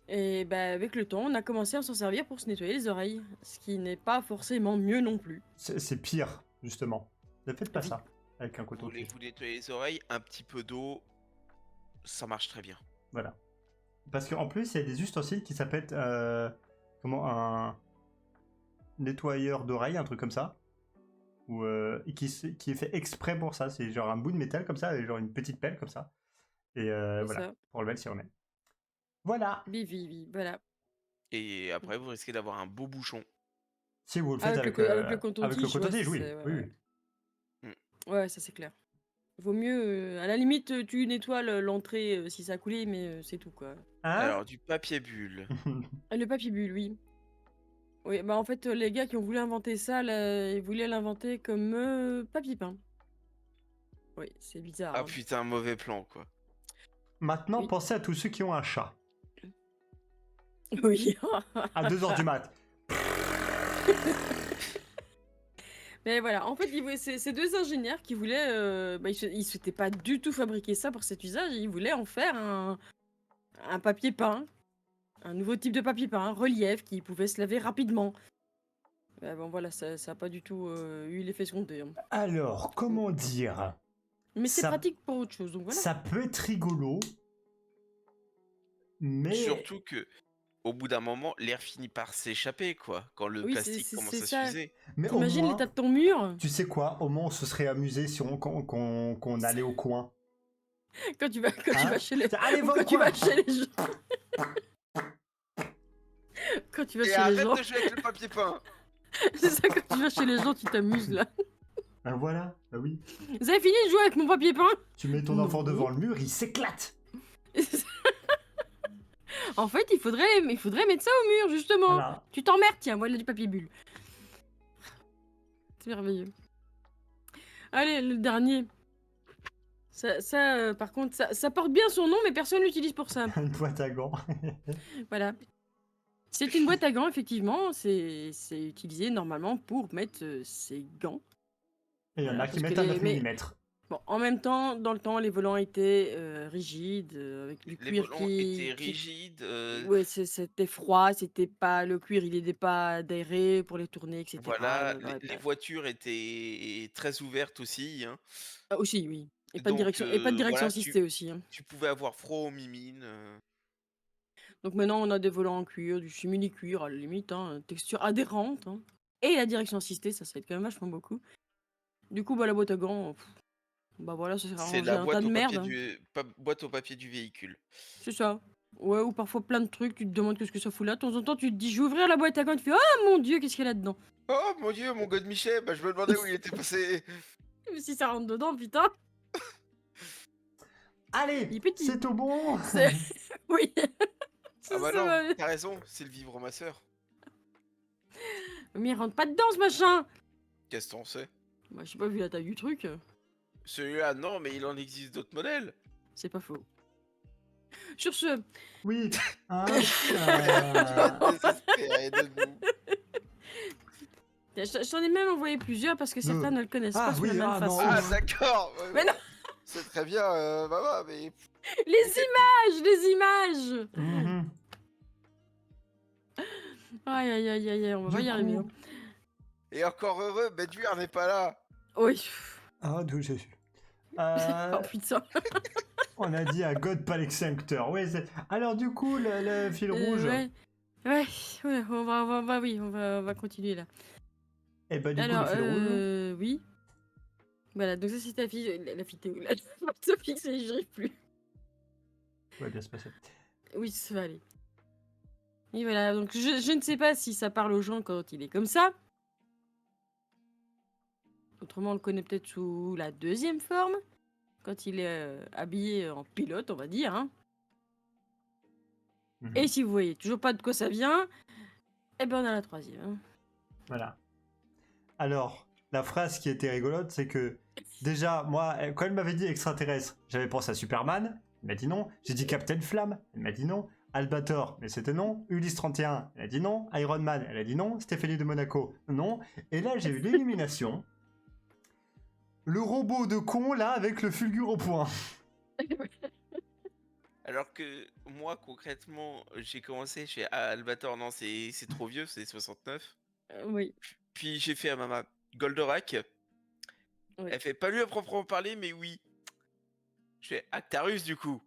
Et bah, avec le temps, on a commencé à s'en servir pour se nettoyer les oreilles. Ce qui n'est pas forcément mieux non plus. C'est pire, justement. Ne faites pas Oui. ça avec un Vous coton voulez vous nettoyer les oreilles, un petit peu d'eau, ça marche très bien. Voilà. Parce qu'en plus, il y a des ustensiles qui s'appellent... comment un nettoyeur d'oreilles, un truc comme ça. Ou, et qui est fait exprès pour ça. C'est genre un bout de métal comme ça, et genre une petite pelle comme ça. Et C'est voilà, ça. pour le mettre si on est. Voilà. Oui, voilà. Et après, vous risquez d'avoir un beau bouchon. Si vous le faites Avec avec, le coton-tige, avec le coton-tige, ouais, oui. c'est- ouais, oui, ouais. oui. Ouais, ça c'est clair. Vaut mieux, à la limite, tu nettoies l'entrée si ça a coulé, mais c'est tout quoi. Hein Alors, du papier bulle. Ah, le papier bulle, oui. Oui, bah en fait, les gars qui ont voulu inventer ça, là, ils voulaient l'inventer comme papier peint. Oui, c'est bizarre. Ah Hein. putain, mauvais plan, quoi. Maintenant, Oui. pensez à tous ceux qui ont un chat. Oui. À 2h du mat. Mais voilà, en fait, c'est deux ingénieurs qui voulaient. Bah, ils souhaitaient pas du tout fabriquer ça pour cet usage. Ils voulaient en faire un papier peint. Un nouveau type de papier peint, relief, qui pouvait se laver rapidement. Bon, voilà, ça a pas du tout eu l'effet escompté. Hein. Alors, comment dire Mais c'est Ça- pratique pour autre chose, donc voilà. Ça peut être rigolo, mais Surtout que au bout d'un moment, l'air finit par s'échapper, quoi, quand le Oui, plastique commence à ça. s'user. mais au T'imagines moins, l'état de ton mur tu sais quoi, au moins on se serait amusé si qu'on allait au coin. quand tu vas Hein chez les Allez, ou va au quand tu coin. vas chez les gens. Quand tu vas Et chez les arrête gens, de jouer avec le papier peint. c'est ça, quand tu vas chez les gens, tu t'amuses là. Ben voilà, bah oui. Vous avez fini de jouer avec mon papier peint? Tu mets ton Non. enfant devant le mur, il s'éclate. En fait, il faudrait mettre ça au mur, justement. Voilà. Tu t'emmerdes, tiens, voilà du papier bulle. C'est merveilleux. Allez, le dernier. Par contre, ça porte bien son nom, mais personne l'utilise pour ça. Une boîte à gants. Voilà. C'est une boîte à gants, effectivement. C'est utilisé normalement pour mettre ses gants. Et il y en a Voilà, qui parce mettent que un les- 9 mais- mm. Bon, en même temps, dans le temps, les volants étaient rigides, avec du Les cuir volants étaient rigides. Ouais, c'était froid, c'était pas le cuir, il n'était pas aéré pour les tourner, etc. Voilà, Ouais, les bref. voitures étaient très ouvertes aussi, hein. Ah, aussi, oui. Et pas de Donc, direction voilà, assistée aussi, hein. tu pouvais avoir froid aux mimines. Donc maintenant, on a des volants en cuir, du simili-cuir à la limite, hein, texture adhérente, hein. Et la direction assistée, ça aide quand même vachement beaucoup. Du coup, bah, la boîte à gants, bah voilà, ça sert à C'est ranger la un tas boîte de au merde, papier hein. boîte au papier du véhicule. C'est ça. Ouais, ou parfois plein de trucs, tu te demandes qu'est-ce que ça fout là. De temps en temps, tu te dis, je vais ouvrir la boîte à gants, tu fais, oh mon dieu, qu'est-ce qu'il y a là-dedans? Oh mon dieu, mon God Michel, bah, je me demandais où il était passé. Mais si ça rentre dedans, putain. Allez, Il est petit. c'est tout bon. C'est- Oui. Ah bah Ça non, va. t'as raison, c'est le vivre ma sœur. Mais il rentre pas dedans, ce machin. Qu'est-ce que t'en sais? Bah, je sais pas, vu la taille du truc, Celui-là, non, mais il en existe d'autres modèles. c'est pas faux. Sur ce, Oui. Hein, Désespéré de nous. je t'en ai même envoyé plusieurs parce que certains ne le connaissent Ah pas sur oui, la même ah façon. non. Ah d'accord. Mais non. C'est très bien, maman, mais Les images. Mhm. Aïe, aïe, aïe, aïe, aïe, on va Du pas y arriver, coup- hein. et encore heureux, Bedouin n'est pas là. Oui. Ah, d'où Jésus. Oh putain. On a dit un God Palexancteur. Ouais, alors du coup, le fil rouge. Ouais. Ouais, on va continuer là. Et bah du Alors, coup, le fil rouge. oui. Voilà, donc ça c'était la vidéo, la photo fixée, j'y arrive plus. Ouais, bien se passer. Oui, ça va aller. Et voilà, donc je ne sais pas si ça parle aux gens quand il est comme ça. Autrement, on le connaît peut-être sous la deuxième forme, quand il est habillé en pilote, on va dire, hein. Mhm. Et si vous voyez toujours pas de quoi ça vient, eh ben on a la troisième, hein. Voilà. Alors, la phrase qui était rigolote, c'est que déjà, moi, quand elle m'avait dit extraterrestre, j'avais pensé à Superman. Elle m'a dit non. J'ai dit Captain Flamme. Elle m'a dit non. Albator, mais c'était non. Ulysse 31, elle a dit non. Iron Man, elle a dit non. Stéphanie de Monaco, non. Et là, j'ai eu l'illumination. Le robot de con, là, avec le fulgure au point. Alors que moi, concrètement, j'ai commencé chez Albator, non, c'est trop vieux, c'est 69. Oui. Puis j'ai fait à maman Goldorak. Oui. Elle fait pas lui à proprement parler, mais oui. Je fais Actarus du coup.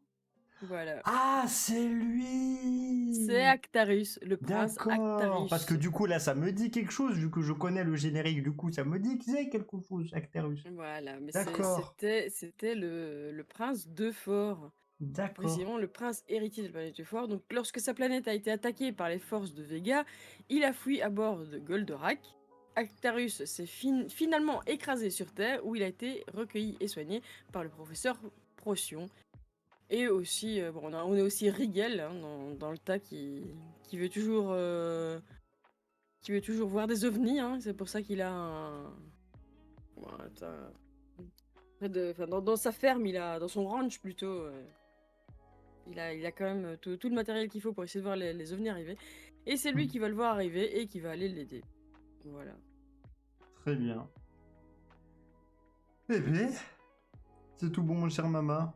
Voilà. Ah, c'est lui. C'est Actarus, le prince D'accord. Actarus. Parce que du coup, là, ça me dit quelque chose, vu que je connais le générique, du coup, ça me dit que c'est quelque chose, Actarus. Voilà, mais D'accord. c'était le prince d'Euphor. D'accord. Précisément le prince héritier de la planète Euphor. Donc lorsque sa planète a été attaquée par les forces de Vega, il a fui à bord de Goldorak. Actarus s'est finalement écrasé sur Terre, où il a été recueilli et soigné par le professeur Procyon. Et aussi, bon, on a aussi Rigel, hein, dans le tas qui veut toujours voir des ovnis, hein. C'est pour ça qu'il a un... Bon, dans sa ferme, dans son ranch plutôt, il a quand même tout le matériel qu'il faut pour essayer de voir les ovnis arriver. Et c'est lui qui va le voir arriver et qui va aller l'aider. Voilà. Très bien. Eh bien, c'est tout bon, mon cher Mama.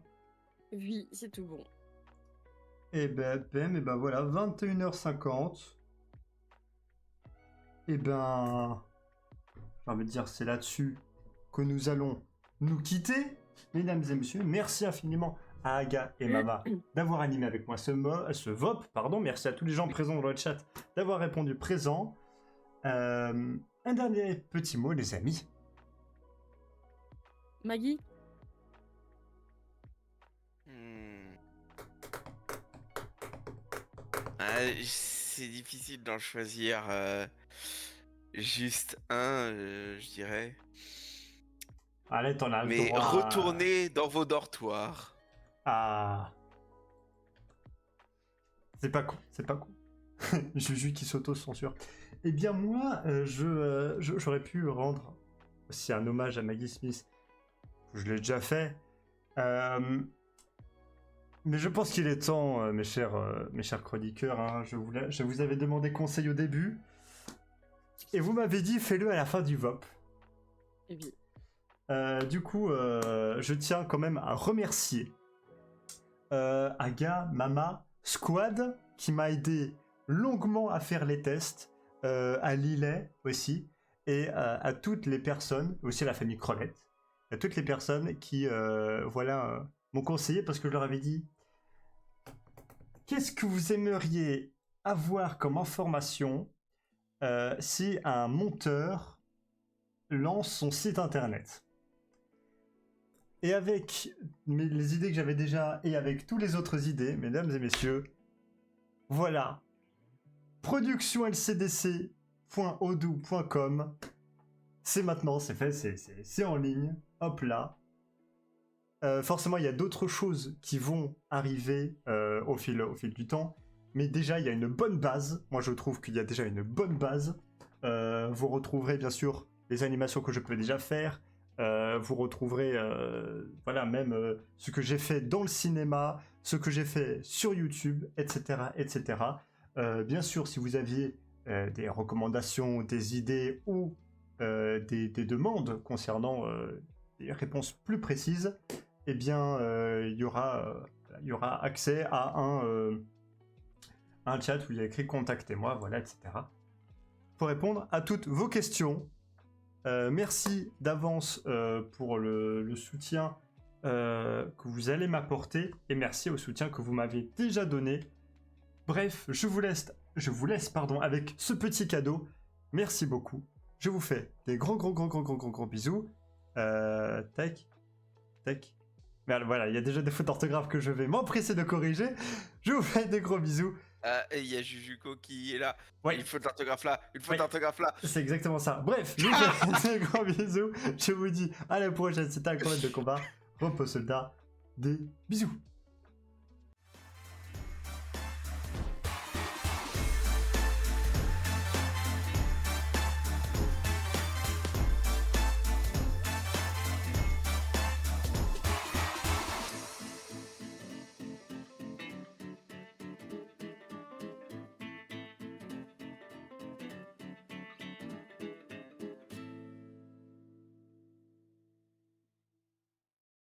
Oui, c'est tout bon. Eh ben, voilà, 21h50. Eh ben, j'ai envie de dire, c'est là-dessus que nous allons nous quitter. mesdames et messieurs, merci infiniment à Aga et Mama d'avoir animé avec moi ce VOP. Pardon. Merci à tous les gens présents dans le chat d'avoir répondu présent. Un dernier petit mot, les amis. Maggie? C'est difficile d'en choisir juste un, je dirais. Allez, t'en as le Mais droit. retournez dans vos dortoirs. Ah. C'est pas con, c'est pas con. Juju qui s'auto-censure. Eh bien, moi, j'aurais pu rendre aussi un hommage à Maggie Smith. Je l'ai déjà fait. Mais je pense qu'il est temps, mes chers chroniqueurs. Hein, je vous avais demandé conseil au début. Et vous m'avez dit, fais-le à la fin du VOP. Et puis, Du coup, je tiens quand même à remercier Aga, Mama, Squad, qui m'a aidé longuement à faire les tests, à Lilet aussi, et à toutes les personnes, aussi à la famille Crevette, à toutes les personnes qui m'ont conseillé, parce que je leur avais dit, qu'est-ce que vous aimeriez avoir comme information si un monteur lance son site internet? Et avec les idées que j'avais déjà, et avec toutes les autres idées, mesdames et messieurs, voilà. productionlcdc.odoo.com. C'est maintenant, c'est fait, c'est en ligne. Hop là. Forcément, il y a d'autres choses qui vont arriver au fil du temps. Mais déjà, il y a une bonne base. Moi, je trouve qu'il y a déjà une bonne base. Vous retrouverez bien sûr les animations que je peux déjà faire. Vous retrouverez même ce que j'ai fait dans le cinéma, ce que j'ai fait sur YouTube, etc. etc. Bien sûr, si vous aviez des recommandations, des idées ou des demandes concernant des réponses plus précises, eh bien, il y aura accès à un chat où il y a écrit « Contactez-moi », voilà, etc. Pour répondre à toutes vos questions. Merci d'avance pour le soutien que vous allez m'apporter et merci au soutien que vous m'avez déjà donné. Bref, je vous laisse avec ce petit cadeau. Merci beaucoup. Je vous fais des gros bisous. Tac. Merde, voilà, il y a déjà des fautes d'orthographe que je vais m'empresser de corriger. Je vous fais des gros bisous. Et il y a Jujuko qui est là. Ouais. Une faute d'orthographe là. Une faute Ouais. d'orthographe là. C'est exactement ça. Bref, je vous fais des gros bisous. Je vous dis à la prochaine. C'était un combat de combat. Repos soldat. Des bisous.